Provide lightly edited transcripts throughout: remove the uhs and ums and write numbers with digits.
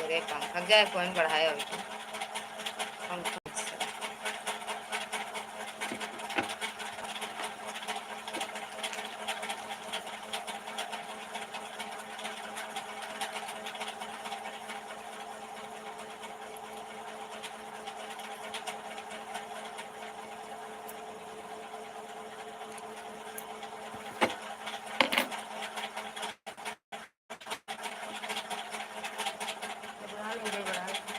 हो गए पंखा जाए कौन बढ़ाया अभी पंखा बढ़ा लेंगे, बढ़ा लेंगे।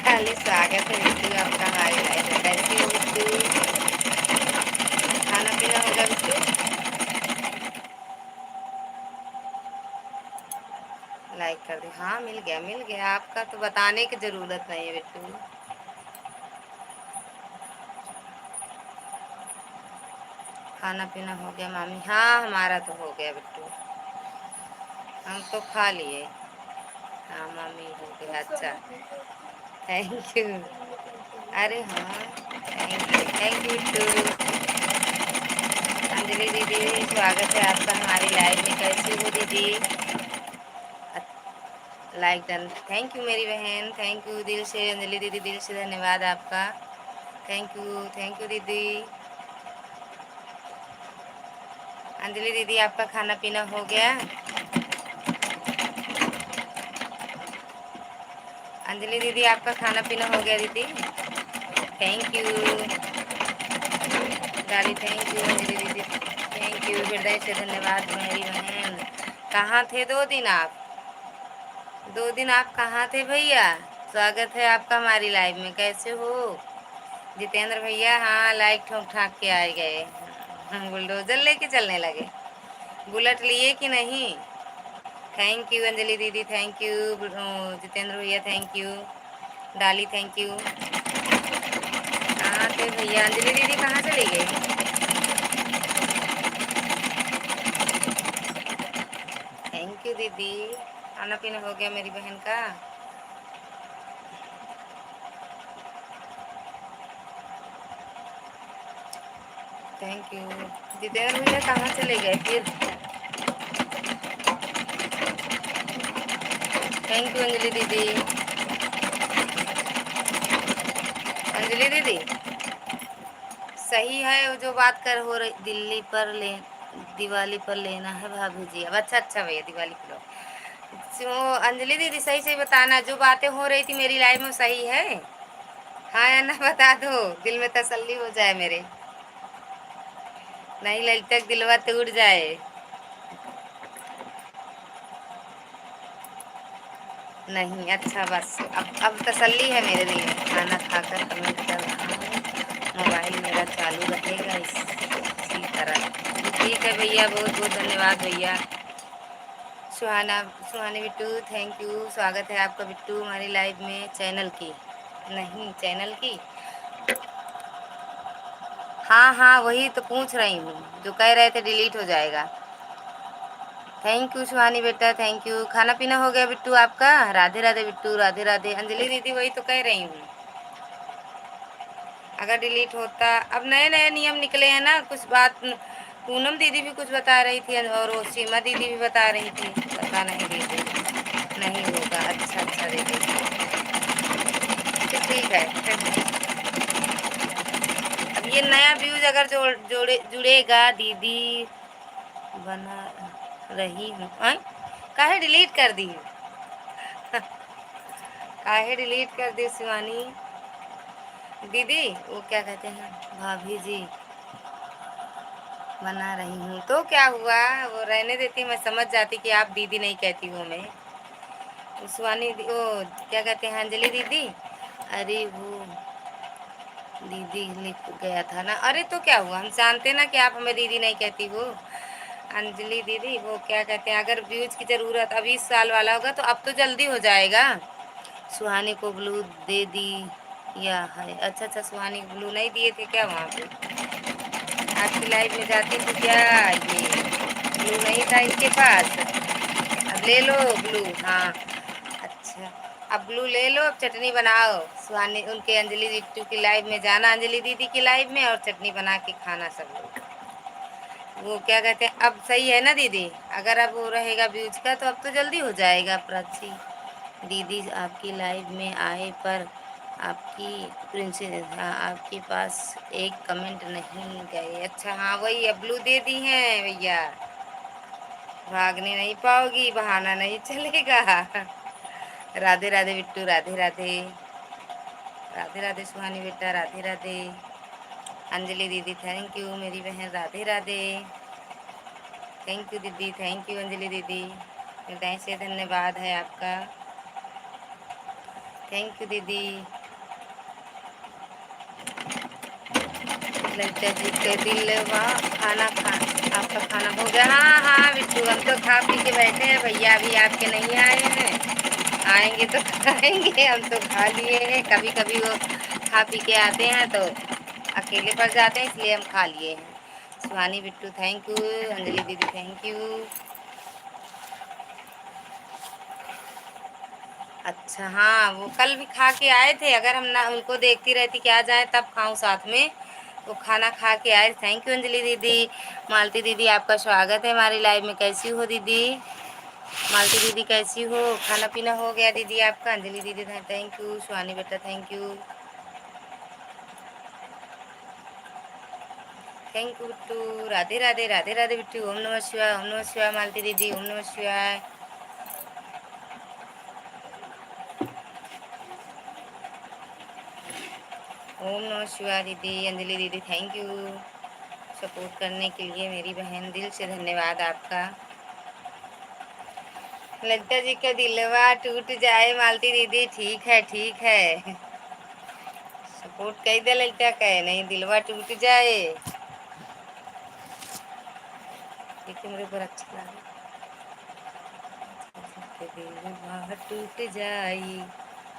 खाली स्वागत है बिट्टू आपका हमारी लाइफ में। कैसी हो बिट्टू? खाना पीना हो गया बिट्टू? लाइक कर दे। हाँ मिल गया, मिल गया। आपका तो बताने की जरूरत नहीं है बिट्टू। खाना पीना हो गया मामी? हाँ हमारा तो हो गया बिट्टू, हम तो खा लिए। हाँ मामी हो गया। अच्छा थैंक यू। अरे हाँ थैंक यू बिट्टू। अंजलि दीदी स्वागत है आपका हमारी लाइव में। कैसी हो दीदी? Like done. थैंक यू मेरी बहन, थैंक यू दिल से। अंजलि दीदी दिल से धन्यवाद आपका। थैंक यू दीदी। अंजलि दीदी आपका खाना पीना हो गया? अंजलि दीदी आपका खाना पीना हो गया दीदी? थैंक यू डाली, थैंक यू अंजलि दीदी, थैंक यू हृदय से धन्यवाद मेरी बहन। कहाँ थे 2 दिन आप? 2 दिन आप कहाँ थे भैया? स्वागत है आपका हमारी लाइव में। कैसे हो जितेंद्र भैया? हाँ लाइक ठोक ठाक के आए गए। बुलडोजर लेके चलने लगे। बुलेट लिए कि नहीं? थैंक यू अंजलि दीदी, थैंक यू जितेंद्र भैया, थैंक यू डाली, थैंक यू। कहाँ थे भैया? अंजलि दीदी कहाँ चली गई? थैंक यू दीदी। खाना पीना हो गया मेरी बहन का? Thank you. जितेंद्र भैया कहाँ चले गए फिर? थैंक यू अंजलि दीदी। अंजलि दीदी सही है वो जो बात कर हो रही, दिल्ली पर ले दिवाली पर लेना है भाभी जी। अब अच्छा अच्छा भैया दिवाली पर लो। तो अंजलि दीदी सही सही बताना, जो बातें हो रही थी मेरी लाइफ में सही है? हाँ या ना बता दो, दिल में तसल्ली हो जाए मेरे। नहीं ललित तक दिलवा टूट जाए। नहीं अच्छा बस अब तसल्ली है मेरे दिल में। खाना खाकर कमेंट कर रहा हूँ, मोबाइल मेरा चालू रहेगा इसी तरह। ठीक है भैया, बहुत बहुत धन्यवाद भैया। सुहाना सुहानी बिट्टू थैंक यू। स्वागत है आपका बिट्टू हमारी लाइव में। चैनल की नहीं, चैनल की। हाँ हाँ वही तो पूछ रही हूँ, जो कह रहे थे डिलीट हो जाएगा। थैंक यू सुहानी बेटा, थैंक यू। खाना पीना हो गया बिट्टू आपका? राधे राधे बिट्टू, राधे राधे। अंजलि दीदी वही तो कह रही हूँ, अगर डिलीट होता। अब नए नए नियम निकले हैं ना, कुछ बात पूनम दीदी भी कुछ बता रही थी और वो सीमा दीदी भी बता रही थी। पता नहीं दीदी, नहीं होगा। अच्छा अच्छा दीदी तो ठीक है। अब ये नया व्यूज अगर जुड़ेगा दीदी बना रही हूँ। काहे डिलीट कर दी? काहे डिलीट कर दी शिवानी दीदी? वो क्या कहते हैं भाभी जी बना रही हूँ तो क्या हुआ? वो रहने देती, मैं समझ जाती कि आप दीदी नहीं कहती हो। मैं शिवानी वो क्या कहते हैं अंजलि दीदी, अरे वो दीदी लिख गया था ना। अरे तो क्या हुआ, हम जानते ना कि आप हमें दीदी नहीं कहती हो। अंजलि दीदी वो क्या कहते हैं, अगर व्यूज की ज़रूरत अभी इस साल वाला होगा तो अब तो जल्दी हो जाएगा। सुहानी को ब्लू दे दी या है? अच्छा अच्छा, सुहानी को ब्लू नहीं दिए थे क्या वहाँ पे? आपकी लाइफ में जाती थी क्या? ये ब्लू नहीं था इनके पास, अब ले लो ब्लू। हाँ अच्छा अब ब्लू ले लो, अब चटनी बनाओ। सुहानी उनके अंजलि बिट्टू की लाइव में जाना, अंजलि दीदी की लाइव में, और चटनी बना के खाना सब लोग। वो क्या कहते हैं, अब सही है ना दीदी? अगर अब वो रहेगा व्यूज का तो अब तो जल्दी हो जाएगा। प्राची दीदी आपकी लाइव में आए पर आपकी प्रिंसेस, हाँ आपके पास एक कमेंट नहीं गए। अच्छा हाँ वही, अब ब्लू दे दी हैं भैया, भागने नहीं पाओगी, बहाना नहीं चलेगा। राधे राधे बिट्टू, राधे राधे, राधे राधे सुहानी बेटा, राधे राधे। अंजलि दीदी थैंक यू मेरी बहन, राधे राधे। थैंक यू दीदी, थैंक यू अंजलि दीदी, हृदय से धन्यवाद है आपका। थैंक यू दीदी। ललिता जी के दिलवा खाना खा, आपका खाना हो गया? हाँ हाँ बिट्टू, हम तो खा पी के बैठे हैं, भैया अभी आपके नहीं आए हैं, आएंगे तो खाएंगे। हम तो खा लिए हैं, कभी कभी वो खा पी के आते हैं तो अकेले पड़ जाते हैं, इसलिए हम खा लिए हैं। सुहानी बिट्टू थैंक यू, अंजलि दीदी थैंक यू। अच्छा हाँ, वो कल भी खा के आए थे, अगर हम ना उनको देखती रहती कि आ जाए तब खाऊं साथ में, वो खाना खा के आए। थैंक यू अंजलि दीदी। मालती दीदी आपका स्वागत है हमारी लाइव में, कैसी हो दीदी? मालती दीदी कैसी हो? खाना पीना हो गया दीदी आपका? अंजलि दीदी थैंक यू, सुहानी बेटा thank you, thank you Bittu, Radhe Radhe, Radhe Radhe Bittu. ओम नमः शिवाय, ओम नमः शिवाय मालती दीदी, ओम नमः शिवाय। ओम नमः शिवाय दीदी, अंजलि दीदी थैंक यू सपोर्ट करने के लिए मेरी बहन, दिल से धन्यवाद आपका। ललिता जी का दिलवा टूट जाए मालती दीदी, ठीक है ठीक है, सपोर्ट कही दे ललिता कहे नहीं दिलवा टूट जाए। देखिए मेरे ऊपर अच्छा लगा, दिलवा टूट जाए,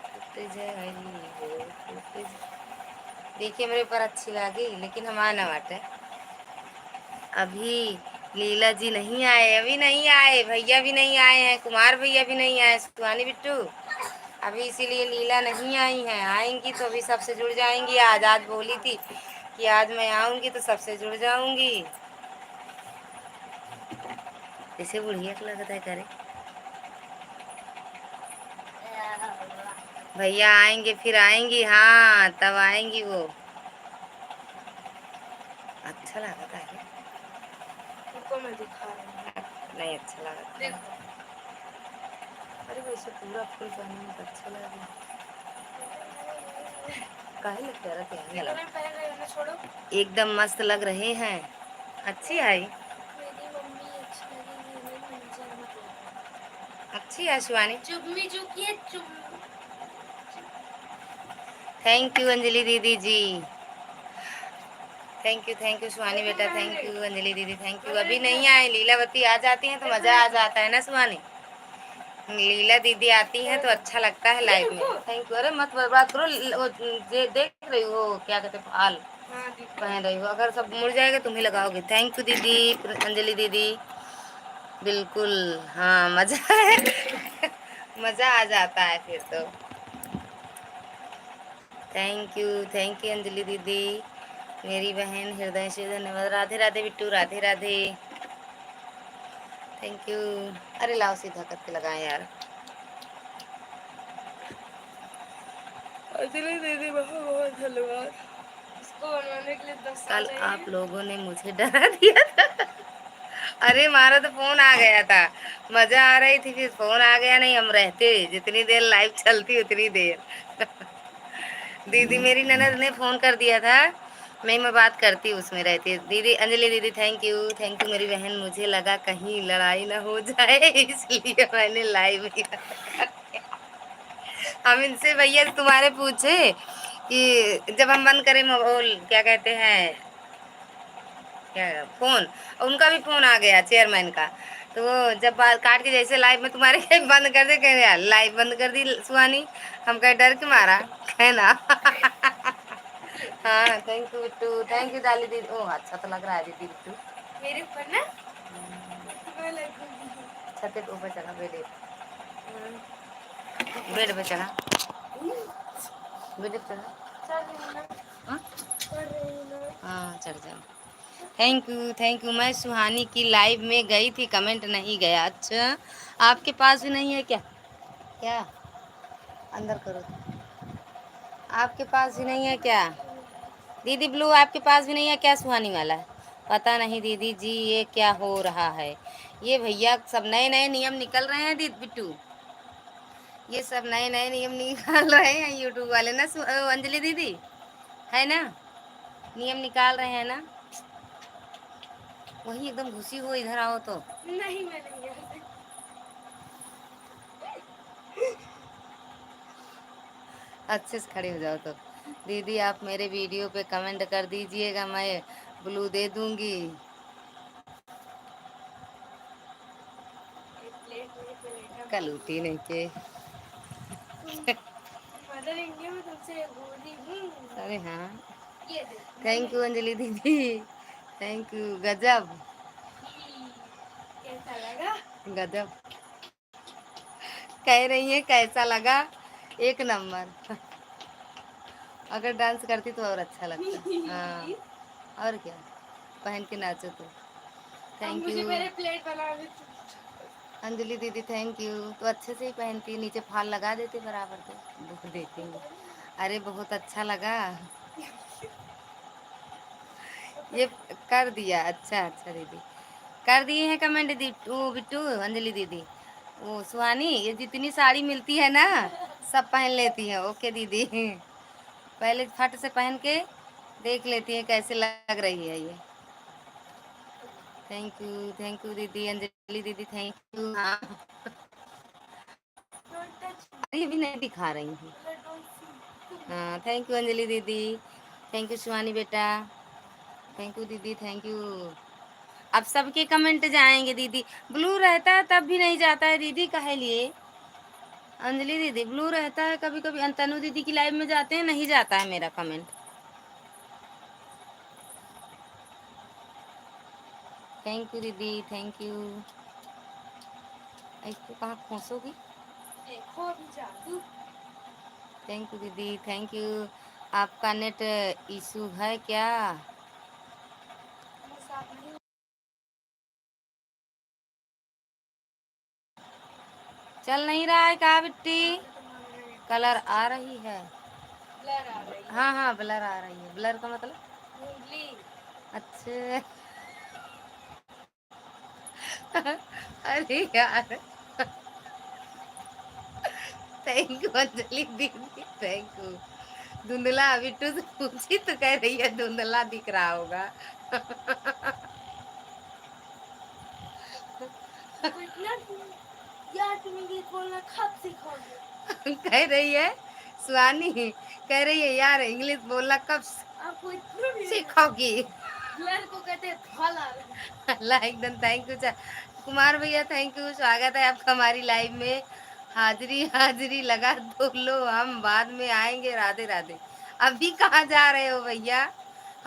टूट जाए वो टूट जाए। देखिए मेरे ऊपर अच्छी लगी, लेकिन हमारा ना बाटे अभी। लीला जी नहीं आए, अभी नहीं आए, भैया भी नहीं आए हैं, कुमार भैया भी नहीं आए, सुहानी बिट्टू अभी, इसीलिए लीला नहीं आई हैं। आएंगी तो अभी सबसे जुड़ जाएंगी। आज आज बोली थी कि आज मैं आऊंगी तो सबसे जुड़ जाऊंगी। जैसे बुढ़िया को लगता है करे। भैया आएंगे फिर आएंगी, हाँ तब आएंगी वो। अच्छा लगता है उनको, मैं दिखा रही हूँ नहीं अच्छा लगता देखो। अरे वैसे पूरा फुल पहनने में तो अच्छा लगे, काहे लगता है छोड़ो, एकदम मस्त लग रहे हैं। अच्छी आई, मेरी मम्मी अच्छी लगी, अच्छी है शिवानी, चुम्मी चुकी है थैंक यू अंजलि दीदी जी, थैंक यू सुहानी बेटा, थैंक यू अंजलि दीदी थैंक यू। अभी नहीं आए, लीलावती आ जाती हैं तो मज़ा आ जाता है ना सुहानी, लीला दीदी आती हैं तो अच्छा लगता है लाइव में। Thank you. अरे मत बर्बाद करो, देख रही हो क्या कहते फाल पहन रही हो, अगर सब मुड़ जाएगा तुम ही लगाओगे। थैंक यू दीदी, अंजलि दीदी बिल्कुल, हाँ मज़ा है मज़ा आ जाता है फिर तो। थैंक यू अंजलि दीदी मेरी बहन, हृदय से धन्यवाद। Radhe Radhe Bittu, Radhe Radhe, thank you. अरे लाओ सीधा करके लगाए यार। अंजलि दीदी बहुत बहुत धन्यवाद। इसको बनवाने के लिए 10 साल कल आप लोगों ने मुझे डरा दिया था अरे हमारा तो फोन आ गया था, मजा आ रही थी, फिर फोन आ गया। नहीं हम रहते जितनी देर लाइव चलती उतनी देर दीदी मेरी ननद ने फोन कर दिया था, मैं बात करती उसमें रहती। दीदी अंजलि दीदी थैंक यू मेरी बहन, मुझे लगा कहीं लड़ाई ना हो जाए इसलिए मैंने लाइव हम इनसे भैया तुम्हारे पूछे कि जब हम बंद करें मोबाइल क्या कहते हैं क्या फोन, उनका भी फोन आ गया चेयरमैन का, तो वो जब बात काट के जैसे लाइव में तुम्हारे बंद कर दे, कह रहे यार लाइव बंद कर दी सुहानी, हम कहे डर के मारा है ना हाँ thank you Bittu, thank you डाली दीदी। ओह अच्छा तो लग रहा है दीदी बिट्टू मेरे ऊपर ना, छत पे ऊपर चढ़ा मेरे बेड पे चढ़ा, बेड पे चढ़ा। हाँ हाँ, चढ़ जाओ। Thank you. मैं सुहानी की लाइव में गई थी, कमेंट नहीं गया। अच्छा, आपके पास भी नहीं है क्या? क्या अंदर करो, आपके पास भी नहीं है क्या? दीदी ब्लू, आपके पास भी नहीं है क्या सुहानी वाला? पता नहीं दीदी जी, ये क्या हो रहा है? ये भैया सब नए नए नियम निकल रहे हैं दीदी बिट्टू, ये सब नए नए नियम निकाल रहे हैं यूट्यूब वाले ना। अंजलि दीदी है ना, नियम निकाल रहे हैं ना। वही एकदम घुसी हो, इधर आओ तो। नहीं, मैं नहीं आ सकती। अच्छे से खड़े हो जाओ तो। दीदी आप मेरे वीडियो पे कमेंट कर दीजिएगा, मैं ब्लू दे दूंगी। कल उठी नहीं के। अरे हाँ, थैंक यू अंजलि दीदी, थैंक यू। गजब, कैसा लगा? गजब कह रही है, कैसा लगा? एक नंबर। अगर डांस करती तो और अच्छा लगता। हाँ, और क्या, पहन के नाचो तो। थैंक यू मेरे प्लेट बना अंजलि दीदी, थैंक यू। तो अच्छे से ही पहनती, नीचे फाल लगा देते बराबर के, दुख देती हूँ। अरे बहुत अच्छा लगा। ये कर दिया, अच्छा अच्छा दीदी, कर दिए हैं कमेंट वो बिट्टू अंजलि दीदी। वो सुहानी, ये जितनी साड़ी मिलती है ना सब पहन लेती है। ओके दीदी, पहले फट से पहन के देख लेती है कैसे लग रही है ये। थैंक यू दीदी, अंजलि दीदी थैंक यू। हाँ, अरे अभी नहीं दिखा रही हूँ। हाँ, थैंक यू अंजलि दीदी, थैंक यू शिवानी बेटा, थैंक यू दीदी, थैंक यू। अब सबके कमेंट जाएंगे दीदी। ब्लू रहता है तब भी नहीं जाता है दीदी, काहे लिए? अंजलि दीदी ब्लू रहता है कभी कभी, तनु दीदी की लाइव में जाते हैं, नहीं जाता है मेरा कमेंट। थैंक यू दीदी, थैंक यू। इसको कहाँ खोसोगी? थैंक यू दीदी, थैंक यू। आपका नेट इशू है क्या? चल नहीं रहा है क्या बिट्टी? कलर आ रही है, ब्लर आ रही है। हाँ हाँ, ब्लर आ रही है। ब्लर का मतलब? अच्छा। अरे यार, थैंक यू अंजलि दीदी, थैंक यू। धुंधला बिट्टू से पूछी तो कह रही है धुंधला दिख रहा होगा। यार तुम इंग्लिश बोलना कब सीखोगे? कह रही है सुहानी, कह रही है यार इंग्लिश बोलना कब सीखोगी? को कहते हैं like done, thank you. Kumar भैया थैंक यू, स्वागत है आपका हमारी लाइव में। हाजिरी हाजिरी लगा दो लो, हम बाद में आएंगे। राधे राधे। अभी कहाँ जा रहे हो भैया?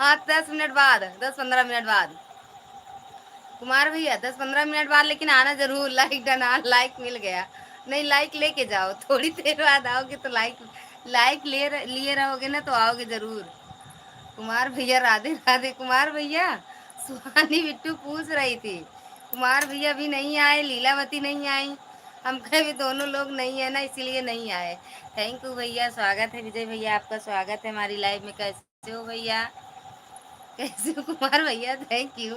हाँ, 10 मिनट बाद, 10-15 मिनट बाद कुमार भैया, 10-15 मिनट बाद, लेकिन आना जरूर। लाइक डना, लाइक मिल गया। नहीं, लाइक लेके जाओ, थोड़ी देर बाद आओगे तो लाइक लाइक लिए रहोगे ना तो आओगे जरूर। कुमार भैया राधे राधे। कुमार भैया, सुहानी बिट्टू पूछ रही थी, कुमार भैया भी नहीं आए, लीलावती नहीं आई, हम कहे भी दोनों लोग नहीं है ना, इसीलिए नहीं आए। थैंक यू भैया, स्वागत है विजय भैया, आपका स्वागत है हमारी लाइव में। कैसे हो भैया? कैसे हो कुमार भैया? Thank you,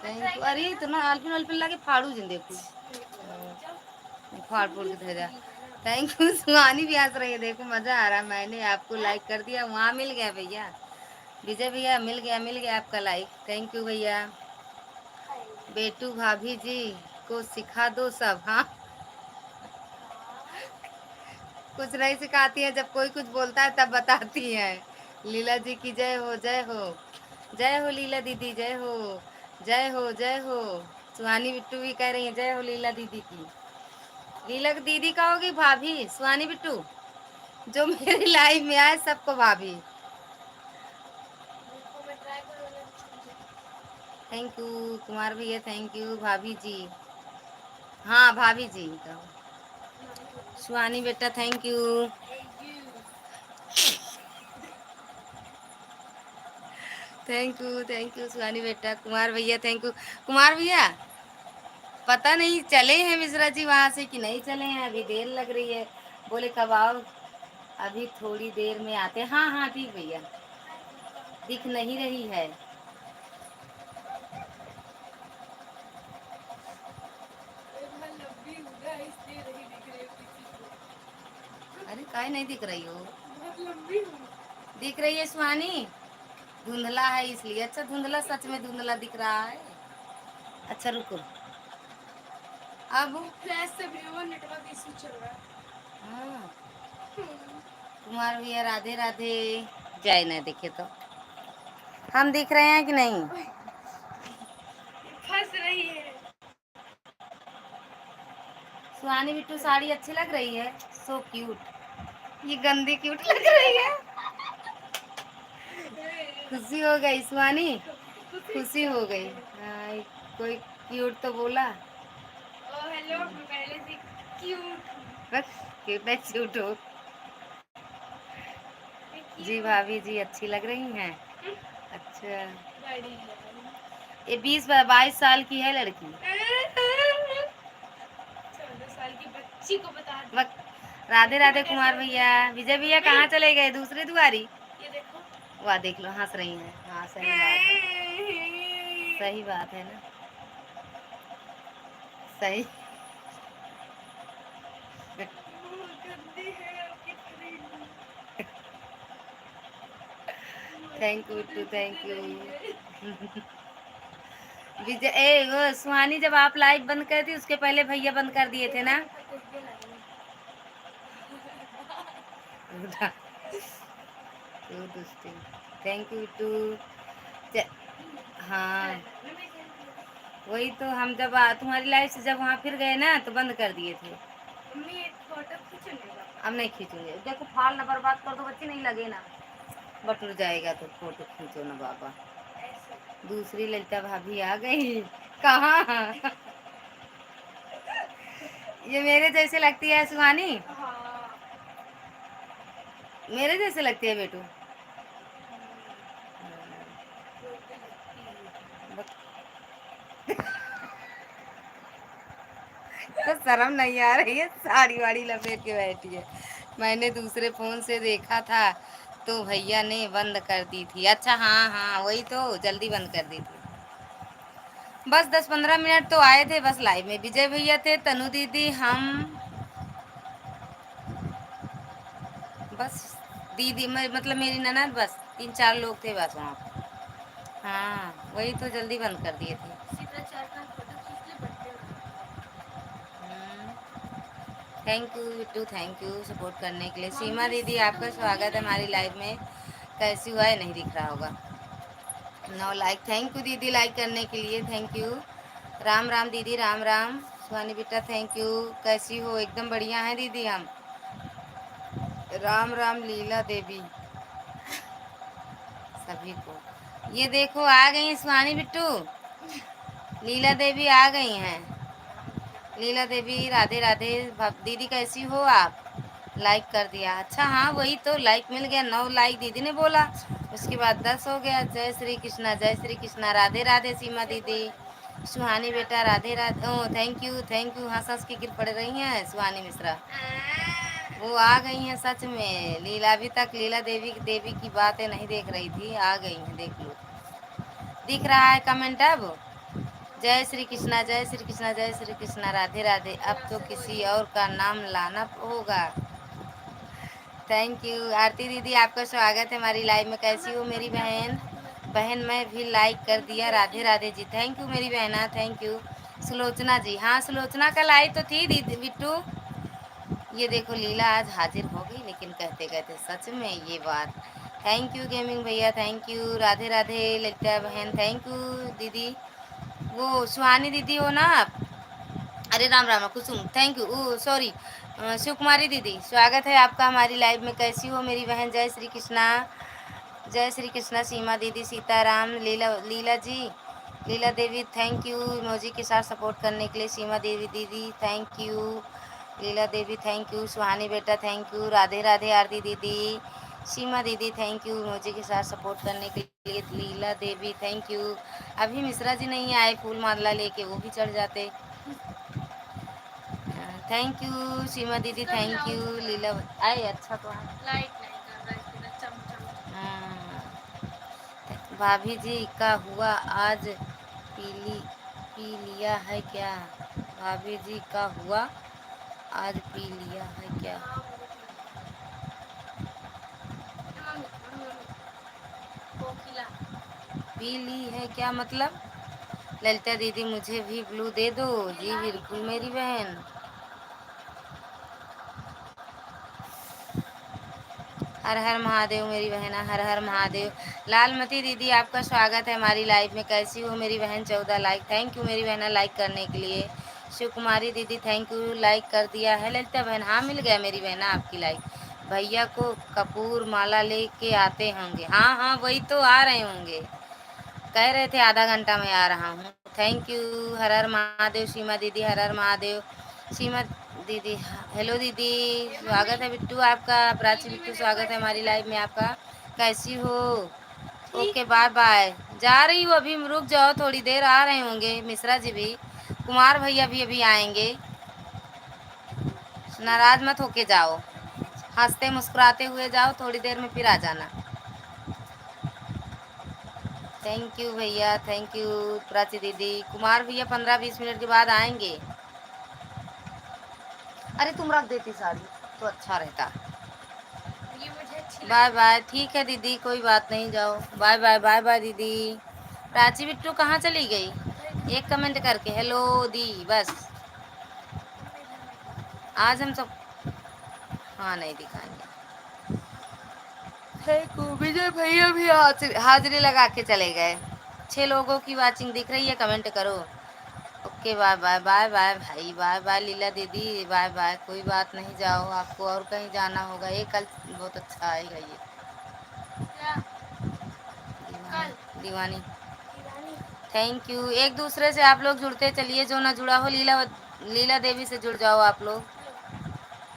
thank you. अरे इतना आलपिन आलपिन लाके फाड़ू जिन देखो, फाड़ फोड़ के धर जा। Thank you. सुहानी भी हंस रही है, देखो मजा आ रहा है। मैंने आपको लाइक कर दिया, वहाँ मिल गया भैया, विजय भैया मिल गया आपका लाइक। थैंक यू भैया। बेटू भाभी जी को सिखा दो सब। हाँ, कुछ नहीं सिखाती है, जब कोई कुछ बोलता है तब बताती है। लीला जी की जय हो, जय हो, जय हो लीला दीदी, जय हो, जय हो, जय हो। सुहानी बिट्टू भी कह रही है जय हो लीला दीदी की। लीला दीदी कहोगी भाभी, सुहानी बिट्टू जो मेरी लाइफ में आए सबको भाभी। थैंक यू कुमार भैया, थैंक यू भाभी जी। हाँ भाभी जी कहो। सुहानी बेटा thank you. Thank you Suhani बेटा। कुमार भैया थैंक यू। कुमार भैया पता नहीं चले हैं मिश्रा जी वहाँ से कि नहीं चले हैं, अभी देर लग रही है। बोले कब आओ, अभी थोड़ी देर में आते हैं। हाँ हाँ ठीक भैया, दिख नहीं रही है। अरे काहे नहीं दिख रही हो? दिख रही है सुहानी, धुंधला है इसलिए। अच्छा धुंधला, सच में धुंधला दिख रहा है। अच्छा रुको, अब फ्लैश से भी वो नेटवर्क इशू चल रहा है। हाँ कुमार भैया राधे राधे। जय नहीं दिखे तो हम दिख रहे हैं कि नहीं? फंस रही है। सुहानी बिट्टू साड़ी अच्छी लग रही है, सो क्यूट। ये गंदी क्यूट लग रही है। खुशी हो गई सुहानी, खुशी हो गई। हाँ, कोई क्यूट तो बोला। ओ हेलो, मैं पहले से क्यूट। बस क्यूट है, क्यूट हो। जी भाभी जी अच्छी लग रही हैं। अच्छा ये 20-22 साल की है लड़की। 14 साल की बच्ची को बता दो। राधे राधे कुमार भैया। विजय भैया कहाँ चले गए? दूसरे दुआरी। ये देखो, वाह देख लो हंस रही हैं। हाँ सही बात है, सही बात है ना, सही। Thank you too, thank you. Vijay वो सुहानी जब आप लाइव बंद कर दी उसके पहले भैया बंद कर दिए थे ना। Thank you too. हाँ वही तो, हम जब तुम्हारी लाइफ से जब वहाँ फिर गए ना तो बंद कर दिए थे। अब नहीं खींचूंगे, देखो फाल ना बर्बाद कर दो बच्ची, नहीं लगे ना बटुर जाएगा तो फोटो खींचो ना बाबा। दूसरी ललिता भाभी आ गई। कहाँ? ये मेरे जैसे लगती है सुहानी। मेरे जैसे लगती है बेटू। तो शर्म नहीं आ रही है, साड़ी वाड़ी लपेट के बैठी है। मैंने दूसरे फोन से देखा था तो भैया ने बंद कर दी थी। अच्छा हाँ हाँ वही तो, जल्दी बंद कर दी थी। बस 10-15 मिनट तो आए थे बस लाइव में। विजय भैया थे, तनु दीदी, हम बस, दीदी मतलब मेरी ननद, बस 3-4 लोग थे बस वहाँ पे। हाँ वही तो, जल्दी बंद कर दिए थे। Thank you too, thank you support करने के लिए। सीमा दीदी आपका स्वागत है हमारी लाइव में। कैसी हुआ है नहीं दिख रहा होगा। 9 लाइक, थैंक यू दीदी लाइक करने के लिए, थैंक यू। राम राम दीदी, राम राम। सुहानी बेटा थैंक यू। कैसी हो? एकदम बढ़िया है दीदी हम। राम राम लीला देवी सभी को। ये देखो आ गई हैं सुहानी बिट्टू, लीला देवी आ गई हैं। लीला देवी राधे राधे। दीदी कैसी हो आप? लाइक कर दिया, अच्छा हाँ वही तो, लाइक मिल गया। 9 लाइक दीदी ने बोला, उसके बाद 10 हो गया। जय श्री कृष्णा, जय श्री कृष्णा। राधे राधे सीमा दीदी। सुहानी बेटा राधे राधे। ओ थैंक यू, थैंक यू। हंस हंस के गिर पड़ रही हैं सुहानी मिश्रा। वो आ गई हैं सच में। लीला अभी तक लीला देवी देवी की बातें नहीं देख रही थी, आ गई हैं, देख लो। दिख रहा है कमेंट अब। जय श्री कृष्णा, जय श्री कृष्णा, जय श्री कृष्णा। राधे राधे। अब तो किसी और का नाम लाना होगा। थैंक यू आरती दीदी, आपका स्वागत है हमारी लाइव में। कैसी हो मेरी बहन? बहन मैं भी लाइक कर दिया। राधे राधे जी, थैंक यू मेरी बहना, थैंक यू। सुलोचना जी, हाँ सुलोचना कल आई तो थी दीदी बिट्टू। ये देखो लीला आज हाजिर हो गई, लेकिन कहते कहते सच में ये बात। थैंक यू गेमिंग भैया, थैंक यू। राधे राधे ललिता बहन, थैंक यू दीदी। वो सुहानी दीदी हो ना आप? अरे Ram Ram Kusum, thank you. Oh sorry, Shiv Kumari दीदी स्वागत है आपका हमारी लाइव में। कैसी हो मेरी बहन? जय श्री कृष्णा, जय श्री कृष्णा। सीमा दीदी, Sitaram, Leela Leela ji, Leela Devi thank you emoji के साथ सपोर्ट करने के लिए। सीमा देवी दीदी thank you. Leela Devi thank you, Suhani बेटा थैंक यू, राधे राधे आरती दीदी, सीमा दीदी थैंक यू मुझे के साथ सपोर्ट करने के लिए, लीला देवी थैंक यू। अभी मिश्रा जी नहीं आए फूल माला लेके, वो भी चढ़ जाते। थैंक यू सीमा दीदी थैंक यू, लीला आए अच्छा तो है। लाइट नहीं कर रहा है इसलिए चमचम। भाभी जी का हुआ आज पीली पी लिया है क्या? भाभी जी का हुआ आज पी लिया है क्या? पी ली है क्या मतलब? ललिता दीदी मुझे भी ब्लू दे दो। जी बिल्कुल मेरी बहन। हर हर महादेव मेरी बहना, हर हर महादेव। लालमती दीदी आपका स्वागत है हमारी लाइव में, कैसी हो मेरी बहन? 14 लाइक, थैंक यू मेरी बहना लाइक करने के लिए। शिव कुमारी दीदी थैंक यू, लाइक कर दिया है। ललिता बहन हाँ मिल गया मेरी बहना आपकी लाइक। भैया को कपूर माला लेके आते होंगे, हाँ हाँ वही तो आ रहे होंगे, कह रहे थे आधा घंटा में आ रहा हूँ। थैंक यू, हर हर महादेव। सीमा दीदी हर हर महादेव। सीमा दीदी हेलो दीदी, स्वागत है बिट्टू आपका, प्राची बिट्टू स्वागत है हमारी लाइव में आपका, कैसी हो? ओके बाय बाय, जा रही हूँ अभी, रुक जाओ थोड़ी देर, आ रहे होंगे मिश्रा जी भी, कुमार भैया भी अभी आएंगे, नाराज मत होके जाओ, हंसते मुस्कुराते हुए जाओ, थोड़ी देर में फिर आ जाना। थैंक यू भैया थैंक यू प्राची दीदी। कुमार भैया 15-20 मिनट के बाद आएंगे। अरे तुम रख देती साड़ी तो अच्छा रहता। ये मुझे अच्छी बाय बाय, ठीक है दीदी कोई बात नहीं, जाओ बाय बाय बाय बाय दीदी। प्राची बिट्टू कहाँ चली गई? एक कमेंट करके हेलो दी बस। आज हम सब हाँ नहीं दिखाएंगे। थैंक यू विजय भैया भी हाजिरी लगा के चले गए। 6 लोगों की वाचिंग दिख रही है, कमेंट करो। Okay bye bye bye bye भाई, बाय बाय लीला दीदी बाय बाय, कोई बात नहीं, जाओ आपको और कहीं जाना होगा, ये कल बहुत अच्छा आएगा ये दीवानी। थैंक यू, एक दूसरे से आप लोग जुड़ते चलिए, जो ना जुड़ा हो लीला देवी से जुड़ जाओ आप लोग।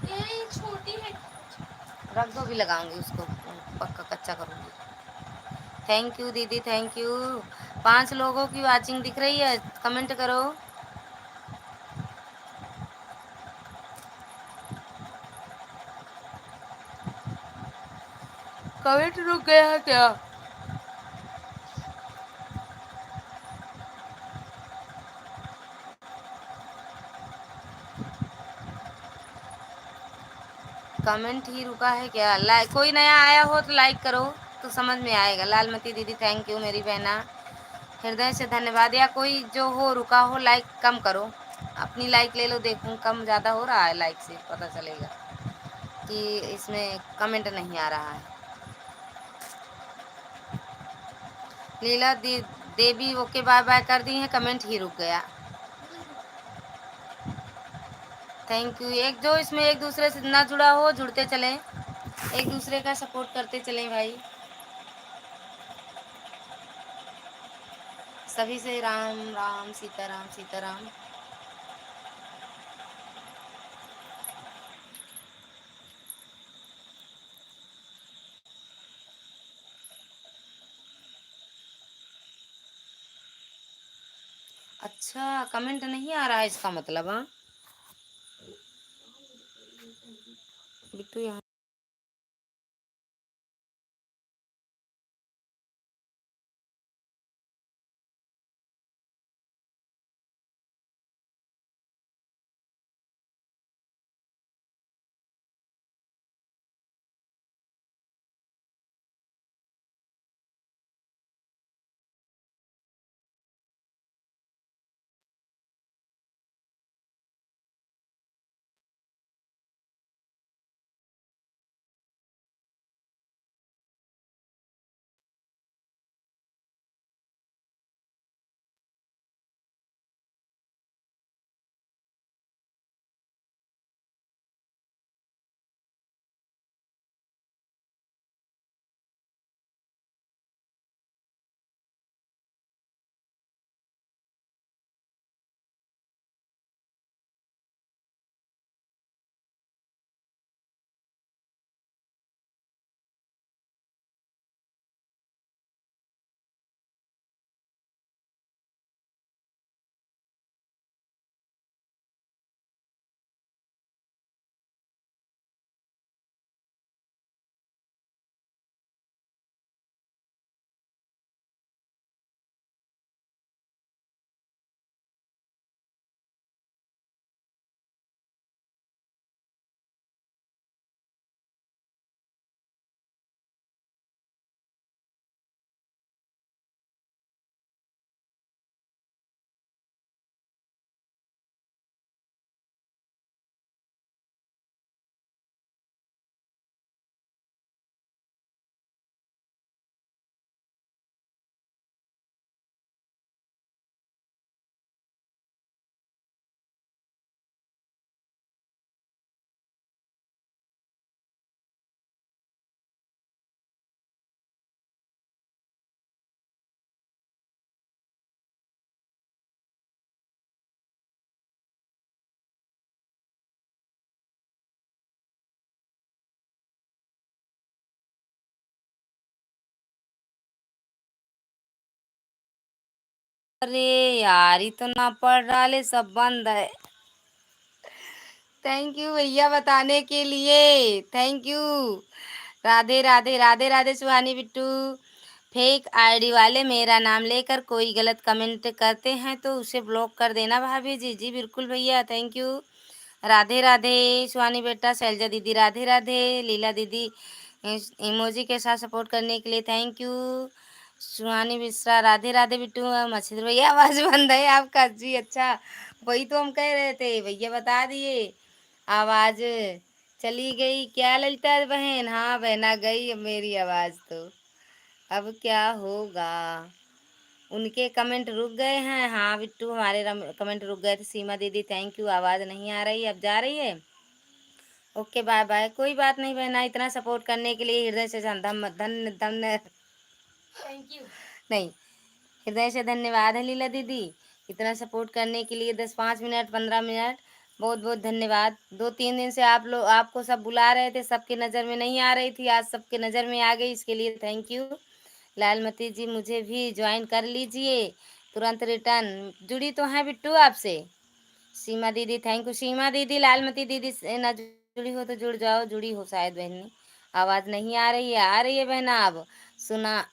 ये छोटी है, रख दो, भी लगाऊंगी उसको, पक्का कच्चा करूंगी। थैंक यू दीदी थैंक यू। 5 लोगों की वाचिंग दिख रही है, कमेंट करो। कमेंट रुक गया है क्या? कमेंट ही रुका है क्या? लाइक कोई नया आया हो तो लाइक करो तो समझ में आएगा। लालमती दीदी थैंक यू मेरी बहना, हृदय से धन्यवाद। या कोई जो हो रुका हो लाइक कम करो, अपनी लाइक ले लो, देखूं कम ज़्यादा हो रहा है, लाइक से पता चलेगा कि इसमें कमेंट नहीं आ रहा है। Leela Devi okay bye bye कर दी है, कमेंट ही रुक गया। थैंक यू, एक जो इसमें एक दूसरे से ना जुड़ा हो जुड़ते चलें, एक दूसरे का सपोर्ट करते चलें भाई। सभी से राम राम सीताराम सीताराम। अच्छा कमेंट नहीं आ रहा है इसका मतलब, हाँ बिट्टू यहाँ अरे यार, ये तो ना पढ़ डाले, सब बंद है। थैंक यू भैया बताने के लिए, thank you. Radhe Radhe Radhe Radhe Suhani Bittu. Fake ID वाले मेरा नाम लेकर कोई गलत कमेंट करते हैं तो उसे ब्लॉक कर देना भाभी जी। जी बिल्कुल भैया, थैंक यू। राधे राधे सुहानी बेटा, शैलजा दीदी राधे राधे, लीला दीदी इमोजी के साथ सपोर्ट करने के लिए थैंक यू। सुहानी मिश्रा राधे राधे बिट्टू। मछली भैया आवाज बंद है आपका जी? अच्छा, वही तो हम कह रहे थे, भैया बता दिए आवाज चली गई क्या ललिता बहन? हाँ बहना गई अब मेरी आवाज तो। अब क्या होगा? उनके कमेंट रुक गए हैं। हाँ बिट्टू, हमारे कमेंट रुक गए थे। सीमा दीदी थैंक यू, आवाज नहीं आ रही, अब जा रही है? Okay bye bye. कोई बात नहीं बहना, इतना सपोर्ट करने के लिए हृदय से धन धन धन थैंक यू नहीं, हृदय से धन्यवाद है लीला दीदी, इतना सपोर्ट करने के लिए। 10 5 मिनट 15 मिनट बहुत बहुत धन्यवाद। 2 3 दिन से आप लोग, आपको सब बुला रहे थे, सबके नज़र में नहीं आ रही थी, आज सबके नज़र में आ गई, इसके लिए थैंक यू। लालमती जी मुझे भी ज्वाइन कर लीजिए, तुरंत रिटर्न। जुड़ी तो हैं बिट्टू आपसे? सीमा दीदी थैंक यू। सीमा दीदी लालमती दीदी से ना जुड़ी हो तो जुड़ जाओ, जुड़ी हो शायद बहनी। आवाज़ नहीं आ रही है? आ रही है बहना? अब सुना,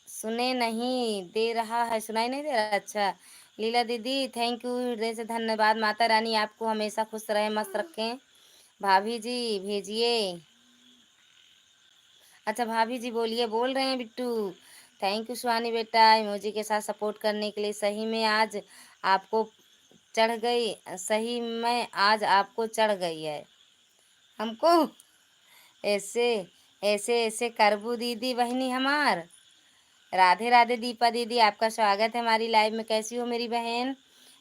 सुने नहीं दे रहा है, सुनाई नहीं दे रहा? अच्छा, लीला दीदी थैंक यू, हृदय से धन्यवाद। माता रानी आपको हमेशा खुश रहे, मस्त रखें। भाभी जी भेजिए। अच्छा भाभी जी बोलिए, बोल रहे हैं बिट्टू। थैंक यू सुहानी बेटा, इमोजी के साथ सपोर्ट करने के लिए। सही में आज आपको चढ़ गई, सही में आज आपको चढ़ गई है हमको। ऐसे ऐसे ऐसे करबू दीदी बहनी हमार। राधे राधे दीपा दीदी, आपका स्वागत है हमारी लाइव में। कैसी हो मेरी बहन?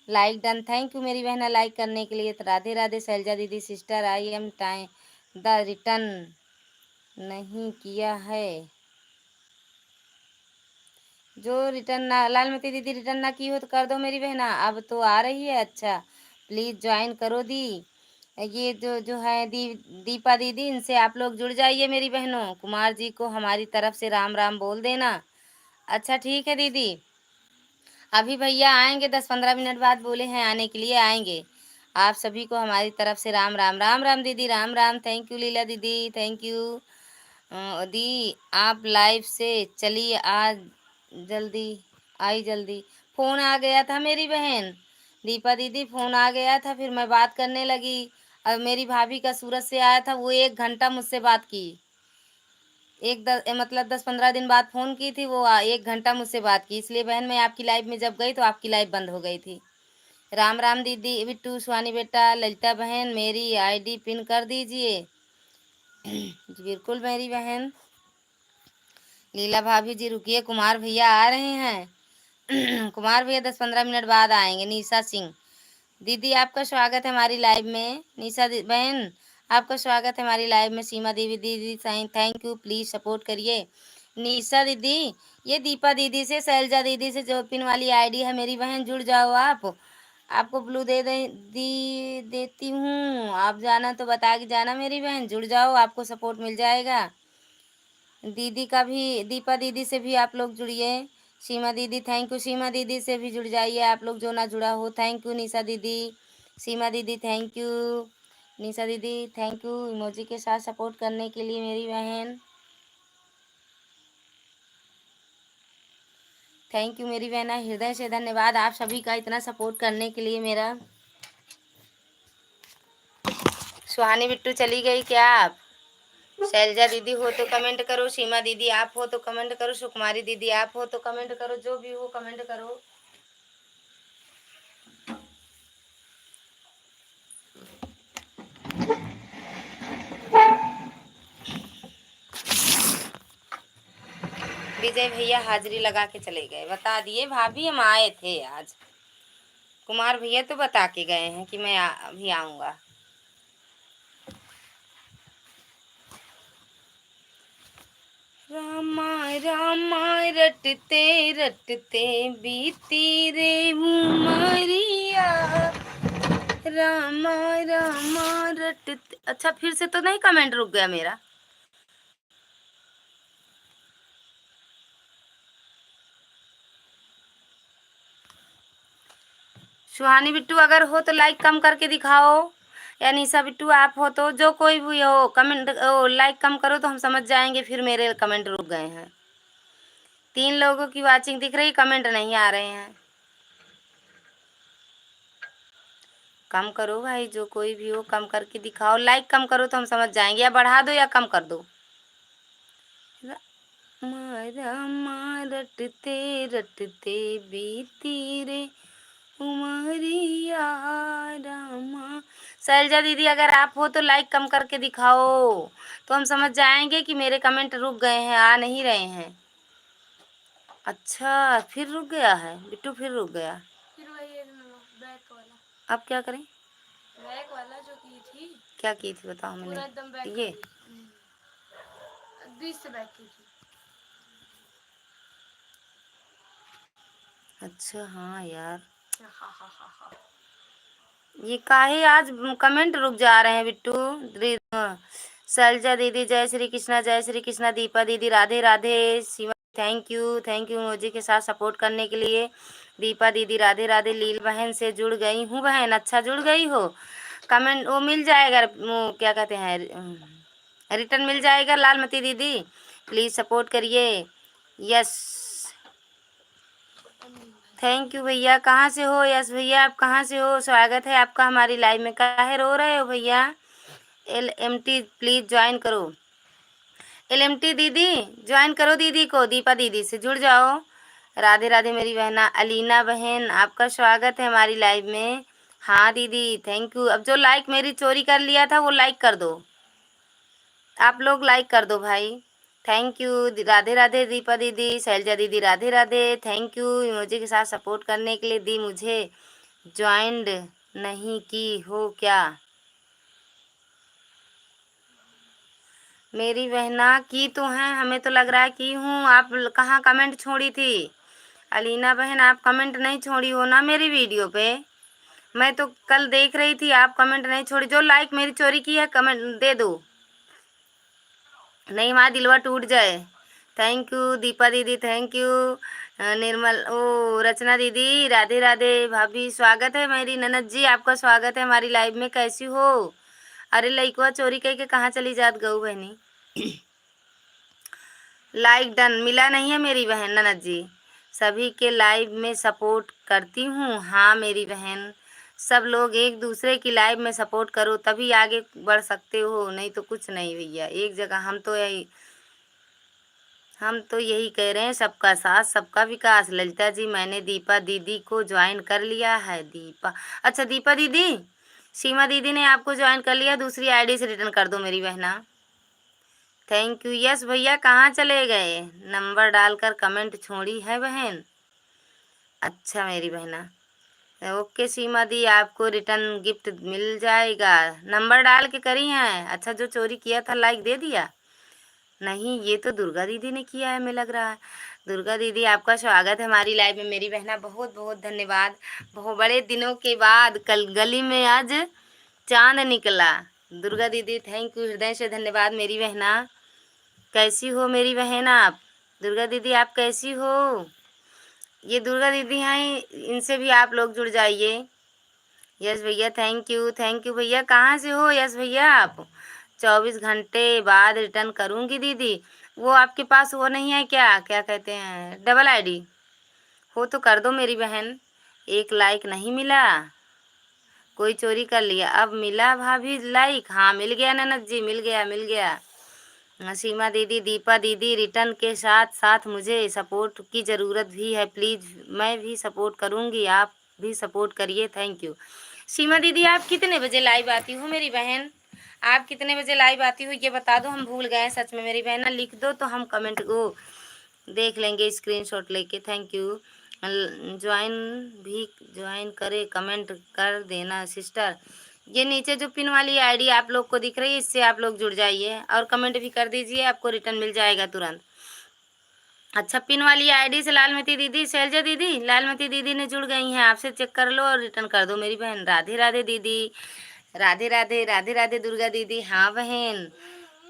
लाइक डन, थैंक यू मेरी बहना लाइक करने के लिए। तो राधे राधे शैलजा दीदी sister, I am time the return नहीं किया है, जो रिटर्न ना, लालमती दीदी रिटर्न ना की हो तो कर दो मेरी बहना। अब तो आ रही है, अच्छा प्लीज़ ज्वाइन करो दी। ये जो है दीपा दीदी, इनसे आप लोग जुड़ जाइए मेरी बहनों। कुमार जी को हमारी तरफ से राम राम बोल देना। अच्छा ठीक है दीदी, अभी भैया आएंगे, 10 15 मिनट बाद बोले हैं आने के लिए, आएंगे। आप सभी को हमारी तरफ से राम राम। राम राम दीदी, राम राम। थैंक यू लीला दीदी, थैंक यू। दी आप लाइव से चलिए, आज जल्दी आई जल्दी। फ़ोन आ गया था मेरी बहन दीपा दीदी, फ़ोन आ गया था, फिर मैं बात करने लगी। और मेरी भाभी का सूरत से आया था, वो 1 घंटा मुझसे बात की। मतलब 10 15 दिन बाद फ़ोन की थी वो, 1 घंटा मुझसे बात की। इसलिए बहन मैं आपकी लाइव में जब गई तो आपकी लाइव बंद हो गई थी। राम राम दीदी बिट्टू सुहानी बेटा। ललिता बहन मेरी आईडी पिन कर दीजिए। जी बिल्कुल मेरी बहन। लीला भाभी जी रुकिए, कुमार भैया आ रहे हैं। कुमार भैया 10 15 मिनट बाद आएंगे। निशा सिंह दीदी आपका स्वागत है हमारी लाइव में। निशा बहन आपका स्वागत है हमारी लाइव में। सीमा देवी दीदी थैंक यू, प्लीज़ सपोर्ट करिए। निशा दीदी, ये दीपा दीदी से, शैलजा दीदी से जो पिन वाली आईडी है मेरी बहन, जुड़ जाओ आप। आपको ब्लू देती हूँ, आप जाना तो बता के जाना मेरी बहन, जुड़ जाओ, आपको सपोर्ट मिल जाएगा। दीदी का भी, दीपा दीदी से भी आप लोग जुड़िए। सीमा दीदी थैंक यू, सीमा दीदी से भी जुड़ जाइए आप लोग जो ना जुड़ा हो। थैंक यू निशा दीदी, सीमा दीदी थैंक यू, निशा दीदी थैंक यू इमोजी के साथ सपोर्ट करने के लिए मेरी बहन। थैंक यू मेरी बहना, हृदय से धन्यवाद आप सभी का इतना सपोर्ट करने के लिए मेरा। सुहानी बिट्टू चली गई क्या आप? शैलजा दीदी हो तो कमेंट करो, सीमा दीदी आप हो तो कमेंट करो, सुकुमारी दीदी आप हो तो कमेंट करो, जो भी हो कमेंट करो। विजय भैया हाजिरी लगा के चले गए, बता दिए भाभी हम आए थे आज। कुमार भैया तो बता के गए हैं कि मैं अभी आऊँगा। रामा रामा रटते रटते बीती रे उमरिया, रामा रामा रटते। अच्छा फिर से तो नहीं कमेंट रुक गया मेरा? सुहानी बिट्टू अगर हो तो लाइक कम करके दिखाओ, या निशा बिट्टू आप हो तो, जो कोई भी हो कमेंट लाइक कम करो तो हम समझ जाएंगे फिर मेरे कमेंट रुक गए हैं। 3 लोगों की वाचिंग दिख रही, कमेंट नहीं आ रहे हैं। कम करो भाई, जो कोई भी हो कम करके दिखाओ, लाइक कम करो तो हम समझ जाएंगे, या बढ़ा दो या कम कर दो। रामा रटते रटते बीती रे उमरिया रामा। शैलजा दीदी अगर आप हो तो लाइक कम करके दिखाओ, तो हम समझ जाएंगे कि मेरे कमेंट रुक गए हैं, आ नहीं रहे हैं। अच्छा फिर रुक गया है बिट्टू, फिर रुक गया। फिर वही बैक वाला। अब क्या करें? बैक वाला जो की थी। क्या की थी बताओ मैंने? पूरा एकदम बैक ये 20 से बैक की थी। अच्छा हाँ यार, ये काहे आज कमेंट रुक जा रहे हैं बिट्टू। शैलजा दीदी जय श्री कृष्णा, जय श्री कृष्णा। दीपा दीदी राधे राधे। सीमा थैंक यू मुझे के साथ सपोर्ट करने के लिए। दीपा दीदी राधे राधे। लील बहन से जुड़ गई हूँ बहन, अच्छा जुड़ गई हो। कमेंट वो मिल जाएगा, वो क्या कहते हैं रिटर्न मिल जाएगा। लालमती दीदी प्लीज़ सपोर्ट करिए। यस थैंक यू भैया। कहाँ से हो? यस भैया आप कहाँ से हो? स्वागत है आपका हमारी लाइव में। काहे रो रहे हो भैया? LMT प्लीज ज्वाइन करो। LMT दीदी ज्वाइन करो दीदी को, दीपा दीदी से जुड़ जाओ। राधे राधे मेरी बहना। अलीना बहन आपका स्वागत है हमारी लाइव में। हाँ दीदी थैंक यू। अब जो लाइक मेरी चोरी कर लिया था वो लाइक कर दो, आप लोग लाइक कर दो भाई। Thank you. राधे राधे दीपा दीदी। शैलजा दीदी Radhe Radhe. Thank you emoji के साथ सपोर्ट करने के लिए। दी मुझे ज्वाइंड नहीं की हो क्या? मेरी बहना की तो हैं, हमें तो लग रहा है की हूँ। आप कहाँ कमेंट छोड़ी थी? अलीना बहन आप कमेंट नहीं छोड़ी हो ना मेरी वीडियो पे? मैं तो कल देख रही थी, आप कमेंट नहीं छोड़ी। जो लाइक मेरी चोरी की है कमेंट दे दो, नहीं हमारा दिलवा टूट जाए। थैंक यू दीपा दीदी, थैंक यू। निर्मल ओ रचना दीदी राधे राधे। भाभी स्वागत है मेरी ननद जी, आपका स्वागत है हमारी लाइव में। कैसी हो? अरे लइकवा चोरी करके कहाँ चली जात गऊ बहनी। लाइक डन मिला नहीं है मेरी बहन ननद जी। सभी के लाइव में सपोर्ट करती हूँ। हाँ मेरी बहन, सब लोग एक दूसरे की लाइव में सपोर्ट करो तभी आगे बढ़ सकते हो, नहीं तो कुछ नहीं भैया। एक जगह हम तो यही कह रहे हैं, सबका साथ सबका विकास। ललिता जी मैंने दीपा दीदी को ज्वाइन कर लिया है। दीपा अच्छा दीपा दीदी, सीमा दीदी ने आपको ज्वाइन कर लिया, दूसरी आईडी से रिटर्न कर दो मेरी बहना। Thank you. यस भैया कहाँ चले गए? नंबर डालकर कमेंट छोड़ी है बहन। अच्छा मेरी बहना ओके। सीमा दी आपको रिटर्न गिफ्ट मिल जाएगा। नंबर डाल के करी हैं। अच्छा जो चोरी किया था लाइक दे दिया? नहीं ये तो दुर्गा दीदी ने किया है हमें लग रहा है। दुर्गा दीदी आपका स्वागत है हमारी लाइव में मेरी बहना, बहुत बहुत धन्यवाद। बहुत बड़े दिनों के बाद कल गली में आज चांद निकला। दुर्गा दीदी थैंक यू, हृदय से धन्यवाद मेरी बहना। कैसी हो मेरी बहन आप? दुर्गा दीदी आप कैसी हो? ये दुर्गा दीदी हैं, इनसे भी आप लोग जुड़ जाइए। यस भैया थैंक यू भैया। कहाँ से हो यस भैया आप? 24 घंटे बाद रिटर्न करूँगी दीदी। वो आपके पास वो नहीं है क्या, क्या कहते हैं डबल आईडी? हो तो कर दो मेरी बहन। एक लाइक नहीं मिला, कोई चोरी कर लिया। अब मिला भाभी लाइक? हाँ मिल गया ननद जी, मिल गया मिल गया। सीमा दीदी दीपा दीदी रिटर्न के साथ साथ मुझे सपोर्ट की ज़रूरत भी है, प्लीज़ मैं भी सपोर्ट करूँगी, आप भी सपोर्ट करिए। Thank you. सीमा दीदी आप कितने बजे लाइव आती हो मेरी बहन? आप कितने बजे लाइव आती हो ये बता दो, हम भूल गए सच में मेरी बहन। लिख दो तो हम कमेंट को देख लेंगे स्क्रीनशॉट लेके। Thank you. ज्वाइन भी ज्वाइन करे कमेंट कर देना सिस्टर। ये नीचे जो पिन वाली आईडी आप लोग को दिख रही है इससे आप लोग जुड़ जाइए और कमेंट भी कर दीजिए, आपको रिटर्न मिल जाएगा तुरंत। अच्छा पिन वाली आईडी से लालमती दीदी, शैलजा दीदी, लालमती दीदी ने जुड़ गई हैं, आपसे चेक कर लो और रिटर्न कर दो मेरी बहन। राधे राधे दीदी, राधे राधे राधे राधे दुर्गा दीदी। हाँ बहन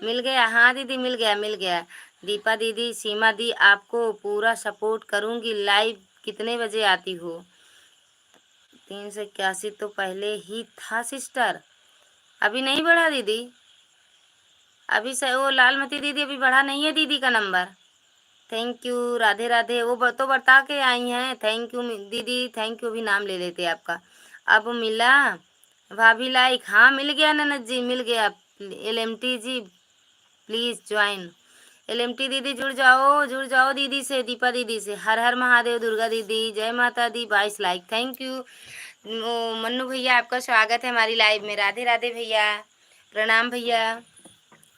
मिल गया, हाँ दीदी मिल गया मिल गया। दीपा दीदी सीमा दी आपको पूरा सपोर्ट करूँगी। लाइव कितने बजे आती हो? 381 तो पहले ही था सिस्टर, अभी नहीं बढ़ा दीदी, अभी से वो लालमती दीदी अभी बढ़ा नहीं है दीदी का number. Thank you, Radhe Radhe. वो तो बता के आई हैं, थैंक यू दीदी, थैंक यू, भी नाम ले लेते आपका। अब मिला भाभी लाइक, हाँ मिल गया ननद जी, मिल गया। LMT ji please join, LMT दीदी जुड़ जाओ दीदी से, दीपा दीदी से। हर हर महादेव, दुर्गा दीदी, जय माता दी, 22 लाइक, थैंक यू। मन्नू भैया आपका स्वागत है हमारी लाइव में, राधे राधे भैया, प्रणाम भैया।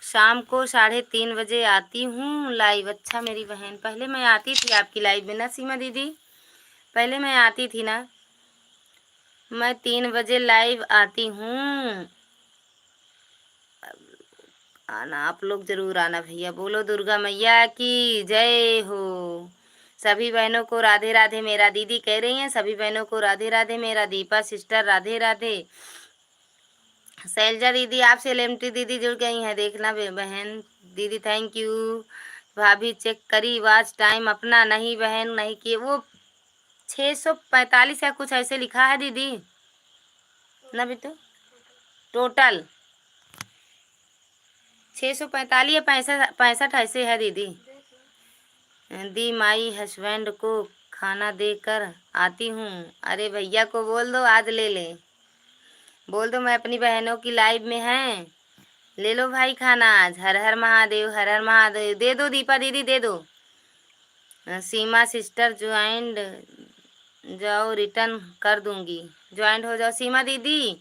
शाम को 3:30 बजे आती हूँ लाइव। अच्छा मेरी बहन, पहले मैं आती थी आपकी लाइव में ना सीमा दीदी, पहले मैं आती थी ना, मैं 3 बजे लाइव आती हूँ। आना आप लोग, जरूर आना भैया। बोलो दुर्गा मैया की जय हो। सभी बहनों को राधे राधे, मेरा दीदी कह रही हैं, सभी बहनों को राधे राधे, मेरा दीपा सिस्टर राधे राधे। शैलजा दीदी आपसे LMT दीदी जुड़ गई हैं, देखना बहन दीदी, थैंक यू। भाभी चेक करी वॉच टाइम अपना, नहीं बहन नहीं किए, वो 645 या कुछ ऐसे लिखा है दीदी ना बेटू, टोटल 645 या 65 ऐसे है दीदी। दी माई हस्बैंड को खाना देकर आती हूँ। अरे भैया को बोल दो आज ले ले, बोल दो मैं अपनी बहनों की लाइव में हैं, ले लो भाई खाना आज। हर हर महादेव, हर हर महादेव। दे दो दीपा दीदी, दे दो। सीमा सिस्टर ज्वाइंट जाओ, रिटर्न कर दूंगी। ज्वाइंट हो जाओ सीमा दीदी,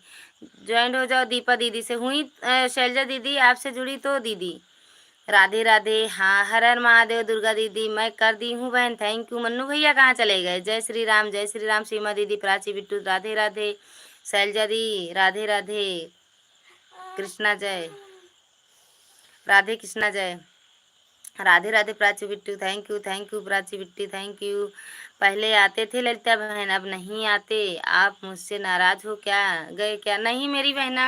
ज्वाइंट हो जाओ। दीपा दीदी से हुई, शैलजा दीदी आपसे जुड़ी तो दीदी, राधे राधे। हाँ हर हर महादेव, दुर्गा दीदी मैं कर दी हूँ बहन, थैंक यू। मन्नू भैया कहाँ चले गए? जय श्री राम, जय श्री राम। सीमा दीदी, प्राची बिट्टू राधे राधे, शैलजा दी राधे राधे, कृष्णा जय, राधे कृष्णा जय, Radhe Radhe. Prachi Bittu thank you Prachi Bitti, thank you. पहले आते थे ललिता बहन, अब नहीं आते। आप मुझसे नाराज हो क्या, गए क्या? नहीं मेरी बहना,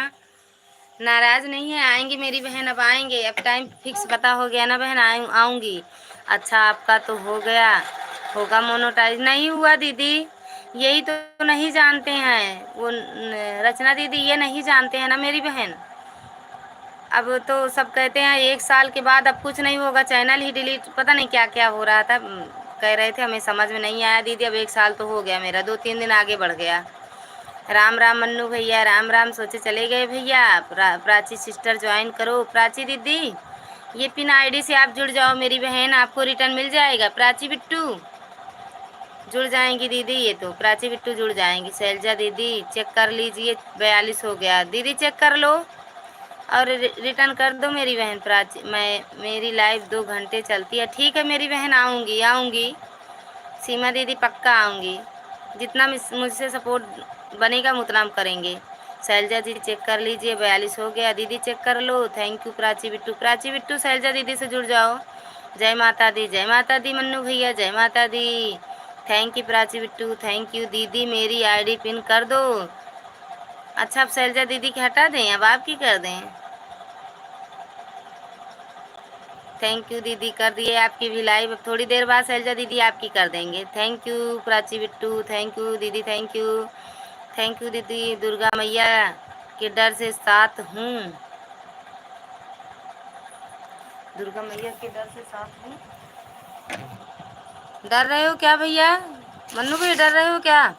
नाराज नहीं है, आएंगी मेरी बहन, अब आएंगे, अब टाइम फिक्स पता हो गया ना बहन, आऊंगी। अच्छा आपका तो हो गया होगा मोनोटाइज, नहीं हुआ दीदी, यही तो नहीं जानते हैं वो रचना दीदी, ये नहीं जानते हैं ना मेरी बहन। अब तो सब कहते हैं 1 साल के बाद अब कुछ नहीं होगा, चैनल ही डिलीट, पता नहीं क्या क्या हो रहा था, कह रहे थे, हमें समझ में नहीं आया दीदी। अब 1 साल तो हो गया मेरा, 2-3 दिन आगे बढ़ गया। राम राम मन्नू भैया, राम राम। सोचे चले गए भैया। प्राची सिस्टर ज्वाइन करो। प्राची दीदी ये पिन आईडी से आप जुड़ जाओ मेरी बहन, आपको रिटर्न मिल जाएगा। प्राची बिट्टू जुड़ जाएंगी दीदी, ये तो प्राची बिट्टू जुड़ जाएंगी। शैलजा दीदी चेक कर लीजिए, 42 हो गया दीदी, चेक कर लो और रिटर्न कर दो मेरी बहन। प्राची मेरी लाइव 2 घंटे चलती है, ठीक है मेरी बहन, आऊँगी आऊँगी। सीमा दीदी पक्का आऊँगी, जितना मुझसे सपोर्ट बनेगा हम उतना हम करेंगे। शैलजा जी चेक कर लीजिए, 42 हो गया दीदी, चेक कर लो। थैंक यू प्राची बिट्टू, प्राची बिट्टू शैलजा दीदी से जुड़ जाओ। जय माता दी, जय माता दी मन्नू भैया, जय माता दी। Thank you Prachi Bittu, thank you दीदी। मेरी आईडी पिन कर दो। अच्छा अब शैलजा दीदी की हटा दें, अब आपकी कर दें? थैंक यू दीदी, कर दिए आपकी भी लाइव, अब थोड़ी देर बाद शैलजा दीदी आपकी कर देंगे। Thank you Prachi Bittu, thank you दीदी, थैंक यू, थैंक यू दीदी। दुर्गा मैया के डर से साथ हूँ, दुर्गा मैया के डर से साथ हूँ। डर रहे हो क्या भैया? मन्नू भैया डर रहे हो क्या?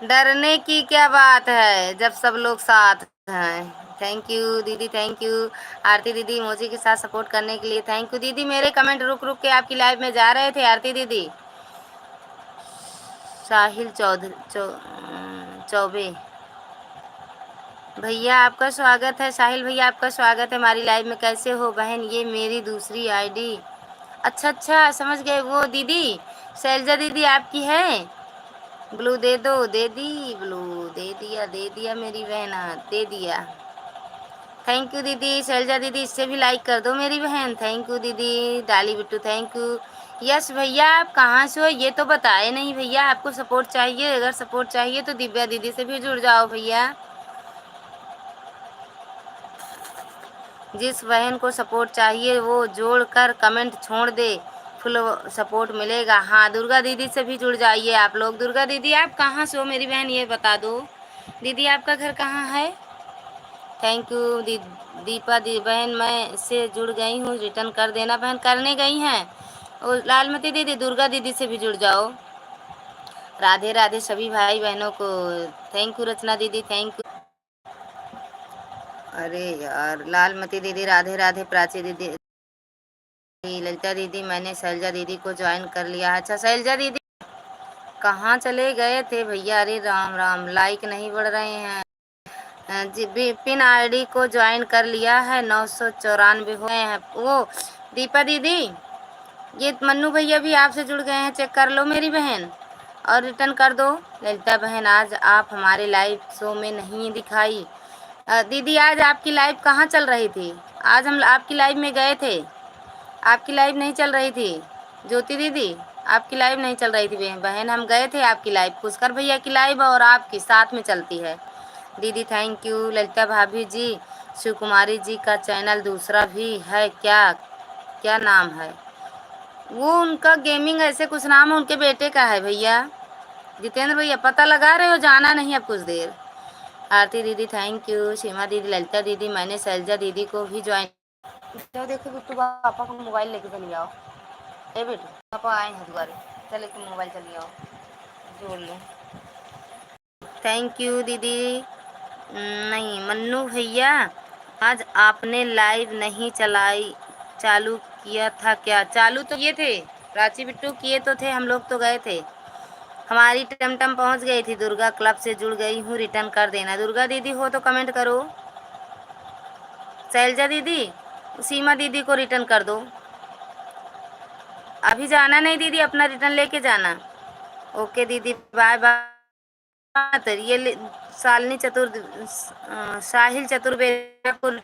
डरने की क्या बात है जब सब लोग साथ हैं। थैंक यू दीदी, थैंक यू। आरती दीदी इमोजी के साथ सपोर्ट करने के लिए थैंक यू दीदी। मेरे कमेंट रुक रुक के आपकी लाइव में जा रहे थे आरती दीदी। साहिल चौबे भैया आपका स्वागत है, साहिल भैया आपका स्वागत है हमारी लाइव में। कैसे हो बहन? ये मेरी दूसरी आईडी। अच्छा अच्छा समझ गए वो दीदी, शैलजा दीदी आपकी है। ब्लू दे दो, दे दी ब्लू, दे दिया मेरी बहना, दे दिया। थैंक यू दीदी। शैलजा दीदी इससे भी लाइक कर दो मेरी बहन, थैंक यू दीदी। डाली बिट्टू थैंक यू। यस भैया आप कहाँ से हो ये तो बताए नहीं भैया, आपको सपोर्ट चाहिए? अगर सपोर्ट चाहिए तो दिव्या दीदी से भी जुड़ जाओ भैया। जिस बहन को सपोर्ट चाहिए वो जोड़ कर कमेंट छोड़ दे, फुल सपोर्ट मिलेगा। हाँ, दुर्गा दीदी से भी जुड़ जाइए आप लोग। दुर्गा दीदी आप कहाँ से हो मेरी बहन, ये बता दो। दीदी आपका घर कहाँ है? थैंक यू दीपा दी बहन, मैं से जुड़ गई हूँ, रिटर्न कर देना बहन। करने गई हैं। और लालमती दीदी दुर्गा दीदी से भी जुड़ जाओ। राधे राधे सभी भाई बहनों को। थैंक यू रचना दीदी, थैंक यू। अरे यार, लालमती दीदी राधे राधे, प्राची दीदी, ललिता दीदी, मैंने शैलजा दीदी को ज्वाइन कर लिया। अच्छा शैलजा दीदी कहाँ चले गए थे भैया? अरे राम राम, लाइक नहीं बढ़ रहे हैं। जी पिन आईडी को ज्वाइन कर लिया है, 994 हुए हैं। वो दीपा दीदी, ये मन्नू भैया भी आपसे जुड़ गए हैं, चेक कर लो मेरी बहन और रिटर्न कर दो। ललिता बहन आज आप हमारे लाइव शो में नहीं दिखाई। दीदी आज आपकी लाइव कहाँ चल रही थी? आज हम आपकी लाइव में गए थे, आपकी लाइव नहीं चल रही थी। ज्योति दीदी आपकी लाइव नहीं चल रही थी बहन, हम गए थे आपकी लाइव। पुष्कर भैया की लाइव और आपकी साथ में चलती है। दीदी थैंक यू। ललिता भाभी जी, शिव कुमारी जी का चैनल दूसरा भी है क्या? क्या नाम है वो उनका? गेमिंग ऐसे कुछ नाम है, उनके बेटे का है भैया। जितेंद्र भैया पता लगा रहे हो, जाना नहीं अब कुछ देर। आरती दीदी थैंक यू। सीमा दीदी, ललिता दीदी, मैंने शैलजा दीदी को भी ज्वाइन। तो देखो बिट्टू पापा को मोबाइल लेके चली आओ। ए बेटू पापा आए हैं दोबारा, चले कि मोबाइल चली आओ, जोड़ लो। थैंक यू दीदी। नहीं मन्नू भैया, आज आपने लाइव नहीं चलाई, चालू किया था क्या? चालू तो किए थे प्राची बिट्टू, किए तो थे हम लोग, तो गए थे। हमारी टमटम पहुंच गई थी। दुर्गा क्लब से जुड़ गई हूँ, रिटर्न कर देना। दुर्गा दीदी हो तो कमेंट करो। शैलजा दीदी, सीमा दीदी को रिटर्न कर दो। अभी जाना नहीं दीदी, अपना रिटर्न लेके जाना। ओके दीदी, बाय बाय। ये शालिनी साहिल चतुर्वेदी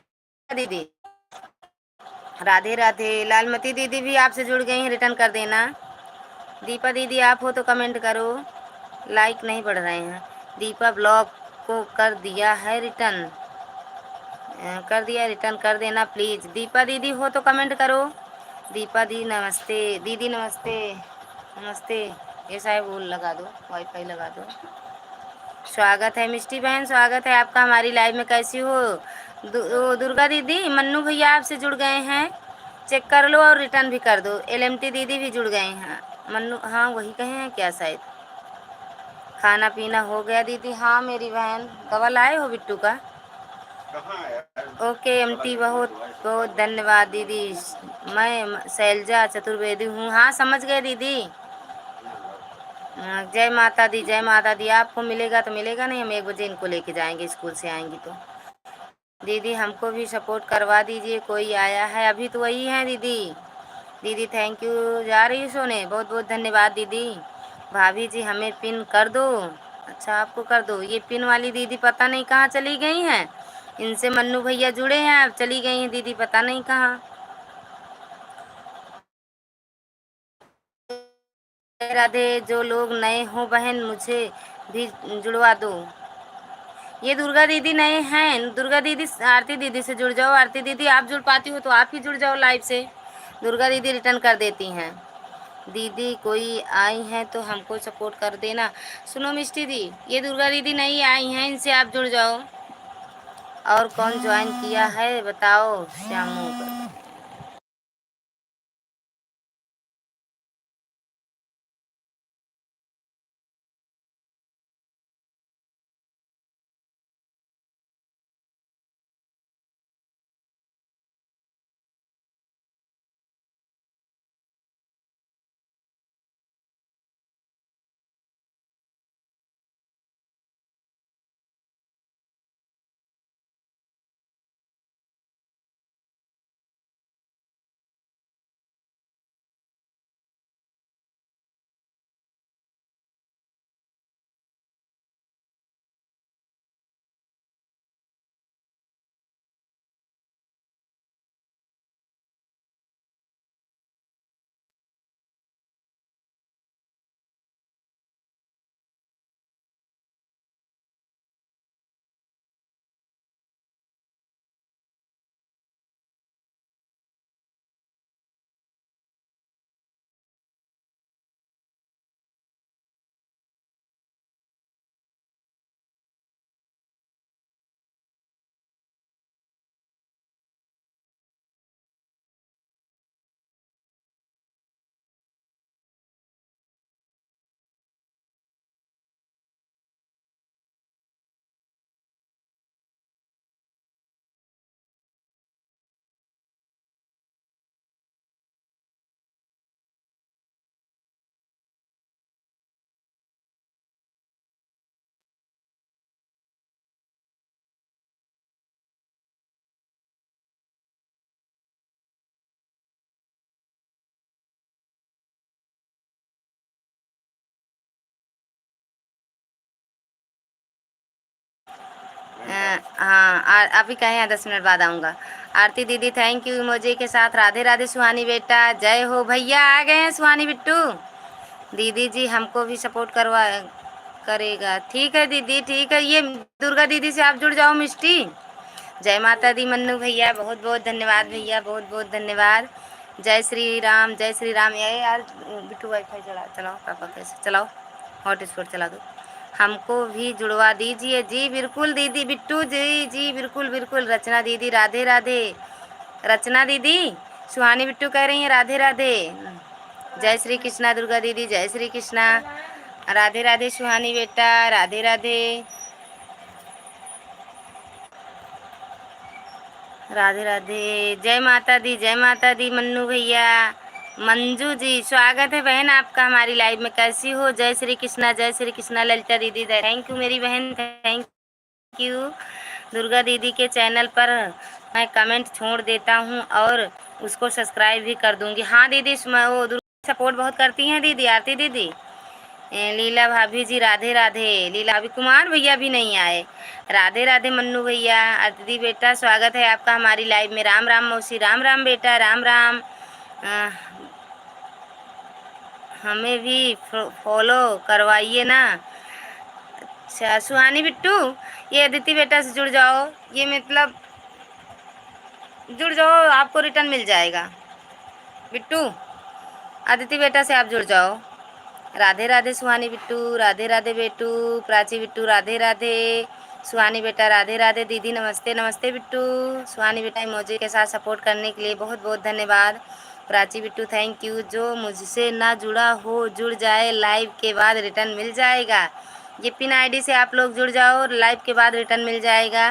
दीदी, राधे राधे। लालमती दीदी भी आपसे जुड़ गई हैं, रिटर्न कर देना। दीपा दीदी आप हो तो कमेंट करो, लाइक नहीं बढ़ रहे हैं। दीपा ब्लॉग को कर दिया है रिटर्न, कर दिया, रिटर्न कर देना प्लीज़। दीपा दीदी हो तो कमेंट करो। दीपा दी नमस्ते, दीदी नमस्ते, नमस्ते। ये साहब वो लगा दो, वाईफाई लगा दो। स्वागत है मिष्टी बहन, स्वागत है आपका हमारी लाइव में। कैसी हो? दुर्गा दीदी, मन्नू भैया आपसे जुड़ गए हैं, चेक कर लो और रिटर्न भी कर दो। एलएमटी दीदी भी जुड़ गए हैं। मन्नू, हाँ वही कहे हैं क्या शायद। खाना पीना हो गया दीदी? हाँ मेरी बहन। दवा लाए हो बिट्टू का? ओके एमटी, बहुत बहुत धन्यवाद दीदी। मैं शैलजा चतुर्वेदी हूँ। हाँ समझ गए दीदी। जय माता दी, जय माता दी। आपको मिलेगा तो मिलेगा, नहीं हम 1 बजे इनको लेके जाएंगे, स्कूल से आएंगी तो। दीदी हमको भी सपोर्ट करवा दीजिए, कोई आया है अभी तो वही है दीदी। दीदी थैंक यू। जा रही सोने, बहुत बहुत धन्यवाद दीदी। भाभी जी हमें पिन कर दो। अच्छा आपको कर दो। ये पिन वाली दीदी पता नहीं कहाँ चली गई हैं। इनसे मन्नू भैया जुड़े हैं, अब चली गई हैं दीदी पता नहीं कहाँ। राधे, जो लोग नए हो बहन मुझे भी जुड़वा दो। ये दुर्गा दीदी नए हैं। दुर्गा दीदी आरती दीदी से जुड़ जाओ। आरती दीदी आप जुड़ पाती हो तो आप ही जुड़ जाओ लाइव से। दुर्गा दीदी रिटर्न कर देती हैं। दीदी कोई आई हैं तो हमको सपोर्ट कर देना। सुनो मिष्टी दी, ये दुर्गा दीदी नई आई हैं, इनसे आप जुड़ जाओ। और कौन ज्वाइन किया है बताओ? श्यामू। हाँ अभी कहें या 10 मिनट बाद आऊँगा। आरती दीदी थैंक यू इमोजी के साथ। राधे राधे सुहानी बेटा, जय हो। भैया आ गए हैं सुहानी बिट्टू। दीदी जी हमको भी सपोर्ट करवा करेगा। ठीक है दीदी, ठीक है। ये दुर्गा दीदी से आप जुड़ जाओ मिष्टी। जय माता दी मन्नू भैया, बहुत बहुत धन्यवाद भैया, बहुत बहुत धन्यवाद। जय श्री राम, जय श्री राम। ये यार बिट्टू वाईफाई चलाओ पापा, कैसे चलाओ, हॉटस्पॉट चला दो, हमको भी जुड़वा दीजिए। जी बिल्कुल दीदी बिट्टू जी, जी बिल्कुल बिल्कुल। रचना दीदी राधे राधे। रचना दीदी सुहानी बिट्टू कह रही हैं राधे राधे। जय श्री कृष्णा दुर्गा दीदी, जय श्री कृष्णा। राधे राधे सुहानी बेटा, राधे राधे। राधे राधे। जय माता दी, जय माता दी मन्नू भैया। मंजू जी स्वागत है बहन आपका हमारी लाइव में, कैसी हो। जय श्री कृष्णा, जय श्री कृष्णा। ललिता दीदी थैंक यू मेरी बहन, थैंक यू। दुर्गा दीदी के चैनल पर मैं कमेंट छोड़ देता हूँ और उसको सब्सक्राइब भी कर दूंगी। हाँ दीदी, वो दुर्गा सपोर्ट बहुत करती हैं दीदी, आरती दीदी। लीला भाभी जी राधे राधे। लीला अभी कुमार भैया भी नहीं आए। राधे राधे मन्नू भैया। अदिति बेटा स्वागत है आपका हमारी लाइव में। राम राम मौसी, राम राम बेटा, राम राम। हमें भी फॉलो करवाइए ना। अच्छा सुहानी बिट्टू, ये अदिति बेटा से जुड़ जाओ, ये मतलब जुड़ जाओ, आपको रिटर्न मिल जाएगा। बिट्टू अदिति बेटा से आप जुड़ जाओ। राधे राधे सुहानी बिट्टू, राधे राधे बेटू। प्राची बिट्टू राधे राधे। सुहानी बेटा राधे राधे। दीदी नमस्ते, नमस्ते बिट्टू। सुहानी बेटा इमोजी के साथ सपोर्ट करने के लिए बहुत बहुत धन्यवाद। Prachi Bittu thank you. जो मुझसे ना जुड़ा हो जुड़ जाए, लाइव के बाद रिटर्न मिल जाएगा। ये पिन आईडी से आप लोग जुड़ जाओ, लाइव के बाद रिटर्न मिल जाएगा।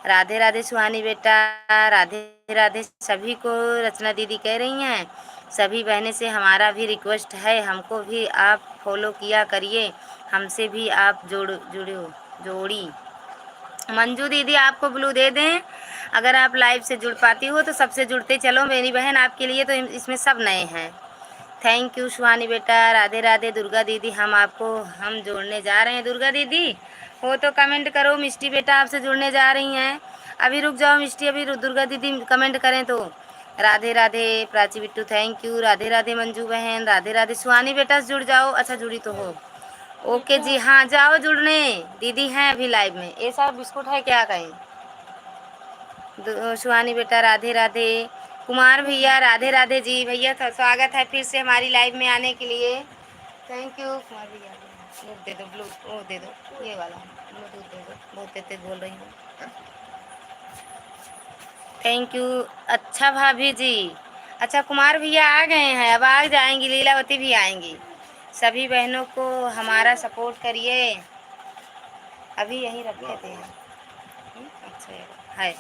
राधे राधे सुहानी बेटा, राधे राधे सभी को। रचना दीदी कह रही हैं सभी बहनें से हमारा भी रिक्वेस्ट है, हमको भी आप फॉलो किया करिए, हमसे भी आप जोड़ी। मंजू दीदी आपको ब्लू दे दें, अगर आप लाइव से जुड़ पाती हो तो सबसे जुड़ते चलो मेरी बहन, आपके लिए तो इसमें सब नए हैं। थैंक यू सुहानी बेटा, राधे राधे। दुर्गा दीदी हम जोड़ने जा रहे हैं। दुर्गा दीदी हो तो कमेंट करो, मिष्टी बेटा आपसे जुड़ने जा रही हैं। अभी रुक जाओ मिष्टी, अभी दुर्गा दीदी कमेंट करें तो। Radhe Radhe Prachi Bittu thank you. राधे राधे मंजू बहन, राधे राधे। सुहानी बेटा से जुड़ जाओ। अच्छा जुड़ी तो हो, ओके जी। हाँ जाओ जुड़ने, दीदी हैं अभी लाइव में। ये सब बिस्कुट है क्या कहीं। सुहानी बेटा राधे राधे। कुमार भैया राधे राधे जी। भैया स्वागत है फिर से हमारी लाइव में आने के लिए, थैंक यू। कुमार भैया ब्लूटूथ दे दो, वो दे दो, ये वाला ब्लूटूथ दे दो, बहुत तेज बोल रही हूँ। Thank you. अच्छा भाभी जी, अच्छा कुमार भैया आ गए हैं, अब आ जाएंगी, लीलावती भी आएंगी। सभी बहनों को हमारा सपोर्ट करिए। अभी यहीं रखे थे। अच्छा है।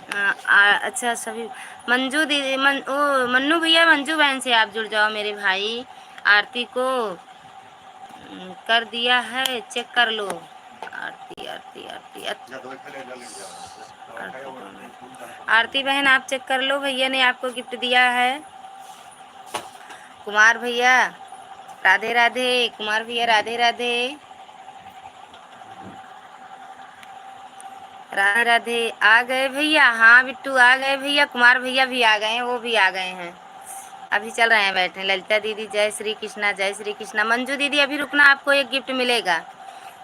अच्छा सभी मंजू दीदी मन्नू भैया मंजू बहन से आप जुड़ जाओ मेरे भाई। आरती को कर दिया है, चेक कर लो। आरती आरती आरती आरती बहन आप चेक कर लो, भैया ने आपको गिफ्ट दिया है। कुमार भैया राधे राधे। कुमार भैया राधे राधे, राधे राधे। आ गए भैया, हाँ बिट्टू आ गए भैया। कुमार भैया भी आ गए हैं, वो भी आ गए हैं, अभी चल रहे हैं बैठे। ललिता दीदी जय श्री कृष्णा, जय श्री कृष्णा। मंजू दीदी अभी रुकना, आपको एक गिफ्ट मिलेगा।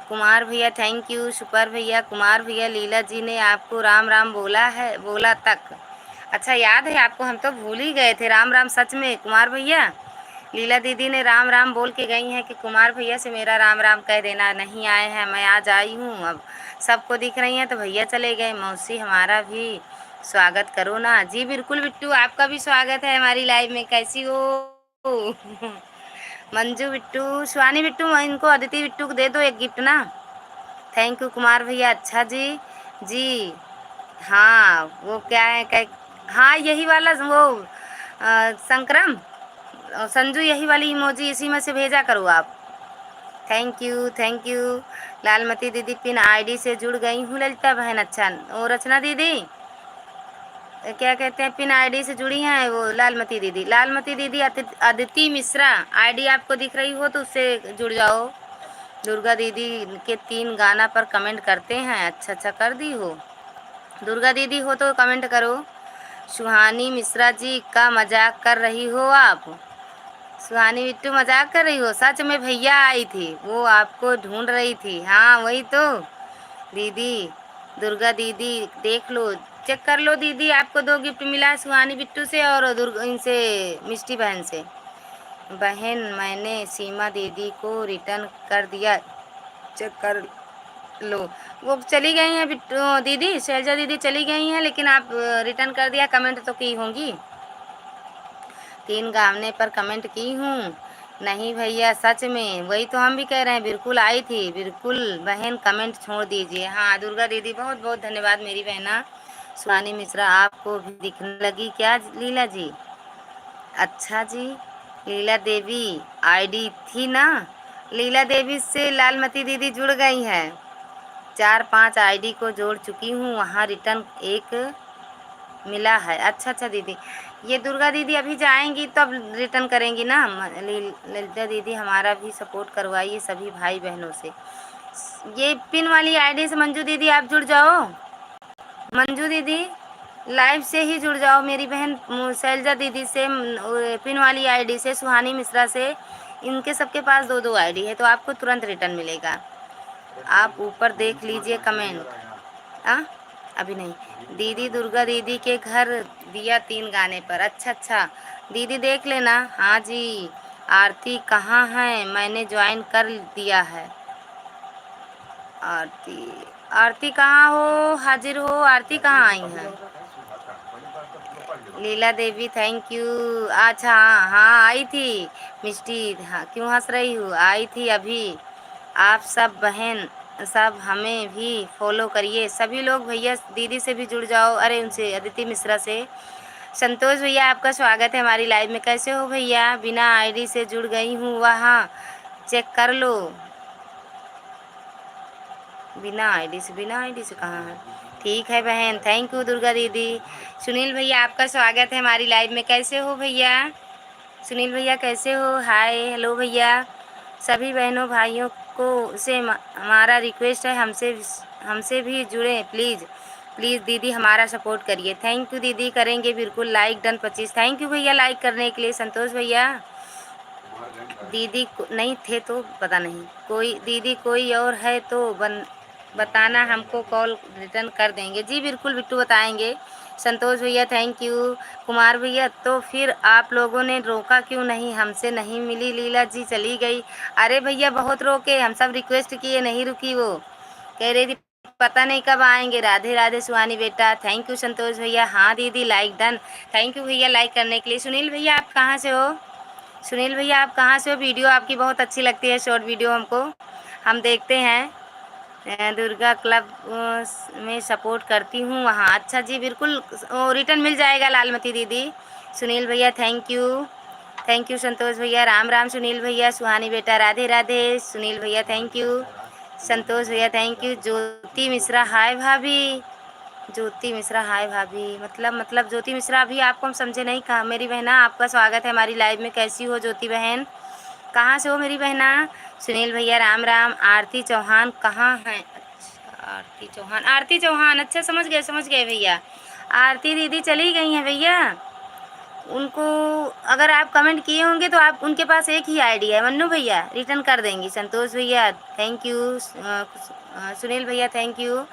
कुमार भैया थैंक यू। सुपर भैया, कुमार भैया लीला जी ने आपको राम राम बोला है, बोला तक। अच्छा याद है आपको, हम तो भूल ही गए थे। राम राम सच में कुमार भैया। लीला दीदी ने राम राम बोल के गई हैं कि कुमार भैया से मेरा राम राम कह देना, नहीं आए हैं, मैं आज आई हूँ। अब सबको दिख रही हैं तो भैया चले गए। मौसी हमारा भी स्वागत करो ना। जी बिल्कुल बिट्टू, आपका भी स्वागत है हमारी लाइव में, कैसी हो। मंजू बिट्टू, सुहानी बिट्टू, इनको अदिति बिट्टू को दे दो एक गिफ्ट ना। थैंक यू कुमार भैया। अच्छा जी जी। हाँ वो क्या है हाँ यही वाला वो संक्रम संजू, यही वाली इमोजी इसी में से भेजा करो आप। Thank you thank you. Lalmati दीदी पिन आईडी से जुड़ गई हूँ। ललिता बहन अच्छा। और रचना दीदी क्या कहते हैं, पिन आईडी से जुड़ी हैं वो लालमती दीदी। लालमती दीदी अदिति मिश्रा आईडी आपको दिख रही हो तो उससे जुड़ जाओ। दुर्गा दीदी के 3 गाना पर कमेंट करते हैं। अच्छा अच्छा कर दी हो। दुर्गा दीदी हो तो कमेंट करो। सुहानी मिश्रा जी का मजाक कर रही हो आप? सुहानी बिट्टू मजाक कर रही हो? सच में भैया आई थी, वो आपको ढूंढ रही थी। हाँ वही तो दीदी। दुर्गा दीदी देख लो, चेक कर लो दीदी, आपको 2 गिफ्ट मिला है सुहानी बिट्टू से और दुर्गा इनसे, मिष्टी बहन से। बहन मैंने सीमा दीदी को रिटर्न कर दिया, चेक कर लो। वो चली गई हैं बिट्टू दीदी, शैलजा दीदी चली गई हैं, लेकिन आप रिटर्न कर दिया। कमेंट तो की होंगी, 3 गाने पर कमेंट की हूँ। नहीं भैया सच में, वही तो हम भी कह रहे हैं, बिल्कुल आई थी बिल्कुल। बहन कमेंट छोड़ दीजिए। हाँ दुर्गा दीदी बहुत बहुत धन्यवाद मेरी बहना। सुहानी मिश्रा आपको भी दिखने लगी क्या लीला जी? अच्छा जी, लीला देवी आईडी थी ना? लीला देवी से लालमती दीदी जुड़ गई हैं। 4-5 आईडी को जोड़ चुकी हूँ, वहाँ रिटर्न एक मिला है। अच्छा अच्छा दीदी, ये दुर्गा दीदी अभी जाएंगी तब रिटर्न करेंगी ना। ललिता दीदी हमारा भी सपोर्ट करवाइए सभी भाई बहनों से। ये पिन वाली आईडी से मंजू दीदी आप जुड़ जाओ। मंजू दीदी लाइव से ही जुड़ जाओ मेरी बहन। शैलजा दीदी से, पिन वाली आईडी से, सुहानी मिश्रा से, इनके सबके पास 2-2 आईडी है, तो आपको तुरंत रिटर्न मिलेगा। आप ऊपर देख लीजिए कमेंट। हाँ अभी नहीं। दीदी दुर्गा दीदी के घर दिया 3 गाने पर। अच्छा अच्छा दीदी देख लेना। हाँ जी। आरती कहाँ है? मैंने ज्वाइन कर दिया है। आरती, आरती कहाँ हो? हाजिर हो? आरती कहाँ आई हैं? लीला देवी थैंक यू। अच्छा हाँ हाँ आई थी मिष्टी। हाँ क्यों हंस रही हूँ? आई थी अभी। आप सब बहन सब हमें भी फॉलो करिए सभी लोग। भैया दीदी से भी जुड़ जाओ, अरे उनसे, अदिति मिश्रा से। संतोष भैया आपका स्वागत है हमारी लाइव में। कैसे हो भैया? बिना आईडी से जुड़ गई हूँ, वहाँ चेक कर लो। बिना आईडी से कहाँ है? ठीक है बहन, थैंक यू दुर्गा दीदी। सुनील भैया आपका स्वागत है हमारी लाइव में। कैसे हो भैया? सुनील भैया कैसे हो? हाय हेलो भैया। सभी बहनों भाइयों को से हमारा रिक्वेस्ट है, हमसे भी जुड़ें प्लीज़ प्लीज़ दीदी, हमारा सपोर्ट करिए। थैंक यू दीदी, करेंगे बिल्कुल। Like done 25। थैंक यू भैया लाइक करने के लिए। संतोष भैया दीदी नहीं थे तो पता नहीं, कोई दीदी कोई और है तो बताना, हमको कॉल रिटर्न कर देंगे। जी बिल्कुल बिट्टू बताएंगे। संतोष भैया थैंक यू। कुमार भैया तो फिर आप लोगों ने रोका क्यों नहीं? हमसे नहीं मिली, लीला जी चली गई। अरे भैया बहुत रोके, हम सब रिक्वेस्ट किए, नहीं रुकी वो। कह रही थी पता नहीं कब आएंगे। राधे राधे सुहानी बेटा। थैंक यू संतोष भैया। हाँ दीदी लाइक डन। थैंक यू भैया लाइक करने के लिए। सुनील भैया आप कहाँ से हो? सुनील भैया आप कहाँ से हो? वीडियो आपकी बहुत अच्छी लगती है, शॉर्ट वीडियो हमको, हम देखते हैं। दुर्गा क्लब में सपोर्ट करती हूँ वहाँ। अच्छा जी बिल्कुल, रिटर्न मिल जाएगा लालमती दीदी। सुनील भैया thank you. Thank you Santosh भैया। राम राम सुनील भैया। सुहानी बेटा राधे राधे। सुनील भैया थैंक यू। संतोष भैया thank you. Jyoti Mishra hi भाभी। ज्योति मिश्रा हाय भाभी, मतलब ज्योति मिश्रा अभी आपको हम समझे नहीं। कहा मेरी बहना, आपका स्वागत है हमारी लाइव में। कैसी हो ज्योति बहन? कहाँ से हो मेरी बहना? सुनील भैया राम राम। आरती चौहान कहाँ हैं? अच्छा आरती चौहान, आरती चौहान, अच्छा समझ गए भैया। आरती दीदी चली गई हैं भैया। उनको अगर आप कमेंट किए होंगे तो आप, उनके पास एक ही आईडी है, मन्नू भैया रिटर्न कर देंगी। संतोष भैया थैंक यू। सुनील भैया थैंक यू।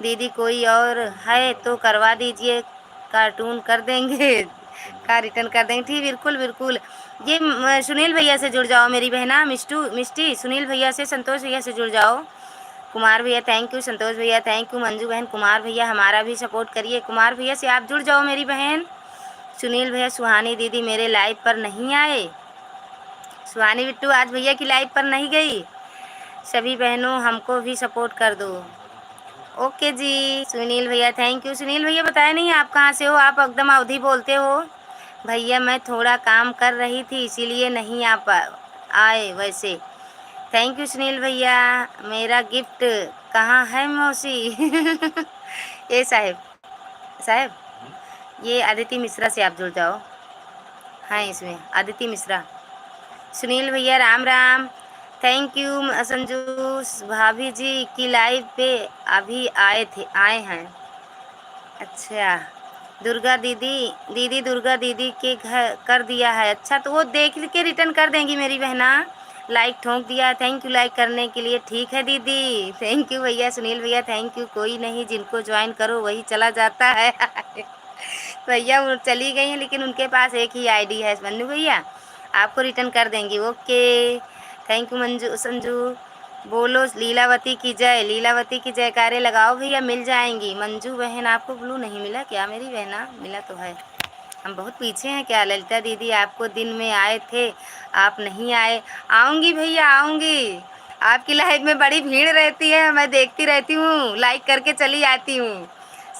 दीदी कोई और है तो करवा दीजिए, कार्टून कर देंगे का रिटर्न कर देंगे। ठीक बिल्कुल बिल्कुल। ये सुनील भैया से जुड़ जाओ मेरी बहना मिष्टी। सुनील भैया से, संतोष भैया से जुड़ जाओ। कुमार भैया थैंक यू। संतोष भैया थैंक यू। मंजू बहन, कुमार भैया हमारा भी सपोर्ट करिए। कुमार भैया से आप जुड़ जाओ मेरी बहन। सुनील भैया सुहानी दीदी मेरे लाइव पर नहीं आए। सुहानी बिट्टू आज भैया की लाइव पर नहीं गई। सभी बहनों हमको भी सपोर्ट कर दो। ओके जी। सुनील भैया थैंक यू। सुनील भैया बताया नहीं आप कहाँ से हो? आप एकदम अवधि बोलते हो। भैया मैं थोड़ा काम कर रही थी इसीलिए नहीं आए वैसे। थैंक यू सुनील भैया। मेरा गिफ्ट कहाँ है मौसी? ये साहब ये अदिति मिश्रा से आप जुड़ जाओ। हाँ इसमें अदिति मिश्रा। सुनील भैया राम राम। थैंक यू संजू भाभी जी की लाइव पे अभी आए हैं। अच्छा दुर्गा दीदी, दीदी दुर्गा दीदी के घर कर दिया है। अच्छा तो वो देख के रिटर्न कर देंगी मेरी बहना। लाइक ठोक दिया, थैंक यू लाइक करने के लिए। ठीक है दीदी, थैंक यू भैया। सुनील भैया थैंक यू। कोई नहीं, जिनको ज्वाइन करो वही चला जाता है। भैया वो चली गई हैं लेकिन उनके पास एक ही आईडी है। मन्नू भैया आपको रिटर्न कर देंगी। Okay thank you Manju Sanju. बोलो लीलावती की जय, लीलावती की जयकारे लगाओ भैया, मिल जाएंगी। मंजू बहन आपको ब्लू नहीं मिला क्या? मेरी बहना मिला तो है। हम बहुत पीछे हैं क्या? ललिता दीदी आपको दिन में आए थे, आप नहीं आए। आऊँगी भैया आऊँगी। आपकी लाइव में बड़ी भीड़ रहती है, मैं देखती रहती हूँ, लाइक करके चली आती हूँ।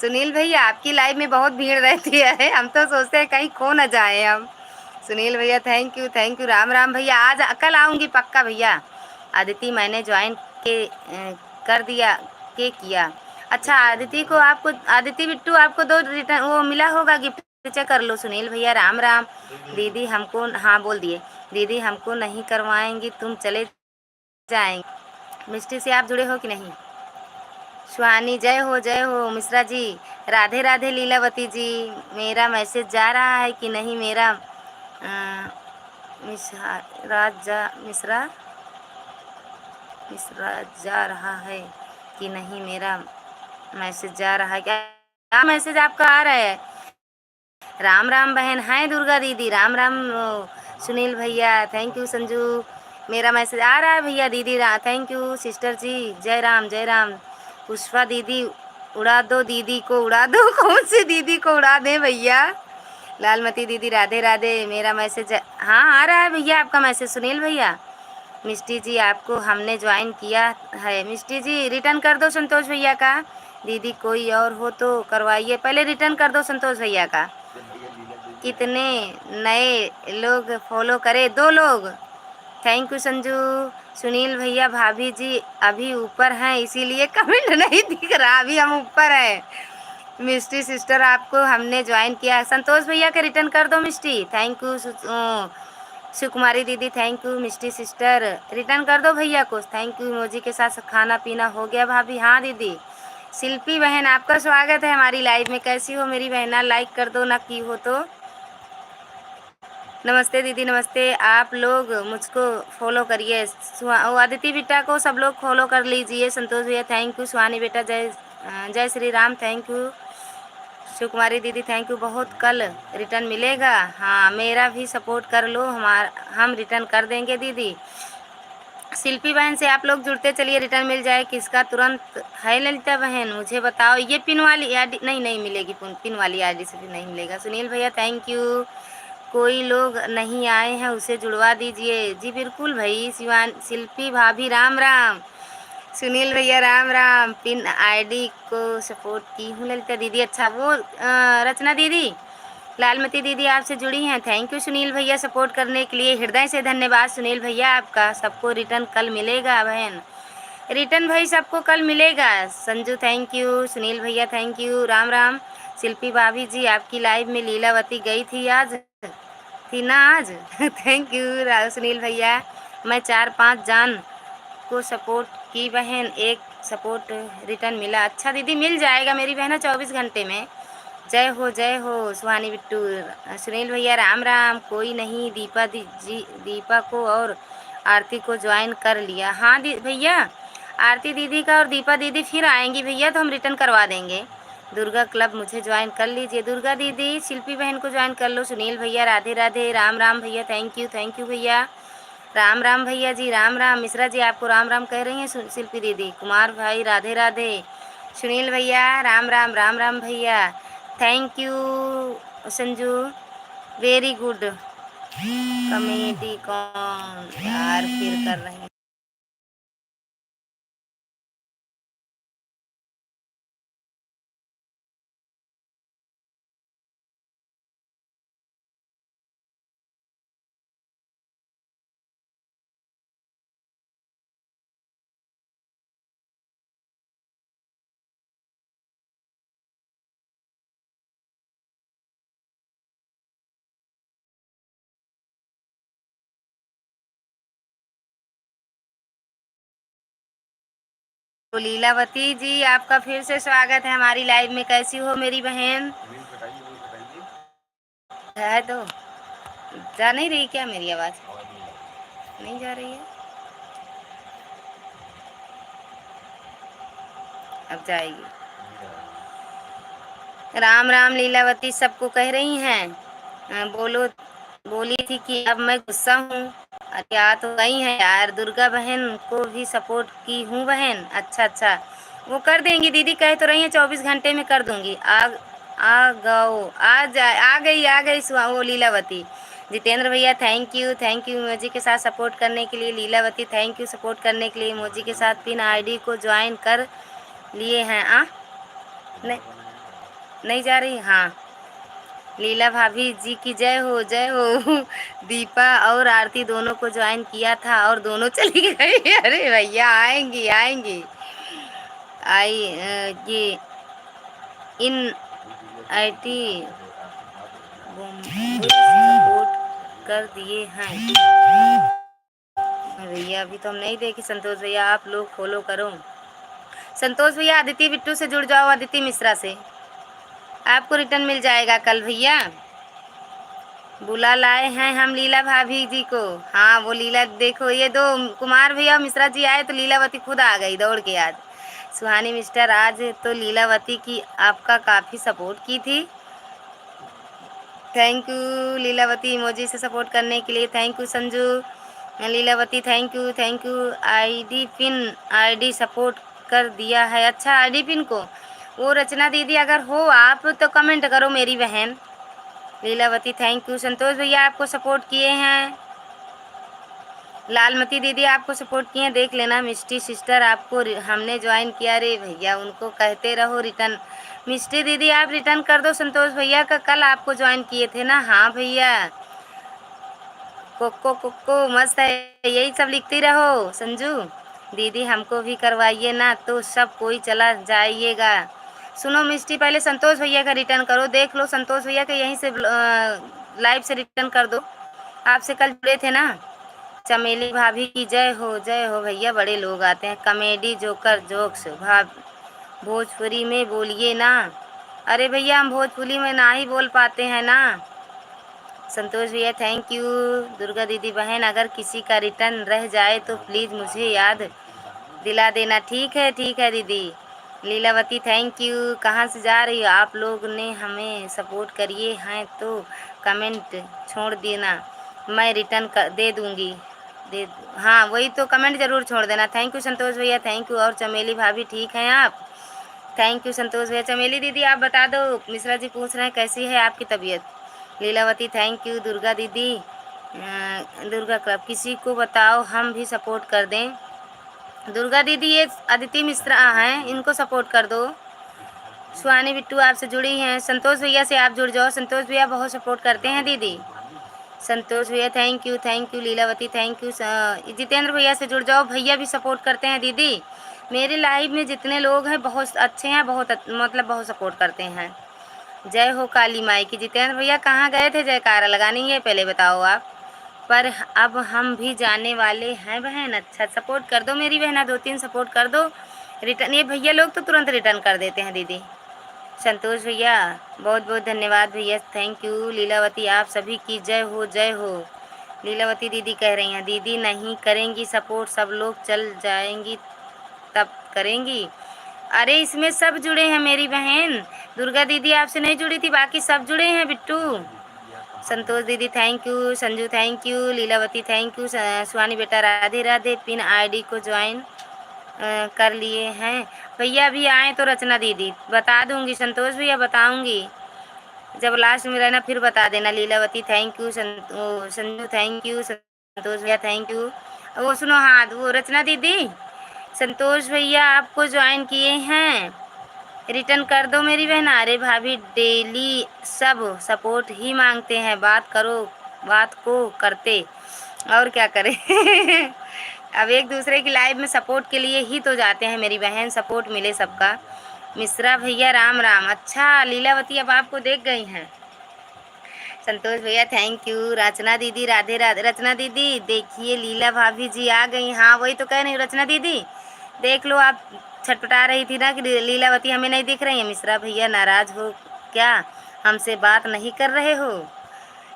सुनील भैया आपकी लाइव में बहुत भीड़ रहती है, हम तो सोचते हैं कहीं खो न जाए हम। सुनील भैया thank you thank you. Ram Ram भैया, आज कल आऊँगी पक्का भैया। आदिति मैंने ज्वाइन कर दिया के किया। अच्छा आदिति को, आपको आदिति बिट्टू आपको 2 रिटर्न वो मिला होगा गिफ्ट, चेक कर लो। सुनील भैया राम राम। दीदी हमको, हाँ बोल दिए। दीदी हमको नहीं करवाएंगी, तुम चले जाएंगे। मिष्टी से आप जुड़े हो कि नहीं? सुहानी जय हो मिश्रा जी। राधे राधे लीलावती जी। मेरा मैसेज जा रहा है कि नहीं? मेरा मिश्रा जा रहा है कि नहीं? मेरा मैसेज जा रहा है क्या? क्या मैसेज आपका आ रहा है? राम राम बहन। हाय दुर्गा दीदी राम राम। सुनील भैया थैंक यू। संजू मेरा मैसेज आ रहा है भैया। दीदी थैंक यू सिस्टर जी। जय राम जय राम। पुष्पा दीदी उड़ा दो, दीदी को उड़ा दो। कौन सी दीदी को उड़ा दे भैया? लालमती दीदी राधे राधे। मेरा मैसेज हाँ आ रहा है भैया आपका मैसेज। सुनील भैया मिष्टी जी आपको हमने ज्वाइन किया है। मिष्टी जी रिटर्न कर दो संतोष भैया का। दीदी कोई और हो तो करवाइए, पहले रिटर्न कर दो संतोष भैया का। कितने नए लोग फॉलो करे? 2 लोग। Thank you Sanju. सुनील भैया भाभी जी अभी ऊपर हैं इसीलिए कमेंट नहीं दिख रहा, अभी हम ऊपर हैं। मिष्टी सिस्टर आपको हमने ज्वाइन किया। संतोष भैया के रिटर्न कर दो मिष्टी। थैंक यू सुकुमारी दीदी thank you. Mishti sister return कर दो भैया को। Thank you. इमोजी के साथ खाना पीना हो गया भाभी? हाँ दीदी। शिल्पी बहन आपका स्वागत है हमारी लाइव में। कैसी हो मेरी बहना? लाइक कर दो ना की हो तो। नमस्ते दीदी नमस्ते। आप लोग मुझको फॉलो करिए। आदिति बेटा को सब लोग फॉलो कर लीजिए। संतोष भैया थैंक यू। सुहानी बेटा जय श्री राम थैंक यू। सुकुमारी दीदी थैंक यू। बहुत कल रिटर्न मिलेगा? हाँ मेरा भी सपोर्ट कर लो, हम रिटर्न कर देंगे दीदी। शिल्पी बहन से आप लोग जुड़ते चलिए, रिटर्न मिल जाए किसका तुरंत है? ललिता बहन मुझे बताओ। ये पिन वाली आईडी नहीं मिलेगी, पिन वाली आईडी से भी नहीं मिलेगा। सुनील भैया थैंक यू। कोई लोग नहीं आए हैं उसे जुड़वा दीजिए। जी बिल्कुल भाई। शिल्पी भाभी राम राम। सुनील भैया राम राम। पिन आईडी को सपोर्ट की हूँ ललिता दीदी। अच्छा वो रचना दीदी, लालमती दीदी आपसे जुड़ी हैं। थैंक यू सुनील भैया सपोर्ट करने के लिए। हृदय से धन्यवाद सुनील भैया आपका। सबको रिटर्न कल मिलेगा बहन। रिटर्न भाई सबको कल मिलेगा। Sanju thank you. सुनील भैया थैंक यू। राम राम। शिल्पी भाभी जी आपकी लाइव में लीलावती गई थी आज, थी ना आज? थैंक यू सुनील भैया। मैं 4-5 जान को सपोर्ट की बहन, एक सपोर्ट रिटर्न मिला। अच्छा दीदी मिल जाएगा मेरी बहना 24 घंटे में। जय हो सुहानी बिट्टू। सुनील भैया राम राम। कोई नहीं, दीपा को और आरती को ज्वाइन कर लिया। हाँ भैया आरती दीदी का और दीपा दीदी फिर आएंगी भैया तो हम रिटर्न करवा देंगे। दुर्गा क्लब मुझे ज्वाइन कर लीजिए। दुर्गा दीदी शिल्पी बहन को ज्वाइन कर लो। सुनील भैया राधे राधे। राम राम भैया थैंक यू भैया। राम राम भैया जी राम राम। मिश्रा जी आपको राम राम कह रही हैं शिल्पी दीदी। कुमार भाई राधे राधे। सुनील भैया राम राम भैया। Thank you Sanju. Very good. Committee कौन यार फिर कर रहे हैं? तो लीलावती जी आपका फिर से स्वागत है हमारी लाइव में। कैसी हो मेरी बहन? है तो जा नहीं रही क्या मेरी आवाज़? नहीं जा रही है, अब जाएगी। राम राम लीलावती सबको कह रही हैं। बोलो, बोली थी कि अब मैं गुस्सा हूँ। अरे आ तो गई हैं यार, दुर्गा बहन को भी सपोर्ट की हूँ बहन। अच्छा अच्छा, वो कर देंगी दीदी, कह तो रही हैं 24 घंटे में कर दूंगी। आ गओ, आ गई वो लीलावती। जितेंद्र भैया थैंक यू इमोजी के साथ सपोर्ट करने के लिए। लीलावती थैंक यू सपोर्ट करने के लिए। इमोजी के साथ पिन आईडी को ज्वाइन कर लिए हैं। नहीं, नहीं जा रही। हाँ, लीला भाभी जी की जय हो जय हो। दीपा और आरती दोनों को ज्वाइन किया था और दोनों चली गई। अरे भैया आएंगी आएंगी। ये इन आईटी सपोर्ट कर दिए हैं भैया। अभी तो हम नहीं देखे संतोष भैया, आप लोग फॉलो करो। संतोष भैया अदिति बिट्टू से जुड़ जाओ, अदिति मिश्रा से आपको रिटर्न मिल जाएगा कल भैया। बुला लाए हैं हम लीला भाभी जी को। हाँ वो लीला देखो, ये दो कुमार भैया मिश्रा जी आए तो लीलावती खुद आ गई दौड़ के। आज सुहानी मिस्टर, आज तो लीलावती की आपका काफ़ी सपोर्ट की थी। थैंक यू लीलावती इमोजी से सपोर्ट करने के लिए। Thank you Sanju. Leelavati thank you. ID support कर दिया है। अच्छा, आईडी पिन को वो रचना दीदी अगर हो आप तो कमेंट करो मेरी बहन। Lilavati thank you. संतोष भैया आपको सपोर्ट किए हैं। लालमती दीदी आपको सपोर्ट किए हैं, देख लेना। मिष्टी सिस्टर आपको हमने ज्वाइन किया। रे भैया उनको कहते रहो रिटर्न। मिष्टी दीदी आप रिटर्न कर दो संतोष भैया का, कल आपको ज्वाइन किए थे ना। हाँ भैया, कोको कोको मस्त है, यही सब लिखती रहो। संजू दीदी हमको भी करवाइए ना तो सब कोई चला जाइएगा। सुनो मिष्टी, पहले संतोष भैया का रिटर्न करो। देख लो संतोष भैया का यहीं से लाइव से रिटर्न कर दो। आपसे कल जुड़े थे ना। चमेली भाभी की जय हो भैया, बड़े लोग आते हैं। कॉमेडी जोकर जोक्स भोजपुरी में बोलिए ना। अरे भैया हम भोजपुरी में ना ही बोल पाते हैं ना। संतोष भैया थैंक यू। दुर्गा दीदी बहन अगर किसी का रिटर्न रह जाए तो प्लीज़ मुझे याद दिला देना। ठीक है दीदी। Leelavati thank you. कहाँ से जा रही हो? आप लोग ने हमें सपोर्ट करिए हैं तो कमेंट छोड़ देना, मैं रिटर्न दे दूँगी। हाँ वही तो, कमेंट ज़रूर छोड़ देना। थैंक यू संतोष भैया थैंक यू। और चमेली भाभी ठीक हैं आप? थैंक यू संतोष भैया। चमेली दीदी आप बता दो, मिश्रा जी पूछ रहे हैं कैसी है आपकी तबीयत। Lilavati thank you. दुर्गा दीदी दुर्गा क्लब किसी को बताओ हम भी सपोर्ट कर दें। दुर्गा दीदी ये अदिति मिश्रा हैं, इनको सपोर्ट कर दो। सुहानी बिट्टू आपसे जुड़ी हैं। संतोष भैया से आप जुड़ जाओ, संतोष भैया बहुत सपोर्ट करते हैं दीदी। संतोष भैया thank you. Lilavati thank you. Jitendra भैया से जुड़ जाओ, भैया भी सपोर्ट करते हैं दीदी। मेरे लाइव में जितने लोग हैं बहुत अच्छे हैं, मतलब बहुत सपोर्ट करते हैं। जय हो काली माई की। जितेंद्र भैया कहाँ गए थे जयकारा लगाने, ये पहले बताओ आप। पर अब हम भी जाने वाले हैं बहन। अच्छा सपोर्ट कर दो मेरी बहना, 2-3 सपोर्ट कर दो। रिटर्न ये भैया लोग तो तुरंत रिटर्न कर देते हैं दीदी। संतोष भैया बहुत बहुत धन्यवाद भैया, थैंक यू। लीलावती आप सभी की जय हो। लीलावती दीदी कह रही हैं दीदी नहीं करेंगी सपोर्ट, सब लोग चल जाएंगी तब करेंगी। अरे इसमें सब जुड़े हैं मेरी बहन। दुर्गा दीदी आपसे नहीं जुड़ी थी, बाकी सब जुड़े हैं बिट्टू। संतोष दीदी thank you. Sanju thank you. Lilavati thank you. Suhani बेटा राधे राधे। पिन आईडी को ज्वाइन कर लिए हैं भैया। भी आए तो रचना दीदी बता दूंगी। संतोष भैया बताऊंगी, जब लास्ट में रहना फिर बता देना। Leelavati thank you. Sanju thank you. Santosh भैया थैंक यू। वो सुनो, हाँ वो रचना दीदी संतोष भैया आपको ज्वाइन किए हैं, रिटर्न कर दो मेरी बहन। अरे भाभी डेली सब सपोर्ट ही मांगते हैं, बात करो, बात को करते और क्या करें। अब एक दूसरे की लाइव में सपोर्ट के लिए ही तो जाते हैं मेरी बहन, सपोर्ट मिले सबका। मिश्रा भैया राम राम। अच्छा लीलावती अब आपको देख गई हैं। संतोष भैया थैंक यू। रचना दीदी राधे राधे। रचना दीदी देखिए लीला भाभी जी आ गई। हाँ वही तो कह रही हूँ रचना दीदी, देख लो आप छटपटा रही थी ना कि लीलावती हमें नहीं दिख रही है। मिश्रा भैया नाराज हो क्या, हमसे बात नहीं कर रहे हो?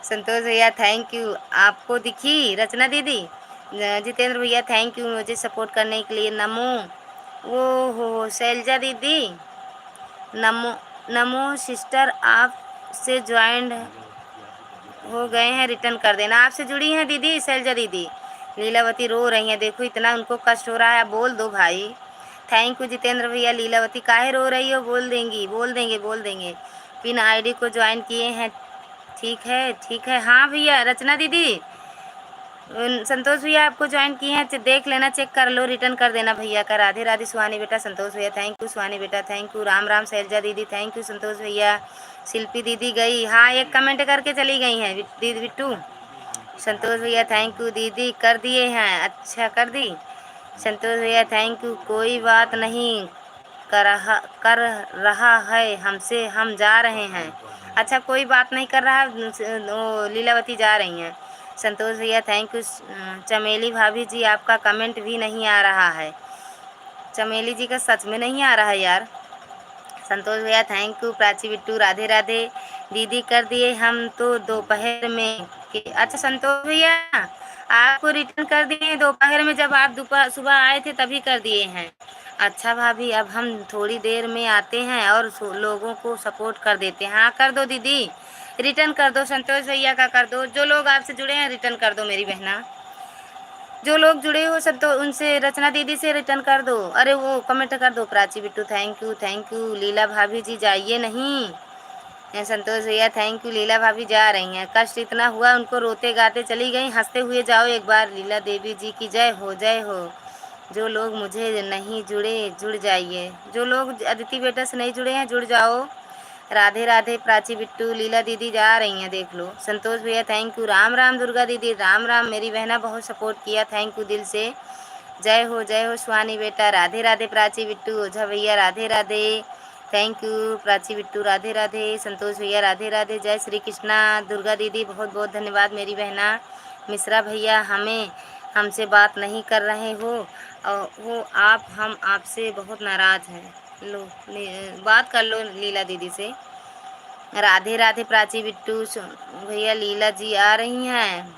संतोष भैया थैंक यू, आपको दिखी रचना दीदी। जितेंद्र भैया थैंक यू मुझे सपोर्ट करने के लिए। नमो, वो हो शैलजा दीदी, नमो नमो सिस्टर, आप से ज्वाइंट हो गए हैं, रिटर्न कर देना। आपसे जुड़ी हैं दीदी शैलजा दीदी। लीलावती रो रही हैं, देखो इतना उनको कष्ट हो रहा है, बोल दो भाई। थैंक यू जितेंद्र भैया। लीलावती काहे रो रही हो, बोल देंगी, बोल देंगे, बोल देंगे। पिन आईडी को ज्वाइन किए हैं, ठीक है ठीक है। हाँ भैया रचना दीदी, संतोष भैया आपको ज्वाइन किए हैं, देख लेना, चेक कर लो, रिटर्न कर देना भैया का। राधे राधे सुहानी बेटा। संतोष भैया थैंक यू, सुहानी बेटा थैंक यू, राम राम शैलजा दीदी थैंक यू, संतोष भैया। शिल्पी दीदी गई, हाँ एक कमेंट करके चली गई हैं दीदी बिट्टू। संतोष भैया थैंक यू दीदी, कर दिए हैं, अच्छा कर दी। संतोष भैया थैंक यू, कोई बात नहीं, कर रहा है हमसे, हम जा रहे हैं। अच्छा कोई बात नहीं कर रहा, लीलावती जा रही हैं। संतोष भैया थैंक यू। चमेली भाभी जी आपका कमेंट भी नहीं आ रहा है। चमेली जी का सच में नहीं आ रहा है यार। संतोष भैया थैंक यू। प्राची बिट्टू राधे राधे दीदी, कर दिए हम तो दोपहर में अच्छा संतोष भैया आपको रिटर्न कर दिए दोपहर में, जब आप दोपहर सुबह आए थे तभी कर दिए हैं। अच्छा भाभी अब हम थोड़ी देर में आते हैं और लोगों को सपोर्ट कर देते हैं। हाँ कर दो दीदी, रिटर्न कर दो, संतोष भैया का कर दो। जो लोग आपसे जुड़े हैं रिटर्न कर दो मेरी बहना, जो लोग जुड़े हो सब तो उनसे, रचना दीदी से रिटर्न कर दो, अरे वो कमेंट कर दो। Prachi Bittu thank you thank you. Leela भाभी जी जाइए नहीं। संतोष भैया थैंक यू। लीला भाभी जा रही हैं, कष्ट इतना हुआ उनको, रोते गाते चली गई, हंसते हुए जाओ एक बार। लीला देवी जी की जय हो, जय हो। जो लोग मुझे नहीं जुड़े जुड़ जाइए, जो लोग अदिति बेटा से नहीं जुड़े हैं जुड़ जाओ। राधे राधे प्राची बिट्टू। लीला दीदी जा रही हैं देख लो। संतोष भैया थैंक यू। राम राम दुर्गा दीदी, राम राम मेरी बहना, बहुत सपोर्ट किया, थैंक यू दिल से। जय हो सुहानी बेटा। राधे राधे प्राची बिट्टू। ओझा भैया राधे राधे थैंक यू। प्राची बिट्टू राधे राधे। संतोष भैया राधे राधे। जय श्री कृष्णा। दुर्गा दीदी बहुत बहुत धन्यवाद मेरी बहना। मिश्रा भैया हमें हमसे बात नहीं कर रहे हो और वो आप, हम आपसे बहुत नाराज़ हैं। लो बात कर लो लीला दीदी से। राधे राधे प्राची बिट्टू। भैया लीला जी आ रही हैं।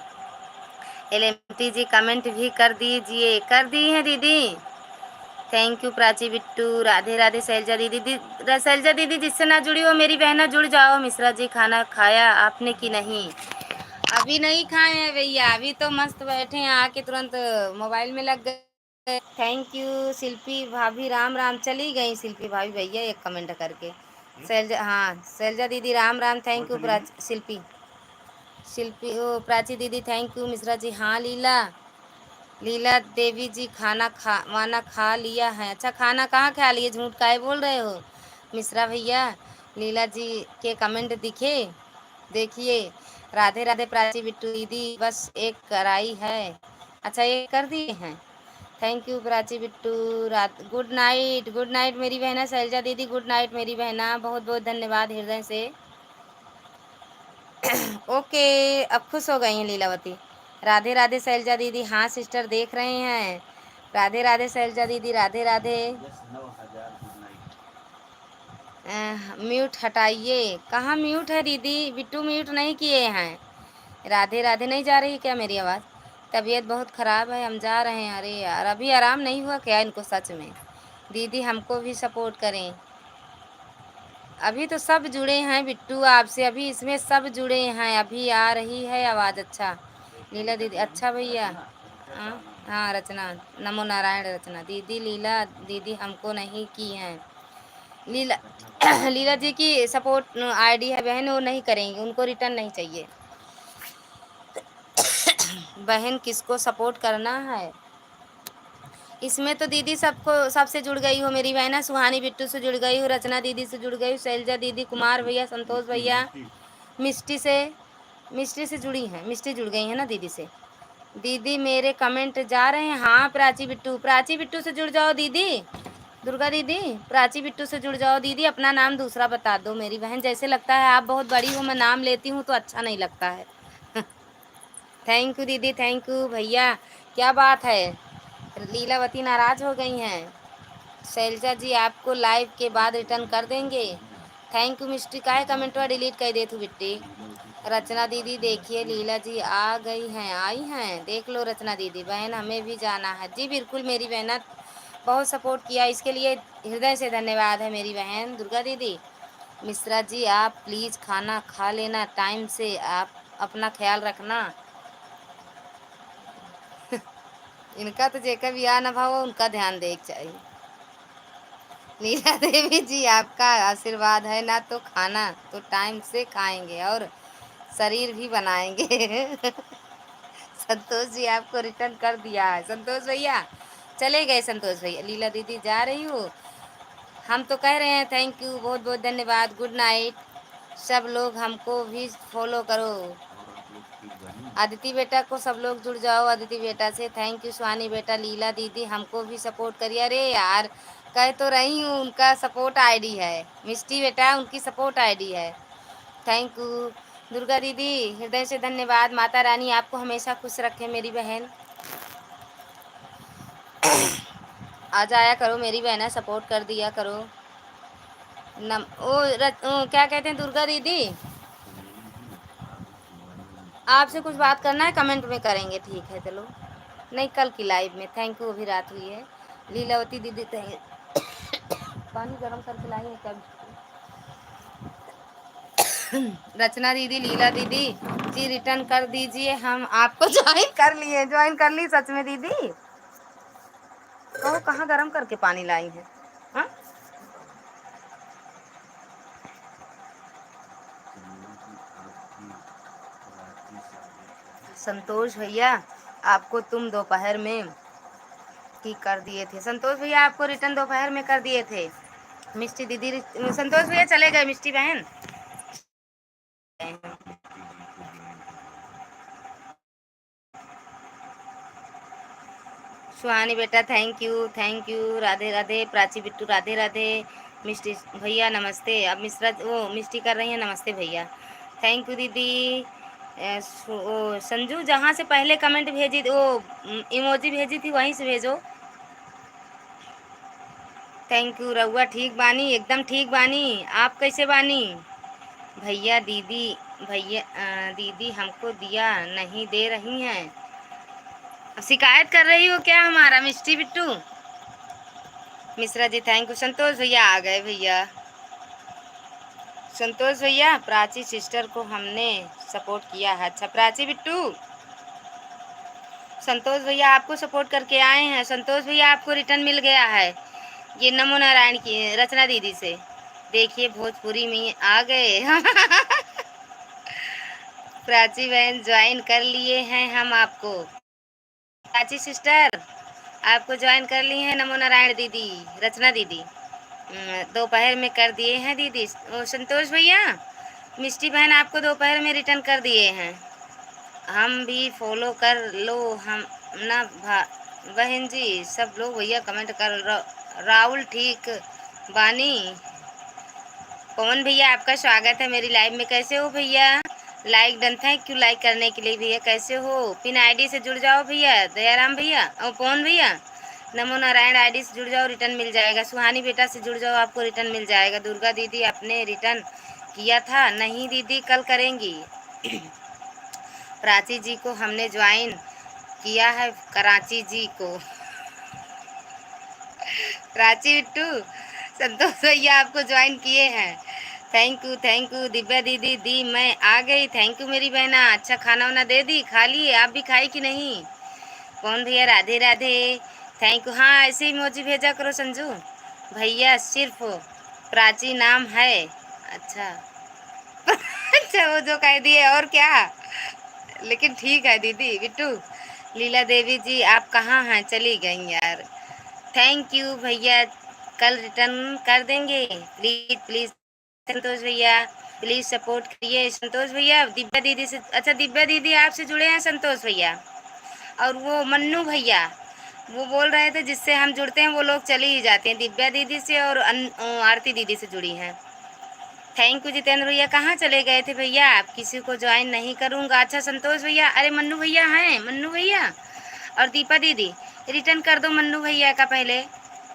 एलएमटी जी कमेंट भी कर दीजिए, कर दी हैं दीदी। Thank you Prachi Bittu. राधे राधे शैलजा दीदी। शैलजा दीदी जिससे ना जुड़ी हो मेरी बहना जुड़ जाओ। मिश्रा जी खाना खाया आपने कि नहीं? अभी नहीं खाए हैं भैया, अभी तो मस्त बैठे हैं, आके तुरंत मोबाइल में लग गए। थैंक यू शिल्पी भाभी। राम राम, चली गई शिल्पी भाभी भैया एक कमेंट करके। शैलजा, हाँ शैलजा दीदी राम राम थैंक यू। शिल्पी शिल्पी ओ प्राची दीदी थैंक यू। मिश्रा जी हाँ लीला, लीला देवी जी वाना खा लिया है। अच्छा खाना कहाँ खा लिए, झूठ काहे बोल रहे हो मिश्रा भैया? लीला जी के कमेंट दिखे, देखिए। राधे राधे प्राची बिट्टू दीदी, बस एक कराई है। अच्छा एक कर दिए हैं, थैंक यू प्राची बिट्टू। रात गुड नाइट मेरी बहना शैलजा दीदी, गुड नाइट मेरी बहना, बहुत बहुत धन्यवाद हृदय से। ओके अब खुश हो गई हैं लीलावती। राधे राधे शैलजा दीदी। हाँ सिस्टर देख रहे हैं। राधे राधे शैलजा दीदी, राधे राधे। म्यूट हटाइए, कहाँ म्यूट है दीदी? बिट्टू म्यूट नहीं किए हैं। राधे राधे। नहीं जा रही क्या मेरी आवाज़? तबीयत बहुत ख़राब है, हम जा रहे हैं। अरे यार अभी आराम नहीं हुआ क्या इनको सच में? दीदी हमको भी सपोर्ट करें। अभी तो सब जुड़े हैं बिट्टू आपसे, अभी इसमें सब जुड़े हैं, अभी आ रही है आवाज़। अच्छा लीला दीदी, अच्छा भैया। हाँ हाँ रचना, नमो नारायण रचना दीदी। लीला दीदी हमको नहीं की हैं। लीला लीला जी की सपोर्ट आईडी है बहन, वो नहीं करेंगी, उनको रिटर्न नहीं चाहिए। बहन किसको सपोर्ट करना है इसमें तो दीदी सबको, सबसे जुड़ गई हो मेरी बहना। सुहानी बिट्टू से जुड़ गई हो, रचना दीदी से जुड़ गई हो, शैलजा दीदी, कुमार भैया, संतोष भैया, मिष्टी से जुड़ी हैं, मिष्टी जुड़ गई है ना दीदी से। दीदी मेरे कमेंट जा रहे हैं। हाँ प्राची बिट्टू से जुड़ जाओ दीदी। दुर्गा दीदी प्राची बिट्टू से जुड़ जाओ दीदी, अपना नाम दूसरा बता दो मेरी बहन, जैसे लगता है आप बहुत बड़ी हो, मैं नाम लेती हूँ तो अच्छा नहीं लगता है। थैंक यू दीदी, थैंक यू भैया। क्या बात है, लीलावती नाराज हो गई हैं? शैलजा जी आपको लाइव के बाद रिटर्न कर देंगे। थैंक यू मिस्टी। का है कमेंटवा डिलीट कर दे तू बिट्टी। रचना दीदी देखिए लीला जी आ गई हैं, आई हैं, देख लो रचना दीदी। बहन हमें भी जाना है। जी बिल्कुल मेरी बहना, बहुत सपोर्ट किया, इसके लिए हृदय से धन्यवाद है मेरी बहन दुर्गा दीदी। मिश्रा जी आप प्लीज़ खाना खा लेना टाइम से, आप अपना ख्याल रखना। इनका तो जेकर भी आ न भाव उनका ध्यान देख चाहिए। नीला देवी जी आपका आशीर्वाद है ना, तो खाना तो टाइम से खाएंगे और शरीर भी बनाएंगे। संतोष जी आपको रिटर्न कर दिया है। संतोष भैया चले गए। संतोष भैया लीला दीदी जा रही हूँ, हम तो कह रहे हैं थैंक यू, बहुत बहुत धन्यवाद, गुड नाइट। सब लोग हमको भी फॉलो करो। अदिति बेटा को सब लोग जुड़ जाओ अदिति बेटा से। थैंक यू सुहानी बेटा। लीला दीदी हमको भी सपोर्ट करिए। अरे यार कह तो रही हूँ उनका सपोर्ट आईडी है। मिष्टी बेटा उनकी सपोर्ट आईडी है। थैंक यू दुर्गा दीदी, हृदय से धन्यवाद। माता रानी आपको हमेशा खुश रखे मेरी बहन। आ जाया करो मेरी बहना, सपोर्ट कर दिया करो। क्या कहते हैं दुर्गा दीदी, आपसे कुछ बात करना है कमेंट में करेंगे, ठीक है चलो। नहीं कल की लाइव में। थैंक यू, अभी रात हुई है। लीलावती दीदी पानी गर्म करके लाई है कब। रचना दीदी लीला दीदी जी रिटर्न कर दीजिए, हम आपको ज्वाइन कर लिए। ज्वाइन कर ली सच में दीदी? कहो कहाँ गर्म करके पानी लाई है? हाँ संतोष भैया आपको तुम दोपहर में की कर दिए थे। संतोष भैया आपको रिटर्न दोपहर में कर दिए थे। मिष्टी दीदी संतोष भैया चले गए। मिष्टी बहन सुहानी बेटा थैंक यू। राधे राधे। प्राची बिट्टू राधे राधे। मिष्टी भैया नमस्ते। अब मिश्रा वो मिष्टी कर रही हैं नमस्ते भैया। थैंक यू दीदी। संजू जहाँ से पहले कमेंट भेजी वो इमोजी भेजी थी वहीं से भेजो। Thank you. रहुआ ठीक बानी? एकदम ठीक बानी। आप कैसे बानी? भैया दीदी भैया दीदी हमको दिया नहीं दे रही हैं। शिकायत कर रही हो क्या हमारा मिष्टी बिट्टू? Mishra ji thank you. संतोष भैया आ गए भैया। संतोष भैया प्राची सिस्टर को हमने सपोर्ट किया है। अच्छा प्राची बिट्टू संतोष भैया आपको सपोर्ट करके आए हैं। संतोष भैया आपको रिटर्न मिल गया है ये नमो नारायण की रचना दीदी से। देखिए भोजपुरी में आ गए। प्राची बहन ज्वाइन कर लिए हैं हम आपको। प्राची सिस्टर आपको ज्वाइन कर ली हैं नमो नारायण दीदी रचना दीदी। दोपहर में कर दिए हैं दीदी। संतोष भैया मिष्टी बहन आपको दोपहर में रिटर्न कर दिए हैं। हम भी फॉलो कर लो हम ना बहन जी। सब लोग भैया कमेंट कर राहुल ठीक बानी। पवन भैया आपका स्वागत है मेरी लाइव में। कैसे हो भैया? Like done. Thank you like करने के लिए भैया। कैसे हो? पिन आईडी से जुड़ जाओ भैया। दयाराम भैया और पवन भैया नमो नारायण आईडी से जुड़ जाओ, रिटर्न मिल जाएगा। सुहानी बेटा से जुड़ जाओ, आपको रिटर्न मिल जाएगा। दुर्गा दीदी आपने रिटर्न किया था? नहीं दीदी कल करेंगी। प्राची जी को हमने ज्वाइन किया है। कराची जी को प्राची बिट्टू संतोष भैया आपको ज्वाइन किए हैं। थैंक यू दिव्या दीदी दी मैं आ गई। थैंक यू मेरी बहना। अच्छा खाना वाना दे दी? खा लिए? आप भी खाई कि नहीं? कौन भैया राधे राधे। Thank you. हाँ ऐसे ही इमोजी भेजा करो संजू भैया। सिर्फ प्राची नाम है? अच्छा। अच्छा वो जो कह दिए और क्या, लेकिन ठीक है दीदी बिट्टू। लीला देवी जी आप कहाँ हैं? चली गई यार। थैंक यू भैया, कल रिटर्न कर देंगे। प्लीज प्लीज संतोष भैया प्लीज सपोर्ट करिए। संतोष भैया दिव्या दीदी से। अच्छा दिव्या दीदी आपसे जुड़े हैं संतोष भैया। और वो मन्नू भैया वो बोल रहे थे जिससे हम जुड़ते हैं वो लोग चली ही जाते हैं। दिव्या दीदी से और आरती दीदी से जुड़ी हैं। थैंक यू जितेंद्र भैया। कहाँ चले गए थे भैया आप? किसी को ज्वाइन नहीं करूँगा। अच्छा संतोष भैया, अरे मन्नू भैया हैं। मन्नू भैया और दीपा दीदी रिटर्न कर दो मन्नू भैया का पहले।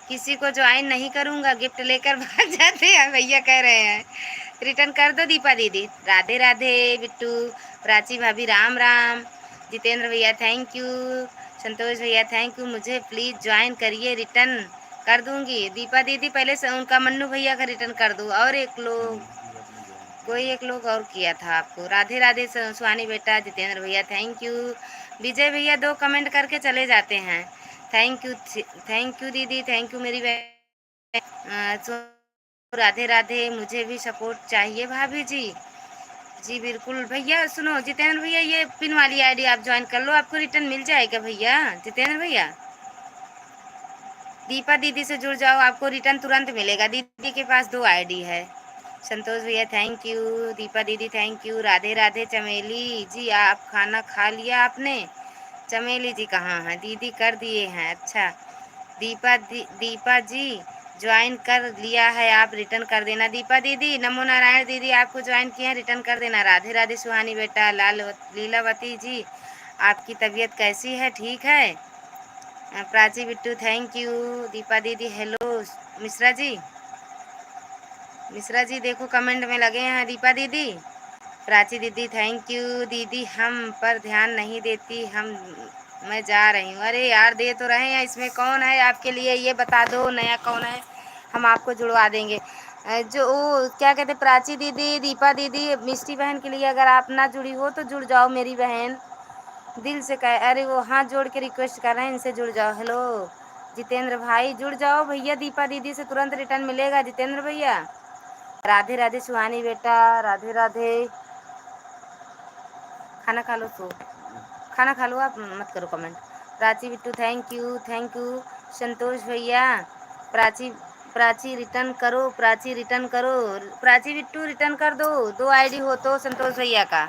किसी को ज्वाइन नहीं करूँगा, गिफ्ट लेकर भाग जाते हैं भैया कह रहे हैं। रिटर्न कर दो दीपा दीदी। राधे राधे बिट्टू। प्राची भाभी राम राम। जितेंद्र भैया थैंक यू। संतोष भैया थैंक यू। मुझे प्लीज़ ज्वाइन करिए, रिटर्न कर दूंगी। दीपा दीदी पहले से उनका मन्नू भैया का रिटर्न कर दो। और एक लोग, कोई एक लोग और किया था आपको। राधे राधे सुहानी बेटा। जितेंद्र भैया थैंक यू। विजय भैया 2 कमेंट करके चले जाते हैं। थैंक यू दीदी, थैंक यू मेरी बहन। राधे राधे। मुझे भी सपोर्ट चाहिए भाभी जी। जी बिल्कुल भैया। सुनो जितेंद्र भैया, ये पिन वाली आईडी आप ज्वाइन कर लो, आपको रिटर्न मिल जाएगा भैया। जितेंद्र भैया दीपा दीदी से जुड़ जाओ, आपको रिटर्न तुरंत मिलेगा। दीदी के पास 2 आईडी है। संतोष भैया थैंक यू। दीपा दीदी थैंक यू। राधे राधे। चमेली जी आप खाना खा लिया आपने? चमेली जी कहाँ हैं? दीदी कर दिए हैं। अच्छा दीपा जी ज्वाइन कर लिया है, आप रिटर्न कर देना। दीपा दीदी नमो नारायण। दीदी आपको ज्वाइन किया है, रिटर्न कर देना। राधे राधे सुहानी बेटा। लीलावती जी आपकी तबीयत कैसी है? ठीक है? Prachi Bittu thank you. दीपा दीदी हेलो। मिश्रा जी, मिश्रा जी देखो कमेंट में लगे हैं। दीपा दीदी, प्राची दीदी थैंक यू। दीदी हम पर ध्यान नहीं देती, मैं जा रही हूँ। अरे यार दे तो रहे हैं, इसमें कौन है आपके लिए ये बता दो, नया कौन है, हम आपको जुड़वा देंगे। जो क्या कहते, प्राची दीदी, दीपा दीदी, मिष्टी बहन के लिए अगर आप ना जुड़ी हो तो जुड़ जाओ मेरी बहन। दिल से कह, अरे वो हाथ जोड़ के रिक्वेस्ट कर रहे हैं, इनसे जुड़ जाओ। हेलो जितेंद्र भाई जुड़ जाओ भैया, दीपा दीदी से तुरंत रिटर्न मिलेगा जितेंद्र भैया। राधे राधे सुहानी बेटा। राधे राधे। खाना खा लो, सो खाना खा लो, आप मत करो comment. Prachi Bittu thank you, thank you. Santosh भैया प्राची प्राची रिटर्न करो, प्राची रिटर्न करो। प्राची बिट्टू रिटर्न कर दो, 2 आईडी हो तो संतोष भैया का।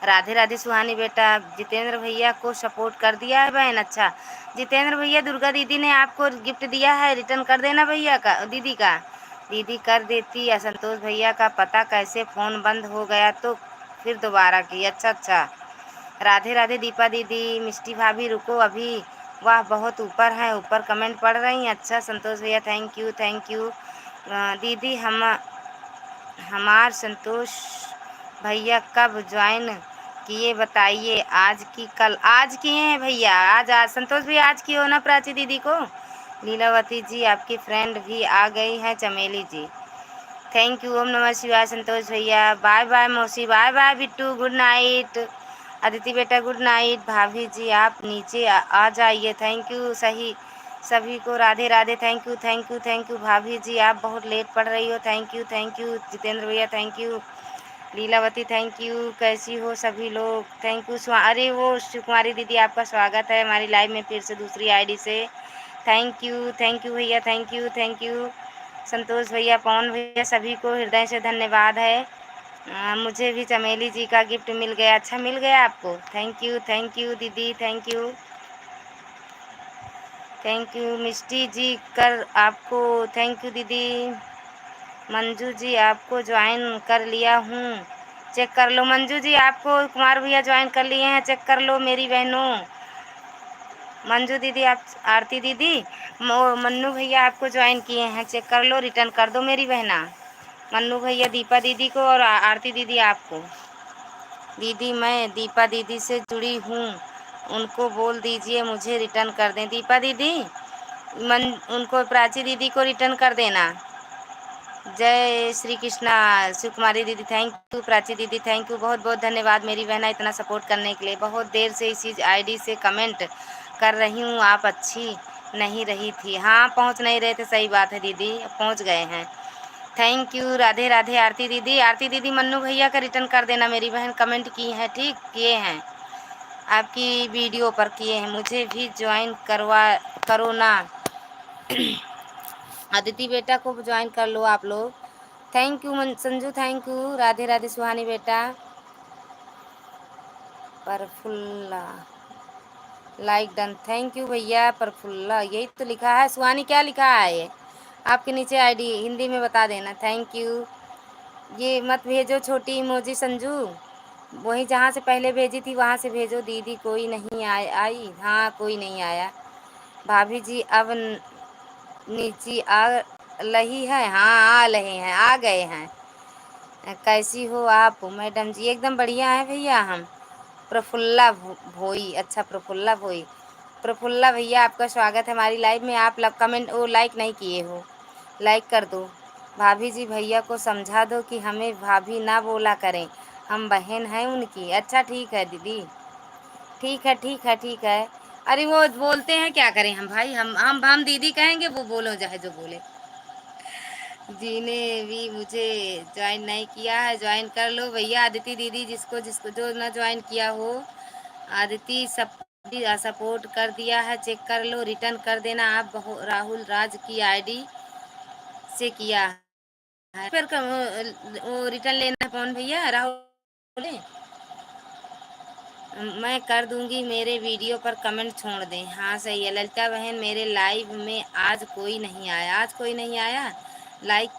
राधे राधे सुहानी बेटा। जितेंद्र भैया को सपोर्ट कर दिया है बहन। अच्छा जितेंद्र भैया, दुर्गा दीदी ने आपको गिफ्ट दिया है, रिटर्न कर देना भैया का, दीदी का। दीदी कर देती है। संतोष भैया का पता कैसे फ़ोन बंद हो गया तो फिर दोबारा की। अच्छा अच्छा। राधे राधे दीपा दीदी। मिष्टी भाभी रुको अभी, वाह बहुत ऊपर है, ऊपर कमेंट पढ़ रही हैं। अच्छा संतोष भैया थैंक यू, थैंक यू। दीदी हमार संतोष भैया कब ज्वाइन किए बताइए? आज की कल? आज किए हैं भैया, आज संतोष भैया आज किए हो ना प्राची दीदी को। लीलावती जी आपकी फ्रेंड भी आ गई है। चमेली जी थैंक यू। ओम नमः शिवाय। संतोष भैया बाय बाय। मौसी bye bye. Bittu good night. Aditi बेटा गुड नाइट। भाभी जी आप नीचे आ जाइए। Thank you. सभी को Radhe Radhe. Thank you, thank you, thank you. भाभी जी आप बहुत लेट पढ़ रही हो। Thank you, thank you. Jitendra भैया thank you. Lilavati thank you. कैसी हो सभी लोग? Thank you. अरे वो सुकुमारी दीदी आपका स्वागत है हमारी लाइव में फिर से दूसरी आईडी से। थैंक यू भैया, thank you, thank you. Santosh भैया, पवन भैया, सभी को हृदय से धन्यवाद है। मुझे भी चमेली जी का गिफ्ट मिल गया। अच्छा मिल गया आपको? थैंक यू दीदी, थैंक यू, थैंक यू। मिष्टी जी कर आपको थैंक यू दीदी। मंजू जी आपको ज्वाइन कर लिया हूँ, चेक कर लो। मंजू जी आपको कुमार भैया ज्वाइन कर लिए हैं, चेक कर लो मेरी बहनों। मंजू दीदी आप, आरती दीदी, मन्नू भैया आपको ज्वाइन किए हैं, चेक कर लो, रिटर्न कर दो मेरी बहना। मन्नू भैया दीपा दीदी को और आरती दीदी आपको। दीदी मैं दीपा दीदी से जुड़ी हूँ, उनको बोल दीजिए मुझे रिटर्न कर दें। दीपा दीदी उनको प्राची दीदी को रिटर्न कर देना। जय श्री कृष्णा। सुकुमारी दीदी थैंक यू। प्राची दीदी थैंक यू, बहुत बहुत धन्यवाद मेरी बहना इतना सपोर्ट करने के लिए। बहुत देर से इसी आईडी से कमेंट कर रही हूँ, आप अच्छी नहीं रही थी। हाँ पहुँच नहीं रहे थे, सही बात है दीदी, पहुँच गए हैं। Thank you. राधे राधे। आरती दीदी, आरती दीदी मन्नू भैया का रिटर्न कर देना मेरी बहन, कमेंट की हैं, ठीक किए हैं, आपकी वीडियो पर किए हैं। मुझे भी ज्वाइन करो ना। अदिति बेटा को ज्वाइन कर लो आप लोग। Thank you Sanju, thank you. Radhe Radhe Suhani बेटा। Prafulla like done, thank you भैया। प्रफुल्ला यही तो लिखा है। सुहानी क्या लिखा है ये? आपके नीचे आईडी हिंदी में बता देना। Thank you. ये मत भेजो छोटी इमोजी संजू, वही जहाँ से पहले भेजी थी वहाँ से भेजो। दीदी कोई नहीं आई? हाँ कोई नहीं आया। भाभी जी अब नीचे आ रही है, हाँ आ रहे हैं, आ गए हैं। कैसी हो आप मैडम जी? एकदम बढ़िया है भैया हम। प्रफुल्ला भोई, अच्छा प्रफुल्ला भोई। प्रफुल्ला भैया आपका स्वागत है हमारी लाइव में। आप कमेंट वो लाइक नहीं किए हो, लाइक कर दो। भाभी जी भैया को समझा दो कि हमें भाभी ना बोला करें, हम बहन हैं उनकी। अच्छा ठीक है दीदी, ठीक है ठीक है ठीक है। अरे वो बोलते हैं, क्या करें हम भाई, हम दीदी कहेंगे, वो बोलो चाहे जो बोले। जी ने भी मुझे ज्वाइन नहीं किया है, ज्वाइन कर लो भैया। आदिति दीदी, जिसको जिसको जो ना ज्वाइन किया हो, आदिति सब सपोर्ट कर दिया है, चेक कर लो, रिटर्न कर देना। आप राहुल राज की आईडी से किया है, फिर वो रिटर्न लेना कौन भैया? राहुल ने? मैं कर दूंगी, मेरे वीडियो पर कमेंट छोड़ दें। हाँ सही है ललिता बहन, मेरे लाइव में आज कोई नहीं आया, आज कोई नहीं आया। लाइक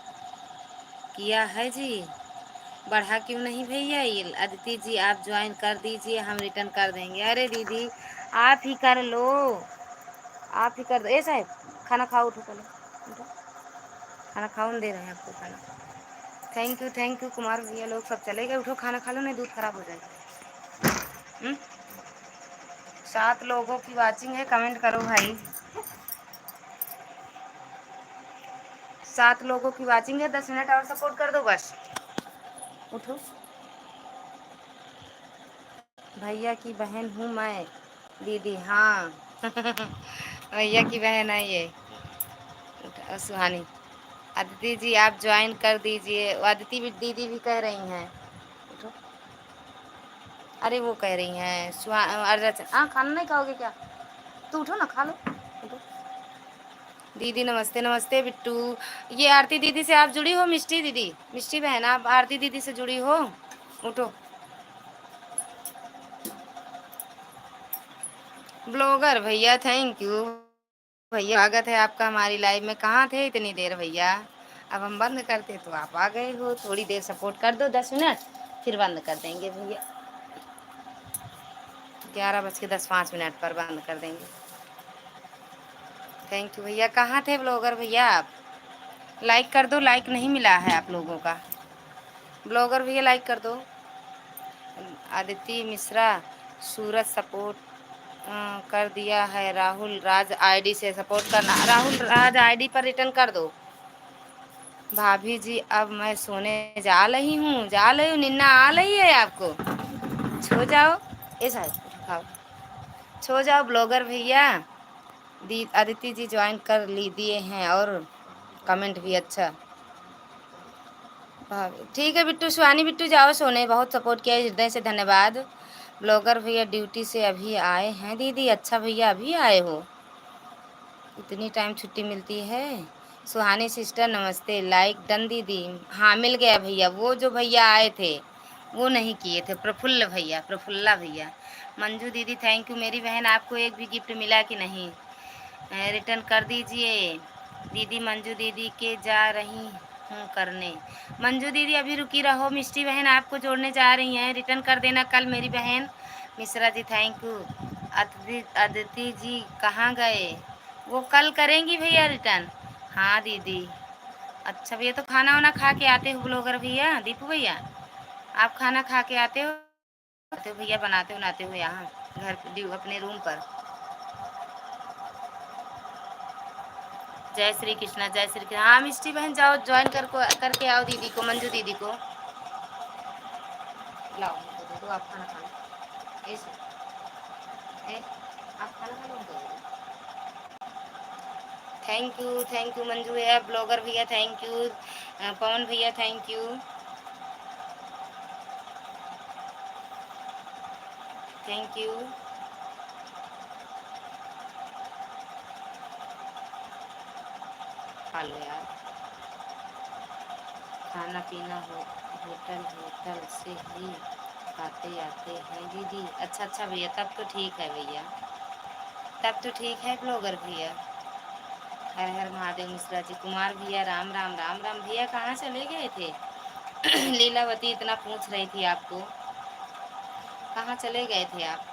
किया है जी, बढ़ा क्यों नहीं भैया? ये अदिति जी आप ज्वाइन कर दीजिए, हम रिटर्न कर देंगे। अरे दीदी आप ही कर लो, आप ही कर दो। ए साहब खाना खाओ, उठो पहले, उठो खाना खाओ, हम दे रहे हैं आपको खाना। थैंक यू कुमार भैया, लोग सब चले गए, उठो खाना खा लो, नहीं दूध खराब हो जाएगा। 7 लोगों की वाचिंग है, कमेंट करो भाई। 7 लोगों की वाचिंग है, 10 मिनट और सपोर्ट कर दो बस। उठो, भैया की बहन हूँ मैं दीदी, हाँ भैया की बहन है ये सुहानी। अदिति जी आप ज्वाइन कर दीजिए, अदिति भी दीदी भी कह रही हैं। उठो, अरे वो कह रही हैं हाँ खाना नहीं खाओगे क्या? तो उठो ना खा लो, उठो। दीदी नमस्ते, नमस्ते बिट्टू। ये आरती दीदी से आप जुड़ी हो? मिष्टी दीदी, मिष्टी बहन आप आरती दीदी से जुड़ी हो? उठो। ब्लॉगर भैया थैंक यू भैया, स्वागत है आपका हमारी लाइव में। कहाँ थे इतनी देर भैया? अब हम बंद करते तो आप आ गए हो। थोड़ी देर सपोर्ट कर दो, 10 मिनट, फिर बंद कर देंगे भैया। 11:10 पर बंद कर देंगे। थैंक यू भैया। कहाँ थे ब्लॉगर भैया आप? लाइक कर दो, लाइक नहीं मिला है आप लोगों का। ब्लॉगर भैया लाइक कर दो। आदित्य मिश्रा, सूरज सपोर्ट कर दिया है। राहुल राज आईडी से सपोर्ट करना, राहुल राज आईडी पर रिटर्न कर दो। भाभी जी अब मैं सोने जा रही हूँ, जा रही हूँ, निन्ना आ रही है आपको। सो जाओ, ऐसा खाओ, सो जाओ ब्लॉगर भैया। दी अदिति जी ज्वाइन कर ली दिए हैं, और कमेंट भी अच्छा। ठीक है बिट्टू, सुहानी बिट्टू जाओ सोने, बहुत सपोर्ट किया, हृदय से धन्यवाद। ब्लॉगर भैया ड्यूटी से अभी आए हैं दीदी, अच्छा भैया अभी आए हो, इतनी टाइम छुट्टी मिलती है। सुहानी सिस्टर नमस्ते, लाइक डन दीदी। हाँ मिल गया भैया, वो जो भैया आए थे वो नहीं किए थे, प्रफुल्ल भैया, प्रफुल्ला भैया। मंजू दीदी थैंक यू मेरी बहन, आपको एक भी गिफ्ट मिला कि नहीं? रिटर्न कर दीजिए दीदी। मंजू दीदी के जा रही हूँ करने। मंजू दीदी अभी रुकी रहो, मिष्टी बहन आपको जोड़ने जा रही हैं, रिटर्न कर देना कल मेरी बहन। Mishra ji thank you. अदिति जी कहाँ गए? वो कल करेंगी भैया रिटर्न। हाँ दीदी। अच्छा भैया, तो खाना वाना खा के आते हो ब्लॉगर भैया, दीपू भैया आप खाना खा के आते हो? आते हो भैया, बनाते हो यहाँ घर अपने रूम पर? जय श्री कृष्णा, जय श्री कृष्णा। हाँ मिष्टी बहन जाओ ज्वाइन करके आओ दीदी को, मंजू दीदी को लाओ, दे दो आप खाना खा लो। आप खाना खा लो। थैंक यू मंजू भैया, ब्लॉगर भैया थैंक यू, पवन भैया थैंक यू, थैंक यू। खा लो यार, खाना पीना हो होटल से ही खाते आते हैं दीदी। अच्छा भैया, तब तो ठीक है भैया, तब तो ठीक है ब्लॉगर भैया। हर हर महादेव। मिश्रा जी, कुमार भैया राम राम, राम राम भैया, कहाँ चले गए थे? लीलावती इतना पूछ रही थी आपको, कहाँ चले गए थे आप?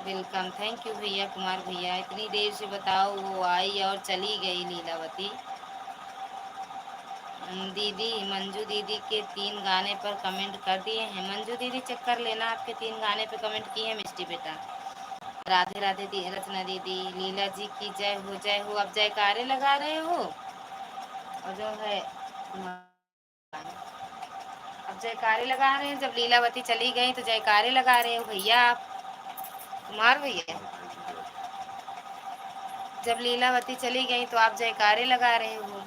वेलकम, थैंक यू भैया, कुमार भैया। इतनी देर से बताओ, वो आई और चली गई लीलावती। दीदी, मंजू दीदी के 3 गाने पर कमेंट कर दिए हैं। मंजू दीदी चेक कर लेना, आपके 3 गाने पर कमेंट किए हैं मिष्टी बेटा। राधे राधे दी रचना दीदी, लीला जी की जय हो। अब जयकारे लगा रहे हो, और जो है अब जयकारे लगा रहे हैं। जब लीलावती चली गई तो जयकारे लगा रहे हो भैया आप, कुमार भैया। जब लीलावती चली गई तो आप जयकारे लगा रहे हो।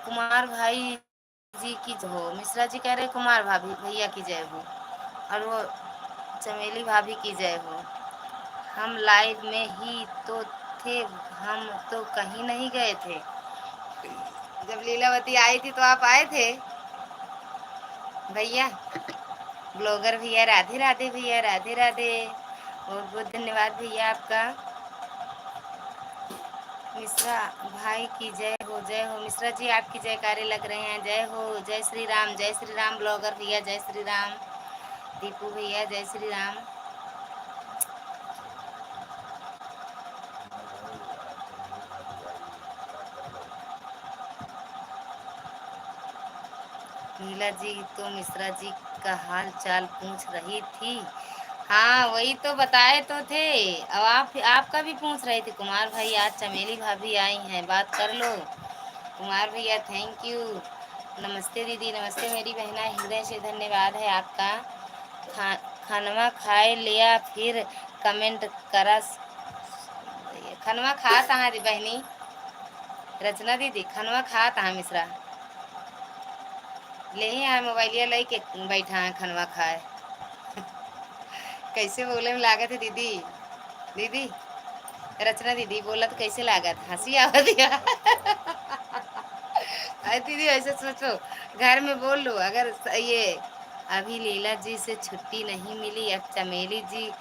कुमार भाई जी की जय हो। मिश्रा जी कह रहे कुमार भाभी भैया की जय हो, और वो चमेली भाभी की जय हो। हम लाइव में ही तो थे, हम तो कहीं नहीं गए थे। जब लीलावती आई थी तो आप आए थे भैया। ब्लॉगर भैया राधे राधे, भैया राधे राधे, बहुत बहुत धन्यवाद भैया आपका। मिश्रा भाई की जय हो, जय हो। मिश्रा जी आपकी जयकारे लग रहे हैं, जय हो। जय श्री राम, जय श्री राम। ब्लॉगर भैया जय श्री राम। दीपू भैया जय श्री राम। नीला जी तो मिश्रा जी का हाल चाल पूछ रही थी। हाँ वही तो बताए तो थे। अब आपका भी पूछ रहे थे। कुमार भाई आज चमेली भाभी आई हैं, बात कर लो। कुमार भैया थैंक यू। नमस्ते दीदी, नमस्ते मेरी बहना, हृदय से धन्यवाद है आपका। खा खानवा खाए लिया फिर कमेंट करा। खनवा खा कहाँ दी बहनी रचना दीदी, खनवा खा कहाँ मिश्रा। ले ही आए मोबाइलिया ले के बैठा है खनवा खाए। कैसे बोले में लागत है दीदी। दीदी रचना दीदी बोला तो कैसे लागत, हंसी आवा दिया। अरे दीदी ऐसे सोचो, घर में बोल लो अगर ये अभी लीला जी से छुट्टी नहीं मिली, अब चमेली जी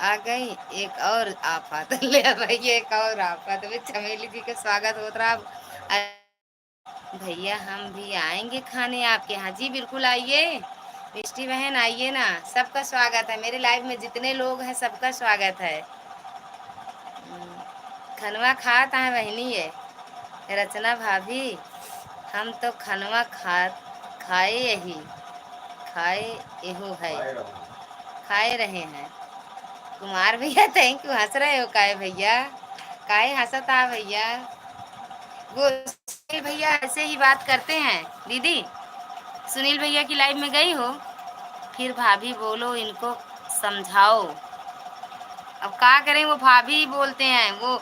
आ गई, एक और आफत। ले भाई एक और आफत में चमेली जी का स्वागत होता रहा। भैया हम भी आएंगे खाने आपके यहाँ। जी बिल्कुल आइए मिष्टी बहन, आइए ना, सबका स्वागत है। मेरे लाइव में जितने लोग हैं सबका स्वागत है। खनवा खाता है बहनी है रचना भाभी। हम तो खनवा खाए यही खाए एहू है, खाए रहे हैं। कुमार भैया थैंक यू। हंस रहे हो काहे भैया, काहे हंसता भैया। वो सुनील भैया ऐसे ही बात करते हैं दीदी। सुनील भैया की लाइव में गई हो, फिर भाभी बोलो इनको समझाओ। अब क्या करें, वो भाभी बोलते हैं। वो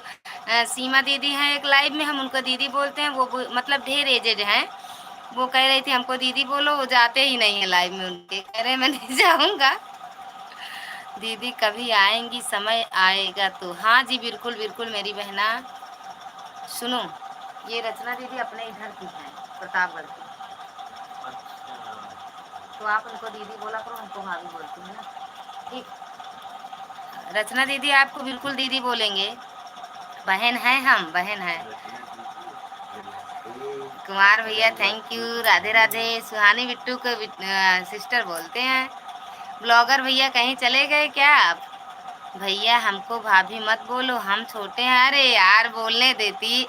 सीमा दीदी हैं एक लाइव में, हम उनको दीदी बोलते हैं। वो मतलब ढेर एजेड हैं। वो कह रही थी हमको दीदी बोलो, वो जाते ही नहीं है लाइव में। उनके कह रहे मैं नहीं जाऊंगा। दीदी कभी आएंगी, समय आएगा तो। हाँ जी बिल्कुल बिल्कुल मेरी बहना। सुनो, ये रचना दीदी अपने इधर की हैं, प्रतापगढ़ की। तो आप उनको दीदी बोला करो, हमको भाभी बोलती है ना। ठीक, रचना दीदी आपको बिल्कुल दीदी बोलेंगे। बहन है, हम बहन है। कुमार भैया थैंक यू। राधे राधे। सुहानी बिट्टू को सिस्टर बोलते हैं। ब्लॉगर भैया कहीं चले गए क्या आप। भैया हमको भाभी मत बोलो, हम छोटे हैं। अरे यार बोलने देती,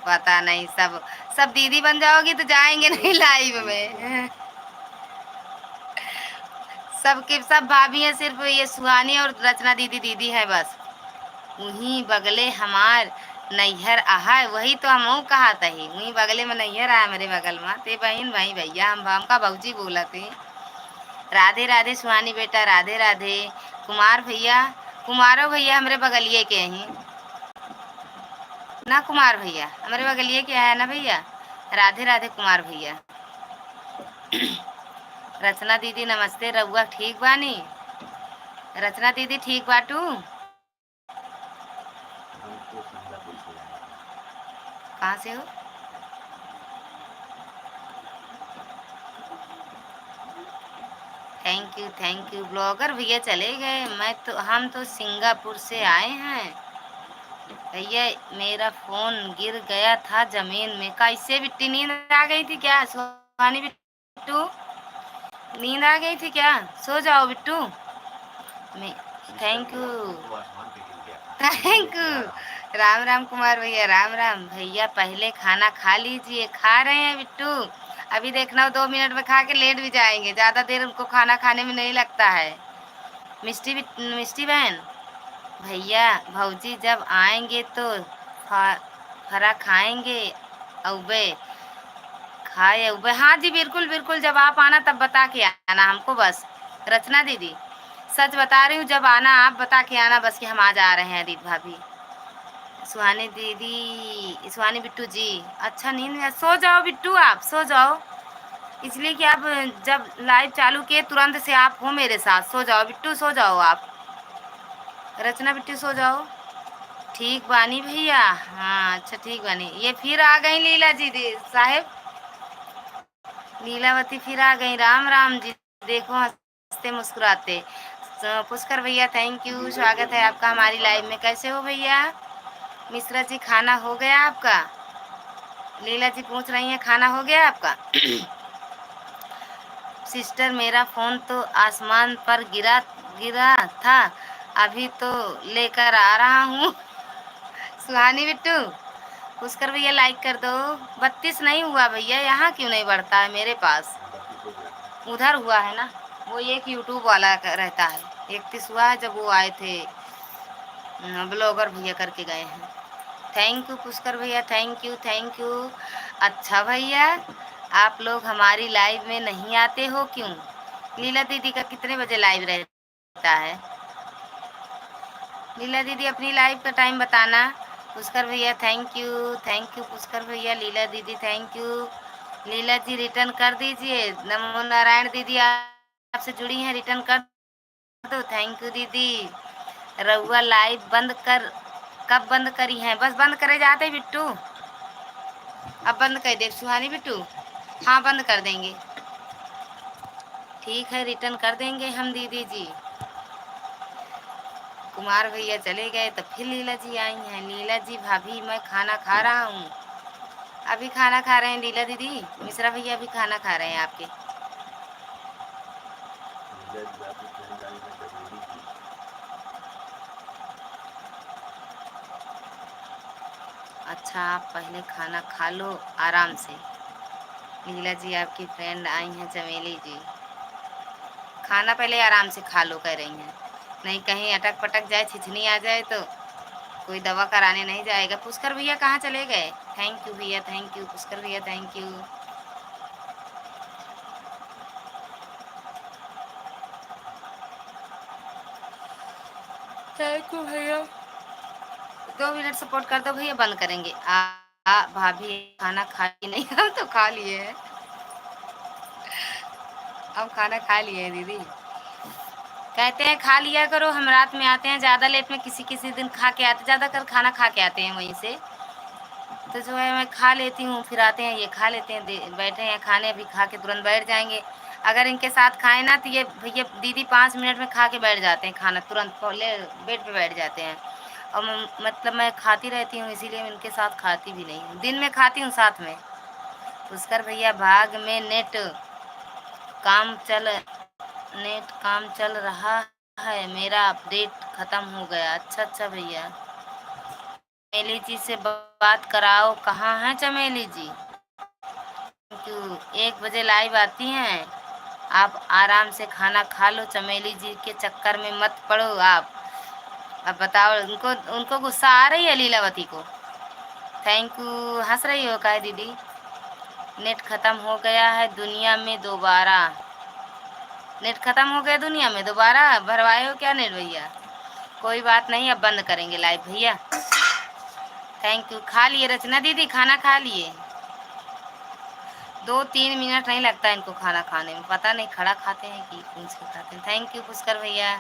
पता नहीं सब सब दीदी बन जाओगी तो जाएंगे नहीं लाइव में। सबके सब भाभी हैं, सिर्फ ये सुहानी और रचना दीदी दीदी है बस। वहीं बगले हमार नैहर आहा, वही तो हम कहा तही, वहीं बगले में नैहर आया मेरे बगल में। ते बहन भाई भैया हम का भौजी बोला थे। राधे राधे सुहानी बेटा, राधे राधे। कुमार भैया, कुमारो भैया हमारे बगलिए के हैं ना। कुमार भैया हमारे बगलिए के है ना भैया। राधे राधे कुमार भैया। रचना दीदी नमस्ते, रउआ ठीक बानी। रचना दीदी ठीक बाटू। कहाँ से हो। Thank you thank you. Blogger भैया चले गए, मैं तो हम तो सिंगापुर से आए हैं। भैया मेरा फोन गिर गया था जमीन में। कैसे बिट्टी, नींद आ गई थी क्या सुहानी बिट्टू? नींद आ गई थी क्या? सो जाओ बिट्टू। मैं thank you, thank you. Ram Ram Kumar भैया, राम राम भैया। पहले खाना खा लीजिए। खा रहे हैं बिट्टू, अभी देखना 2 मिनट में खा के लेट भी जाएंगे। ज़्यादा देर उनको खाना खाने में नहीं लगता है। मिष्टी बहन, भैया भौजी जब आएंगे तो फरा खाएंगे। अउबे खाए अउबे, हाँ जी बिल्कुल बिल्कुल, जब आप आना तब बता के आना हमको बस। रचना दीदी सच बता रही हूँ, जब आना आप बता के आना बस कि हम आज आ रहे हैं। अदित भाभी, सुहानी दीदी, सुहानी बिट्टू जी, अच्छा नींद में सो जाओ बिट्टू, आप सो जाओ। इसलिए कि आप जब लाइव चालू किए तुरंत से आप हो मेरे साथ। सो जाओ बिट्टू, सो जाओ आप। रचना बिट्टू सो जाओ। ठीक बानी भैया, हाँ अच्छा ठीक बानी। ये फिर आ गई लीला जी साहेब, लीलावती फिर आ गई। राम राम जी, देखो हंसते मुस्कुराते। पुष्कर भैया थैंक यू, स्वागत है आपका हमारी लाइव में। कैसे हो भैया? मिश्रा जी खाना हो गया आपका? लीला जी पूछ रही हैं खाना हो गया आपका? सिस्टर मेरा फोन तो आसमान पर गिरा गिरा था, अभी तो लेकर आ रहा हूँ। सुहानी बिट्टू, पुष्कर भैया लाइक कर दो। 32 नहीं हुआ भैया, यहाँ क्यों नहीं बढ़ता है मेरे पास? उधर हुआ है ना, वो एक यूट्यूब वाला रहता है। 31 हुआ है जब वो आए थे, ब्लॉगर भैया करके गए हैं। थैंक यू पुष्कर भैया, थैंक यू थैंक यू। अच्छा भैया, आप लोग हमारी लाइव में नहीं आते हो क्यों? लीला दीदी का कितने बजे लाइव रहता है? लीला दीदी अपनी लाइव का टाइम बताना। पुष्कर भैया थैंक यू पुष्कर भैया। लीला दीदी thank you. Leela ji return कर दीजिए। नमो नारायण दीदी आपसे जुड़ी हैं, रिटर्न कर दो। थैंक यू दीदी। रउआ लाइव बंद कर, कब बंद करी हैं? बस बंद करे जाते बिट्टू, अब बंद कर दे सुहानी बिट्टू। हाँ बंद कर देंगे, ठीक है रिटर्न कर देंगे हम दीदी जी। कुमार भैया चले गए तो फिर लीला जी आई हैं। लीला जी भाभी मैं खाना खा रहा हूँ। अभी खाना खा रहे हैं लीला दीदी। मिश्रा भैया भी खाना खा रहे हैं आपके। अच्छा आप पहले खाना खा लो आराम से। लीला जी आपकी फ्रेंड आई हैं चमेली जी। खाना पहले आराम से खा लो कह रही हैं, नहीं कहीं अटक पटक जाए, छिछनी आ जाए तो कोई दवा कराने नहीं जाएगा। पुष्कर भैया कहाँ चले गए? थैंक यू भैया, थैंक यू पुष्कर भैया, थैंक यू। थैंक यू भैया। 2 मिनट सपोर्ट कर दो भैया, बंद करेंगे। भाभी खाना खा ही नहीं? हम तो खा लिए हैं, हम खाना खा लिए हैं दीदी। कहते हैं खा लिया करो, हम रात में आते हैं ज़्यादा लेट में, किसी किसी दिन खा के आते, ज़्यादातर खाना खा के आते हैं वहीं से। तो जो है मैं खा लेती हूँ, फिर आते हैं ये खा लेते हैं। बैठे हैं खाने, अभी खा के तुरंत बैठ जाएंगे। अगर इनके साथ खाए ना तो ये भैया दीदी 5 मिनट में खा के बैठ जाते हैं खाना, तुरंत ले बेड पे बैठ जाते हैं। और मतलब मैं खाती रहती हूँ, इसीलिए मैं इनके साथ खाती भी नहीं हूँ। दिन में खाती हूँ साथ में। पुष्कर भैया भाग में काम चल नेट काम चल रहा है, मेरा अपडेट ख़त्म हो गया। अच्छा अच्छा भैया। चमेली जी से बात कराओ, कहाँ हैं चमेली जी? क्यों 1 बजे लाइव आती हैं? आप आराम से खाना खा लो, चमेली जी के चक्कर में मत पड़ो आप। अब बताओ, उनको उनको गुस्सा आ रही है लीलावती को? Thank you. हंस रही हो क्या दीदी? नेट ख़त्म हो गया है दुनिया में दोबारा। नेट ख़त्म हो गया दुनिया में दोबारा? भरवाए हो क्या नेट भैया? कोई बात नहीं, अब बंद करेंगे लाइव भैया। Thank you. खा लिए रचना दीदी, खाना खा लिए? 2-3 मिनट नहीं लगता इनको खाना खाने में, पता नहीं खड़ा खाते हैं कि पूछ के खाते हैं। थैंक यू पुष्कर भैया।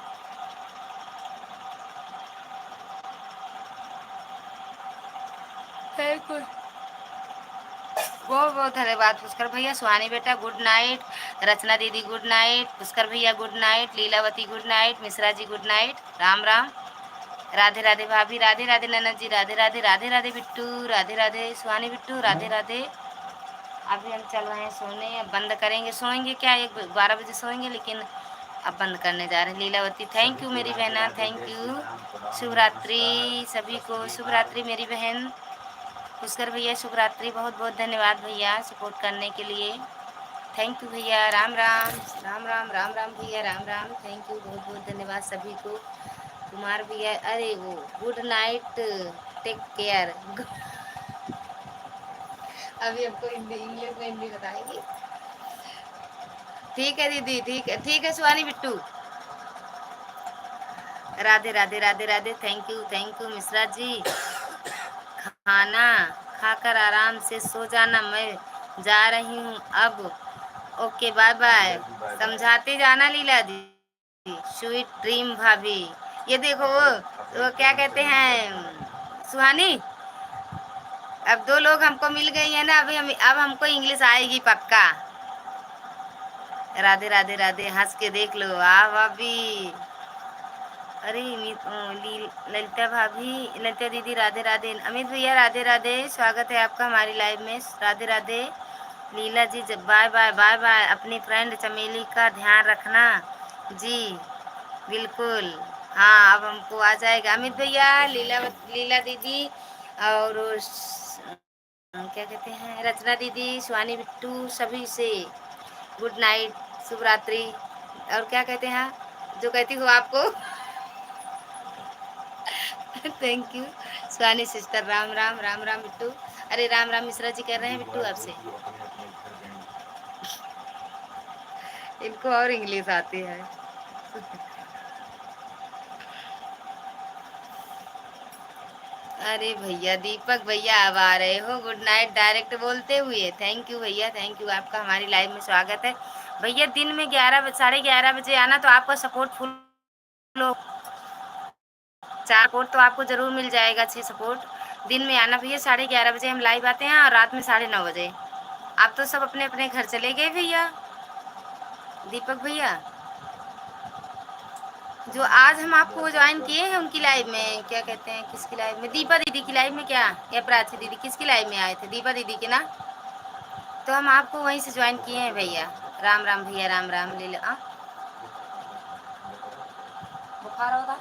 थैंक यू, बहुत बहुत धन्यवाद पुष्कर भैया। सुहानी बेटा गुड नाइट। रचना दीदी गुड नाइट। पुष्कर भैया good night. Lilavati good night. Mishra ji good night. Ram Ram. Radhe Radhe भाभी, राधे राधे ननद जी, राधे राधे, राधे राधे बिट्टू, राधे राधे सुहानी बिट्टू, राधे राधे। अभी हम चल रहे हैं सोने, अब बंद करेंगे, सोएंगे क्या, 12 बजे सोएंगे, लेकिन अब बंद करने जा रहे हैं। लीलावती, थैंक यू मेरी बहना, थैंक यू। शुभ रात्रि सभी को, शुभ रात्रि मेरी बहन। पुष्कर भैया शुभ रात्रि, बहुत बहुत धन्यवाद भैया सपोर्ट करने के लिए, थैंक यू भैया। राम राम राम राम राम राम भैया, राम राम, थैंक यू, बहुत बहुत धन्यवाद सभी को। कुमार भैया, अरे वो गुड नाइट, टेक केयर। अभी हमको हिंदी, इंग्लिश में हिंदी बताएंगी। ठीक है दीदी, ठीक है सुहानी बिट्टू। Radhe Radhe Radhe Radhe, thank you Mishra ji. खाना खाकर आराम से सो जाना, मैं जा रही हूँ अब, ओके बाय बाय। समझाते जाना लीला दी, स्वीट ड्रीम भाभी। ये देखो वो क्या कहते हैं सुहानी, अब 2 लोग हमको मिल गई है ना, अभी अब हमको इंग्लिश आएगी पक्का। राधे राधे राधे, हंस के देख लो, आ भाभी। अरे ललिता भाभी, ललिता दीदी राधे राधे। अमित भैया राधे राधे, स्वागत है आपका हमारी लाइव में, राधे राधे। लीला जी बाय बाय बाय बाय, अपनी फ्रेंड चमेली का ध्यान रखना जी, बिल्कुल। हाँ अब हमको आ जाएगा अमित भैया, लीला दीदी, और क्या कहते हैं रचना दीदी, सुहानी बिट्टू, सभी से गुड नाइट, शुभ रात्रि। और क्या कहते हैं जो कहती हूँ आपको। Thank you Suhani sister, Ram Ram Ram Ram Bittu. अरे राम राम मिश्रा जी कर रहे हैं बिट्टू आपसे, इनको और इंग्लिश आती है। अरे भैया दीपक भैया अब आ रहे हो, गुड नाइट डायरेक्ट बोलते हुए, थैंक यू भैया, थैंक यू, आपका हमारी लाइव में स्वागत है भैया। दिन में 11 साढ़े 11 बजे आना, तो आपका सपोर्ट फुल हो, 4 सपोर्ट तो आपको जरूर मिल जाएगा, 6 सपोर्ट। दिन में आना भैया, 11:30 बजे हम लाइव आते हैं, और रात में 9:30 बजे। आप तो सब अपने अपने घर चले गए भैया, दीपक भैया। जो आज हम आपको ज्वाइन किए हैं उनकी लाइव में, क्या कहते हैं किसकी लाइव में, दीपा दीदी की लाइव में क्या, या प्राची दीदी, किसकी लाइव में आए थे, दीपा दीदी की ना, तो हम आपको वहीं से ज्वाइन किए हैं भैया। राम राम भैया, राम राम। ले लो बुखार होगा,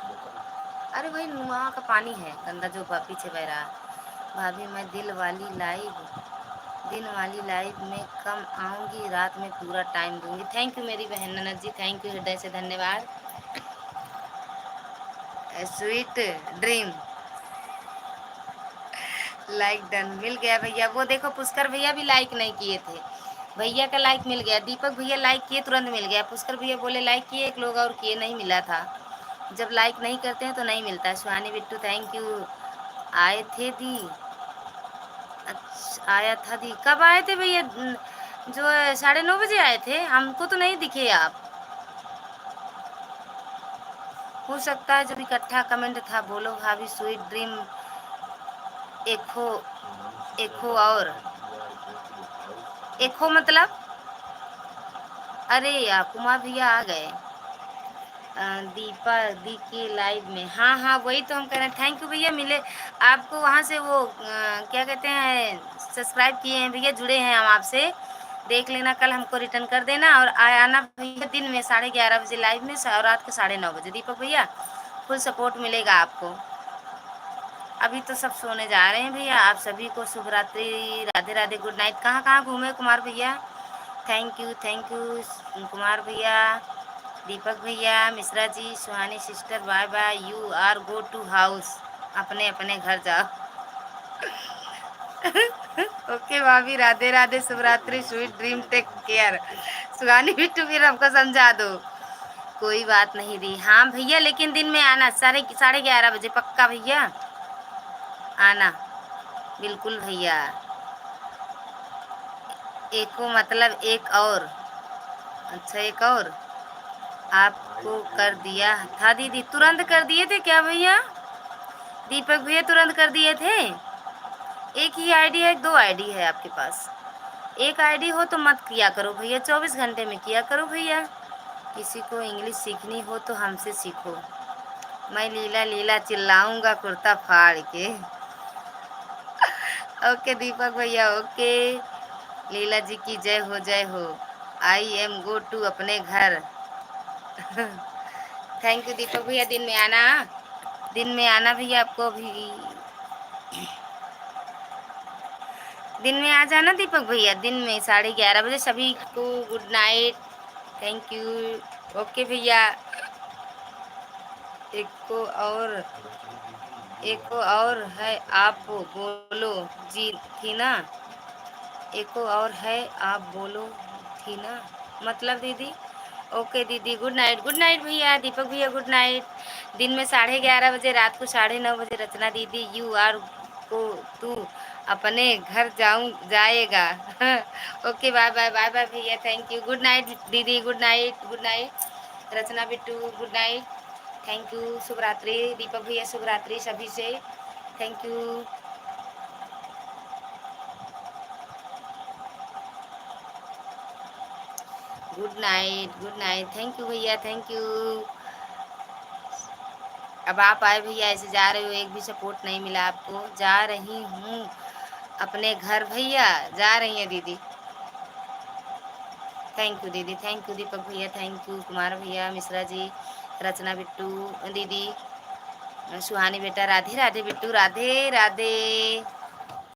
अरे वही वहाँ का पानी है गंदा जो पीछे बह रहा है। भाभी मैं दिन वाली लाइव में कम आऊँगी, रात में पूरा टाइम दूंगी, थैंक यू मेरी बहन ननद जी, थैंक यू हृदय से धन्यवाद। स्वीट ड्रीम, लाइक डन, मिल गया भैया। वो देखो पुष्कर भैया भी लाइक नहीं किए थे, भैया का लाइक मिल गया, दीपक भैया लाइक किए तुरंत मिल गया, पुष्कर भैया बोले लाइक किए, एक लोग और किए नहीं मिला था। जब लाइक नहीं करते हैं तो नहीं मिलता है। सुहानी बिट्टू थैंक यू, आए थे दी, अच्छा आया था दी, कब आए थे भैया, जो 9:30 बजे आए थे, हमको तो नहीं दिखे आप, हो सकता है जब इकट्ठा कमेंट था। बोलो भाभी स्वीट ड्रीम, एखो एखो और एखो मतलब, अरे यार कुमार भैया आ गए। दीपा दी की लाइव में, हाँ हाँ वही तो हम कह रहे हैं, थैंक यू भैया, मिले आपको वहाँ से वो क्या कहते हैं सब्सक्राइब किए हैं भैया, जुड़े हैं हम आपसे, देख लेना, कल हमको रिटर्न कर देना, और आना भैया दिन में 11:30 बजे लाइव में, और रात के 9:30 बजे। दीपक भैया फुल सपोर्ट मिलेगा आपको। अभी तो सब सोने जा रहे हैं भैया, आप सभी को शुभ रात्रि, राधे राधे, गुड नाइट। कहाँ कहाँ घूमे कुमार भैया, थैंक यू कुमार भैया, दीपक भैया, Mishra ji, Suhani sister bye bye, you are go to house, अपने अपने घर जाओ। ओके भाभी, राधे राधे, शुभ रात्रि, स्वीट ड्रीम, टेक केयर। सुहानी बिट्टू फिर हमको समझा दो, कोई बात नहीं दी, हाँ भैया, लेकिन दिन में आना, 11:30 बजे पक्का भैया आना, बिल्कुल भैया। एको मतलब एक और, अच्छा एक और आपको कर दिया था दीदी, तुरंत कर दिए थे क्या भैया, दीपक भैया तुरंत कर दिए थे। एक ही आईडी है, 2 आईडी है आपके पास, एक आईडी हो तो मत किया करो भैया, 24 घंटे में किया करो भैया। किसी को इंग्लिश सीखनी हो तो हमसे सीखो, मैं लीला लीला चिल्लाऊंगा कुर्ता फाड़ के। ओके दीपक भैया, ओके। लीला जी की जय हो, जय हो। आई एम गो टू अपने घर। थैंक यू दीपक भैया, दिन में आना, दिन में आना भैया, आपको भी दिन में आ जाना दीपक भैया, दिन में 11:30 बजे। सभी को good night, thank you. Okay भैया। एक को और एक को और है आप बोलो जी, थी ना। एक को और है आप बोलो थी ना, मतलब दीदी। ओके दीदी, गुड नाइट, गुड नाइट भैया, दीपक भैया गुड नाइट। दिन में 11:30 बजे, रात को 9:30 बजे। रचना दीदी यू आर को तू अपने घर जाऊं जाएगा। Okay, bye bye, bye bye भैया, थैंक यू, गुड नाइट दीदी, good night, good night. Rachna Bittu good night, thank you, शुभ रात्रि। दीपक भैया शुभ रात्रि सभी से, thank you. Good night, good night, thank you भैया, थैंक यू। अब आप आए भैया, ऐसे जा रहे हो, एक भी सपोर्ट नहीं मिला आपको। जा रही हूँ अपने घर भैया, जा रही है दीदी। थैंक यू दीदी, थैंक यू दीपक भैया, थैंक यू कुमार भैया, मिश्रा जी, रचना बिट्टू दीदी, सुहानी बेटा, राधे राधे बिट्टू, राधे राधे।